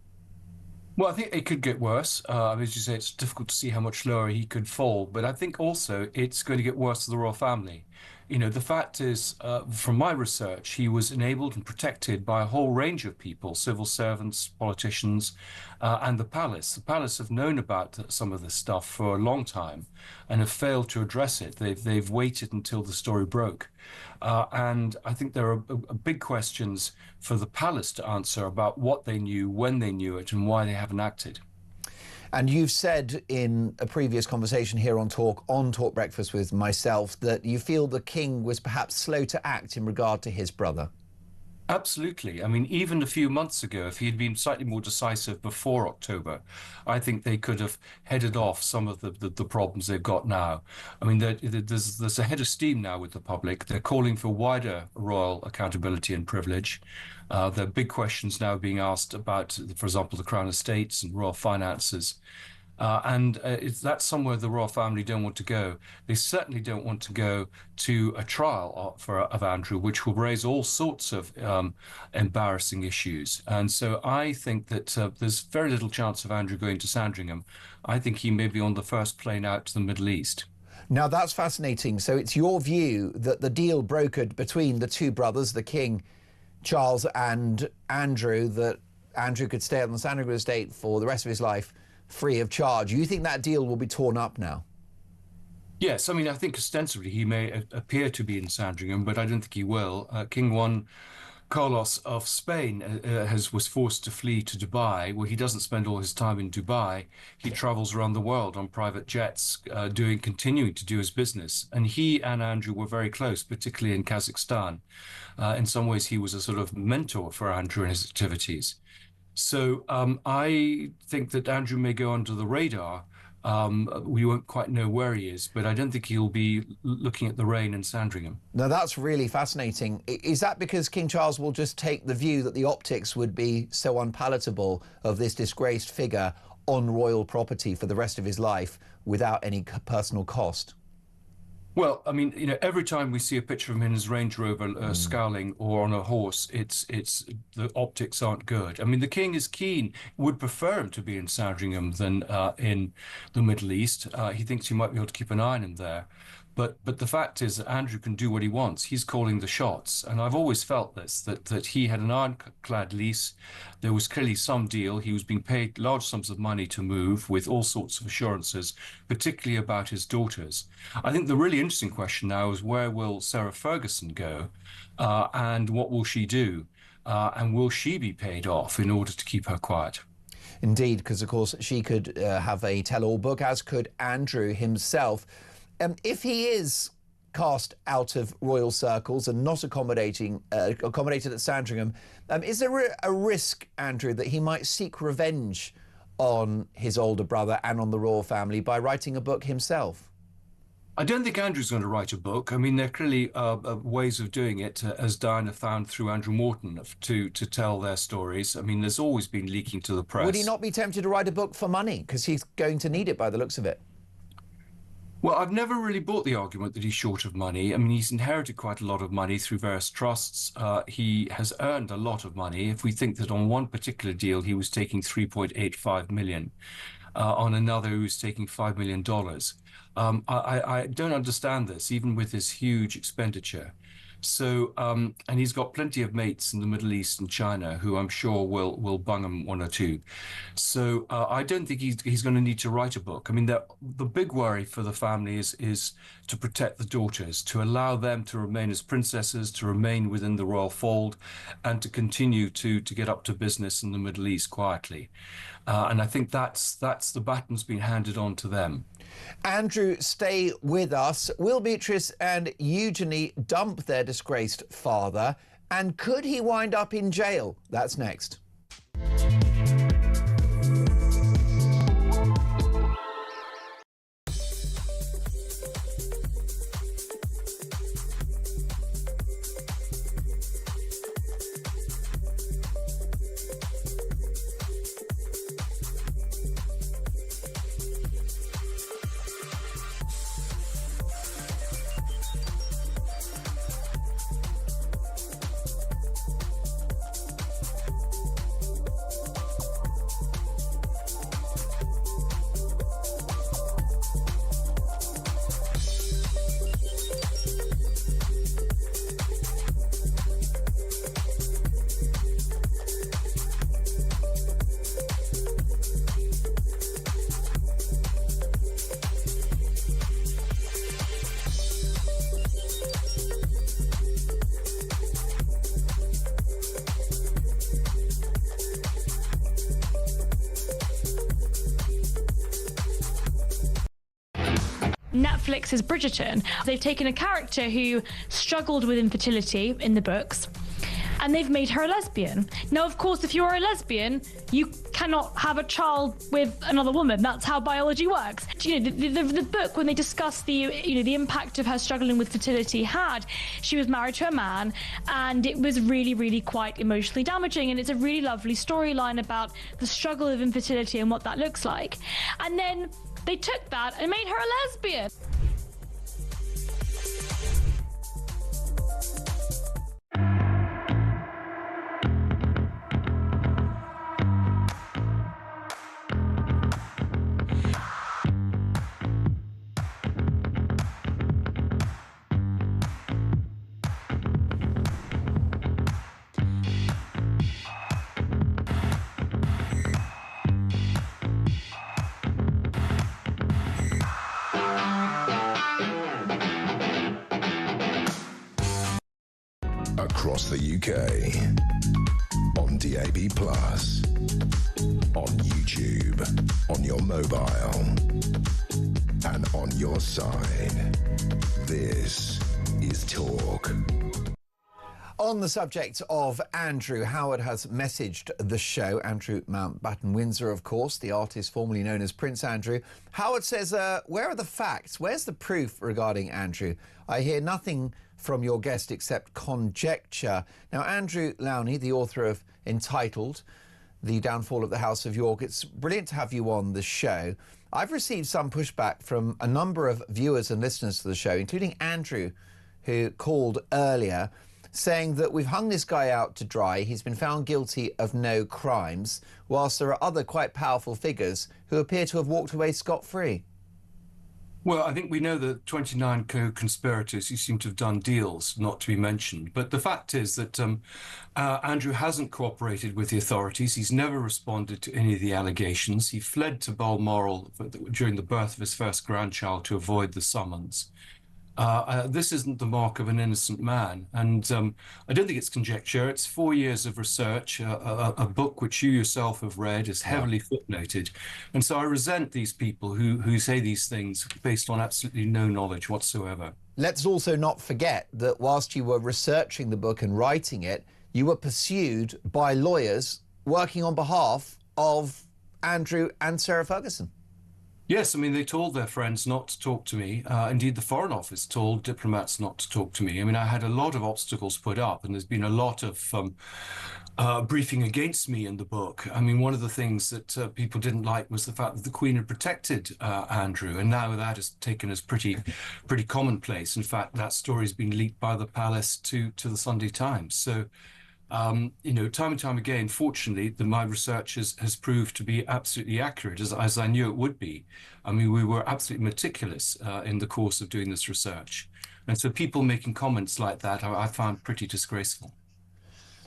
Well, I think it could get worse. As you say, it's difficult to see how much lower he could fall. But I think also it's going to get worse for the royal family. The fact is, from my research, he was enabled and protected by a whole range of people, civil servants, politicians, and the palace. The palace have known about some of this stuff for a long time and have failed to address it. They've waited until the story broke. And I think there are big questions for the palace to answer about what they knew, when they knew it, and why they haven't acted. And you've said in a previous conversation here on Talk Breakfast with myself, that you feel the King was perhaps slow to act in regard to his brother. Absolutely. Even a few months ago, if he had been slightly more decisive before October, I think they could have headed off some of the problems they've got now. There's a head of steam now with the public. They're calling for wider royal accountability and privilege. There are big questions now being asked about, for example, the Crown Estates and royal finances. That's somewhere the royal family don't want to go. They certainly don't want to go to a trial of Andrew, which will raise all sorts of embarrassing issues. And so I think that there's very little chance of Andrew going to Sandringham. I think he may be on the first plane out to the Middle East. Now, that's fascinating. So it's your view that the deal brokered between the two brothers, the King, Charles, and Andrew, that Andrew could stay on the Sandringham estate for the rest of his life free of charge. You think that deal will be torn up now? Yes, I think ostensibly he may appear to be in Sandringham, but I don't think he will. King Juan Carlos of Spain was forced to flee to Dubai. Well, he doesn't spend all his time in Dubai. He travels around the world on private jets, continuing to do his business. And he and Andrew were very close, particularly in Kazakhstan. In some ways, he was a sort of mentor for Andrew in his activities. So I think that Andrew may go under the radar. We won't quite know where he is, but I don't think he'll be looking at the rain in Sandringham. Now, that's really fascinating. Is that because King Charles will just take the view that the optics would be so unpalatable of this disgraced figure on royal property for the rest of his life without any personal cost? Well, every time we see a picture of him in his Range Rover scowling or on a horse, it's the optics aren't good. The King is keen, would prefer him to be in Sandringham than in the Middle East. He thinks he might be able to keep an eye on him there. But the fact is that Andrew can do what he wants. He's calling the shots. And I've always felt this, that he had an ironclad lease. There was clearly some deal. He was being paid large sums of money to move with all sorts of assurances, particularly about his daughters. I think the really interesting question now is, where will Sarah Ferguson go and what will she do? And will she be paid off in order to keep her quiet? Indeed, because, of course, she could have a tell-all book, as could Andrew himself. If he is cast out of royal circles and not accommodated at Sandringham, is there a risk, Andrew, that he might seek revenge on his older brother and on the royal family by writing a book himself? I don't think Andrew's going to write a book. There are clearly ways of doing it, as Diana found through Andrew Morton, to tell their stories. There's always been leaking to the press. Would he not be tempted to write a book for money? Because he's going to need it by the looks of it. Well, I've never really bought the argument that he's short of money. He's inherited quite a lot of money through various trusts. He has earned a lot of money. If we think that on one particular deal, he was taking $3.85 million, on another, he was taking $5 million. I don't understand this, even with his huge expenditure. So, and he's got plenty of mates in the Middle East and China who I'm sure will bung him one or two. So I don't think he's going to need to write a book. I mean, the big worry for the family is to protect the daughters, to allow them to remain as princesses, to remain within the royal fold, and to continue to get up to business in the Middle East quietly. And I think that's the baton's been handed on to them. Andrew, stay with us. Will Beatrice and Eugenie dump their disgraced father? And could he wind up in jail? That's next. Netflix's Bridgerton. They've taken a character who struggled with infertility in the books, and they've made her a lesbian. Now, of course, if you're a lesbian, you cannot have a child with another woman. That's how biology works. You know, the book, when they discuss the impact of her struggling with fertility, she was married to a man, and it was really, really quite emotionally damaging. And it's a really lovely storyline about the struggle of infertility and what that looks like. And then they took that and made her a lesbian. Across the UK, on DAB+, on YouTube, on your mobile, and on your side. This is Talk. On the subject of Andrew, Howard has messaged the show. Andrew Mountbatten Windsor, of course, the artist formerly known as Prince Andrew. Howard says, where are the facts? Where's the proof regarding Andrew? I hear nothing from your guest except conjecture. Now, Andrew Lowney, the author of Entitled, The Downfall of the House of York, it's brilliant to have you on the show. I've received some pushback from a number of viewers and listeners to the show, including Andrew, who called earlier, saying that we've hung this guy out to dry. He's been found guilty of no crimes, whilst there are other quite powerful figures who appear to have walked away scot-free. Well, I think we know the 29 co-conspirators who seem to have done deals not to be mentioned. But the fact is that Andrew hasn't cooperated with the authorities. He's never responded to any of the allegations. He fled to Balmoral during the birth of his first grandchild to avoid the summons. This isn't the mark of an innocent man. And I don't think it's conjecture. It's 4 years of research. A book which you yourself have read is heavily footnoted. And so I resent these people who say these things based on absolutely no knowledge whatsoever. Let's also not forget that whilst you were researching the book and writing it, you were pursued by lawyers working on behalf of Andrew and Sarah Ferguson. Yes, I mean, they told their friends not to talk to me. Indeed, the Foreign Office told diplomats not to talk to me. I mean, I had a lot of obstacles put up, and there's been a lot of briefing against me in the book. I mean, one of the things that people didn't like was the fact that the Queen had protected Andrew, and now that is taken as pretty commonplace. In fact, that story's been leaked by the palace to the Sunday Times. So, you know, time and time again, fortunately, my research has proved to be absolutely accurate, as I knew it would be. I mean, we were absolutely meticulous in the course of doing this research. And so people making comments like that, I found pretty disgraceful.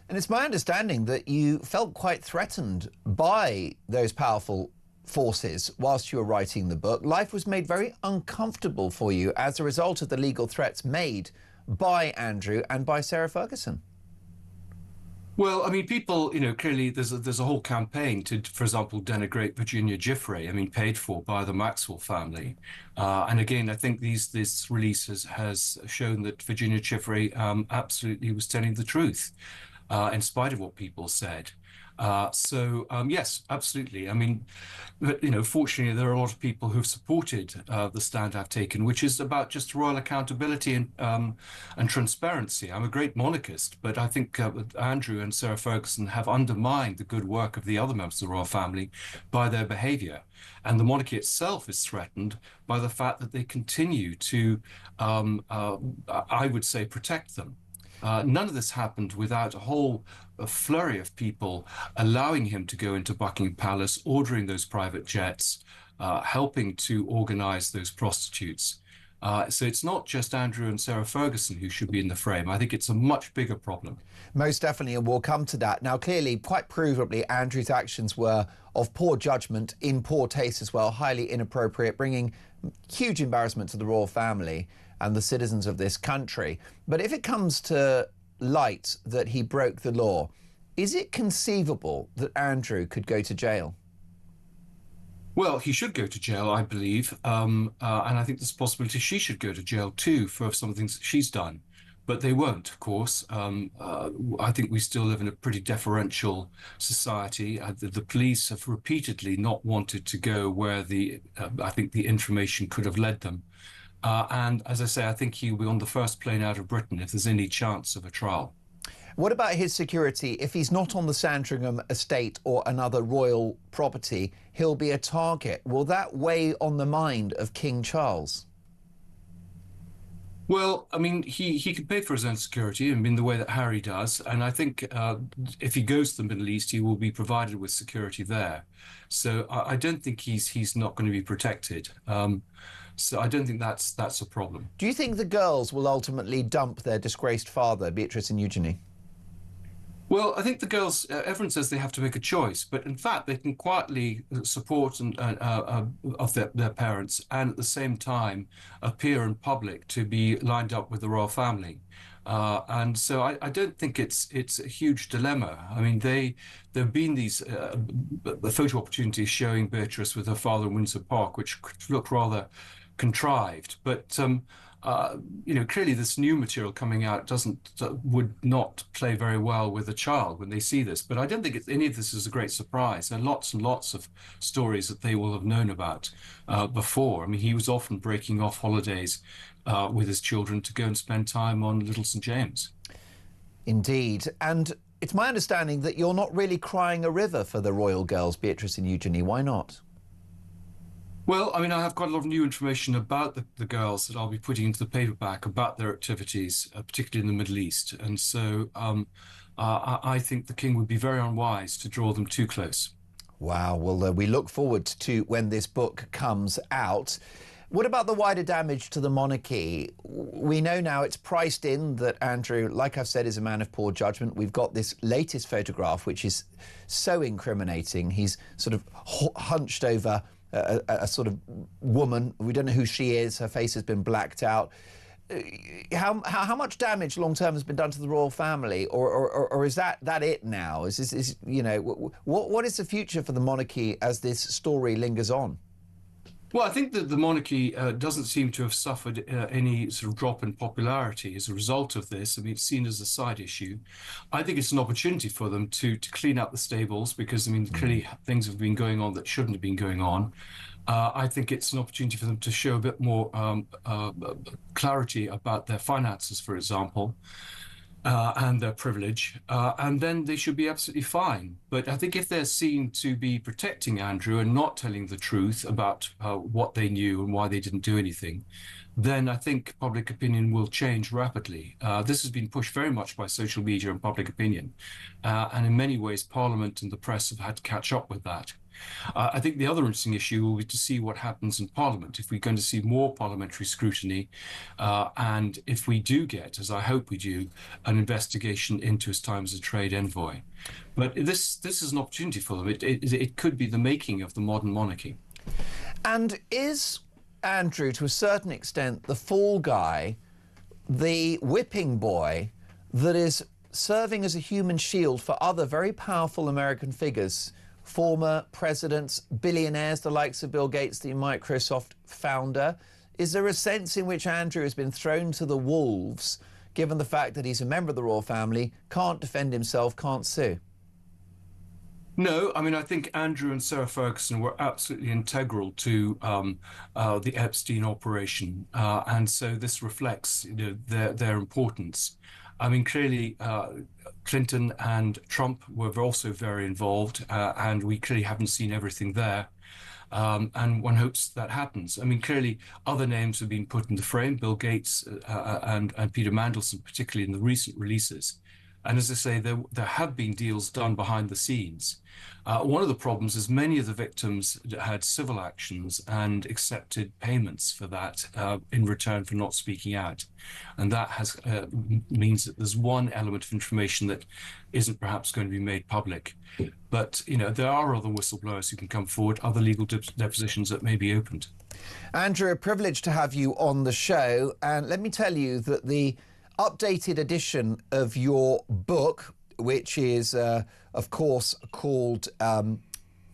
And it's my understanding that you felt quite threatened by those powerful forces whilst you were writing the book. Life was made very uncomfortable for you as a result of the legal threats made by Andrew and by Sarah Ferguson. Well, I mean, people, clearly there's a whole campaign to, for example, denigrate Virginia Giuffre, paid for by the Maxwell family. And again, I think this release has shown that Virginia Giuffre absolutely was telling the truth, in spite of what people said. Yes, absolutely. I mean, but, fortunately, there are a lot of people who've supported the stand I've taken, which is about just royal accountability and transparency. I'm a great monarchist, but I think Andrew and Sarah Ferguson have undermined the good work of the other members of the royal family by their behaviour. And the monarchy itself is threatened by the fact that they continue to, I would say, protect them. None of this happened without a flurry of people allowing him to go into Buckingham Palace, ordering those private jets, helping to organise those prostitutes. So it's not just Andrew and Sarah Ferguson who should be in the frame. I think it's a much bigger problem. Most definitely, and we'll come to that. Now, clearly, quite provably, Andrew's actions were of poor judgment, in poor taste as well, highly inappropriate, bringing huge embarrassment to the royal family and the citizens of this country. But if it comes to light that he broke the law, is it conceivable that Andrew could go to jail? Well, he should go to jail, I believe. And I think there's a possibility she should go to jail too for some of the things that she's done. But they won't, of course. I think we still live in a pretty deferential society. The police have repeatedly not wanted to go where I think the information could have led them. And as I say, I think he'll be on the first plane out of Britain if there's any chance of a trial. What about his security? If he's not on the Sandringham estate or another royal property, he'll be a target. Will that weigh on the mind of King Charles? Well, I mean, he can pay for his own security, the way that Harry does. And I think if he goes to the Middle East, he will be provided with security there. So I don't think he's not going to be protected. So I don't think that's a problem. Do you think the girls will ultimately dump their disgraced father, Beatrice and Eugenie? Well, I think the girls, everyone says they have to make a choice, but in fact they can quietly support of their parents and at the same time appear in public to be lined up with the royal family. And so I don't think it's a huge dilemma. I mean, there have been these photo opportunities showing Beatrice with her father in Windsor Park, which look rather contrived, but clearly this new material coming out would not play very well with a child when they see this. But I don't think any of this is a great surprise. There are lots and lots of stories that they will have known about before. I mean, he was often breaking off holidays with his children to go and spend time on Little St James. Indeed. And it's my understanding that you're not really crying a river for the royal girls, Beatrice and Eugenie. Why not? Well, I mean, I have quite a lot of new information about the girls that I'll be putting into the paperback about their activities, particularly in the Middle East. And so I think the king would be very unwise to draw them too close. Wow. Well, we look forward to when this book comes out. What about the wider damage to the monarchy? We know now it's priced in that Andrew, like I've said, is a man of poor judgment. We've got this latest photograph, which is so incriminating. He's sort of hunched over a sort of woman. We don't know who she is. Her face has been blacked out. How much damage long term has been done to the royal family, or is that it now? What is the future for the monarchy as this story lingers on? Well, I think that the monarchy doesn't seem to have suffered any sort of drop in popularity as a result of this. I mean, it's seen as a side issue. I think it's an opportunity for them to clean up the stables because, I mean, clearly things have been going on that shouldn't have been going on. I think it's an opportunity for them to show a bit more clarity about their finances, for example. And their privilege, and then they should be absolutely fine. But I think if they're seen to be protecting Andrew and not telling the truth about what they knew and why they didn't do anything, then I think public opinion will change rapidly. This has been pushed very much by social media and public opinion. And in many ways, Parliament and the press have had to catch up with that. I think the other interesting issue will be to see what happens in Parliament, if we're going to see more parliamentary scrutiny, and if we do get, as I hope we do, an investigation into his time as a trade envoy. But this is an opportunity for them. It could be the making of the modern monarchy. And is Andrew, to a certain extent, the fall guy, the whipping boy that is serving as a human shield for other very powerful American figures, former presidents, billionaires, the likes of Bill Gates, the Microsoft founder? Is there a sense in which Andrew has been thrown to the wolves, given the fact that he's a member of the royal family, can't defend himself, can't sue? No, I mean, I think Andrew and Sarah Ferguson were absolutely integral to the Epstein operation, and so this reflects, their importance. I mean, clearly, Clinton and Trump were also very involved, and we clearly haven't seen everything there. And one hopes that happens. I mean, clearly, other names have been put in the frame, Bill Gates and Peter Mandelson, particularly in the recent releases. And as I say, there have been deals done behind the scenes. One of the problems is many of the victims had civil actions and accepted payments for that in return for not speaking out. And that means that there's one element of information that isn't perhaps going to be made public. But, there are other whistleblowers who can come forward, other legal depositions that may be opened. Andrew, a privilege to have you on the show. And let me tell you that the updated edition of your book, which is, of course, called, let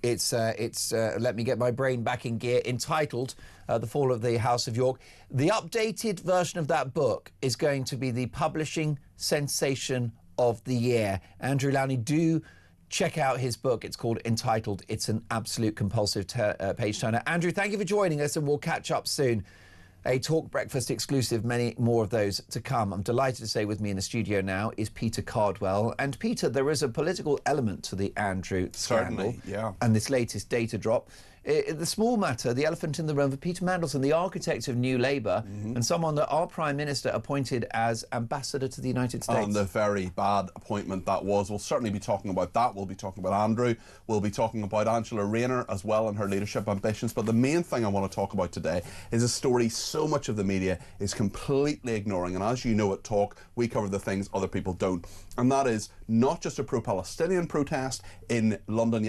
me get my brain back in gear, entitled The Fall of the House of York. The updated version of that book is going to be the publishing sensation of the year. Andrew Lownie, do check out his book. It's called Entitled. It's an absolute compulsive page turner. Andrew, thank you for joining us, and we'll catch up soon. A Talk Breakfast exclusive, many more of those to come. I'm delighted to say with me in the studio now is Peter Cardwell. And Peter, there is a political element to the Andrew scandal. Certainly, yeah. And this latest data drop. The small matter, the elephant in the room for Peter Mandelson, the architect of New Labour, and someone that our Prime Minister appointed as ambassador to the United States. And the very bad appointment that was. We'll certainly be talking about that. We'll be talking about Andrew. We'll be talking about Angela Rayner as well and her leadership ambitions. But the main thing I want to talk about today is a story so much of the media is completely ignoring. And as you know at Talk, we cover the things other people don't. And that is not just a pro-Palestinian protest in London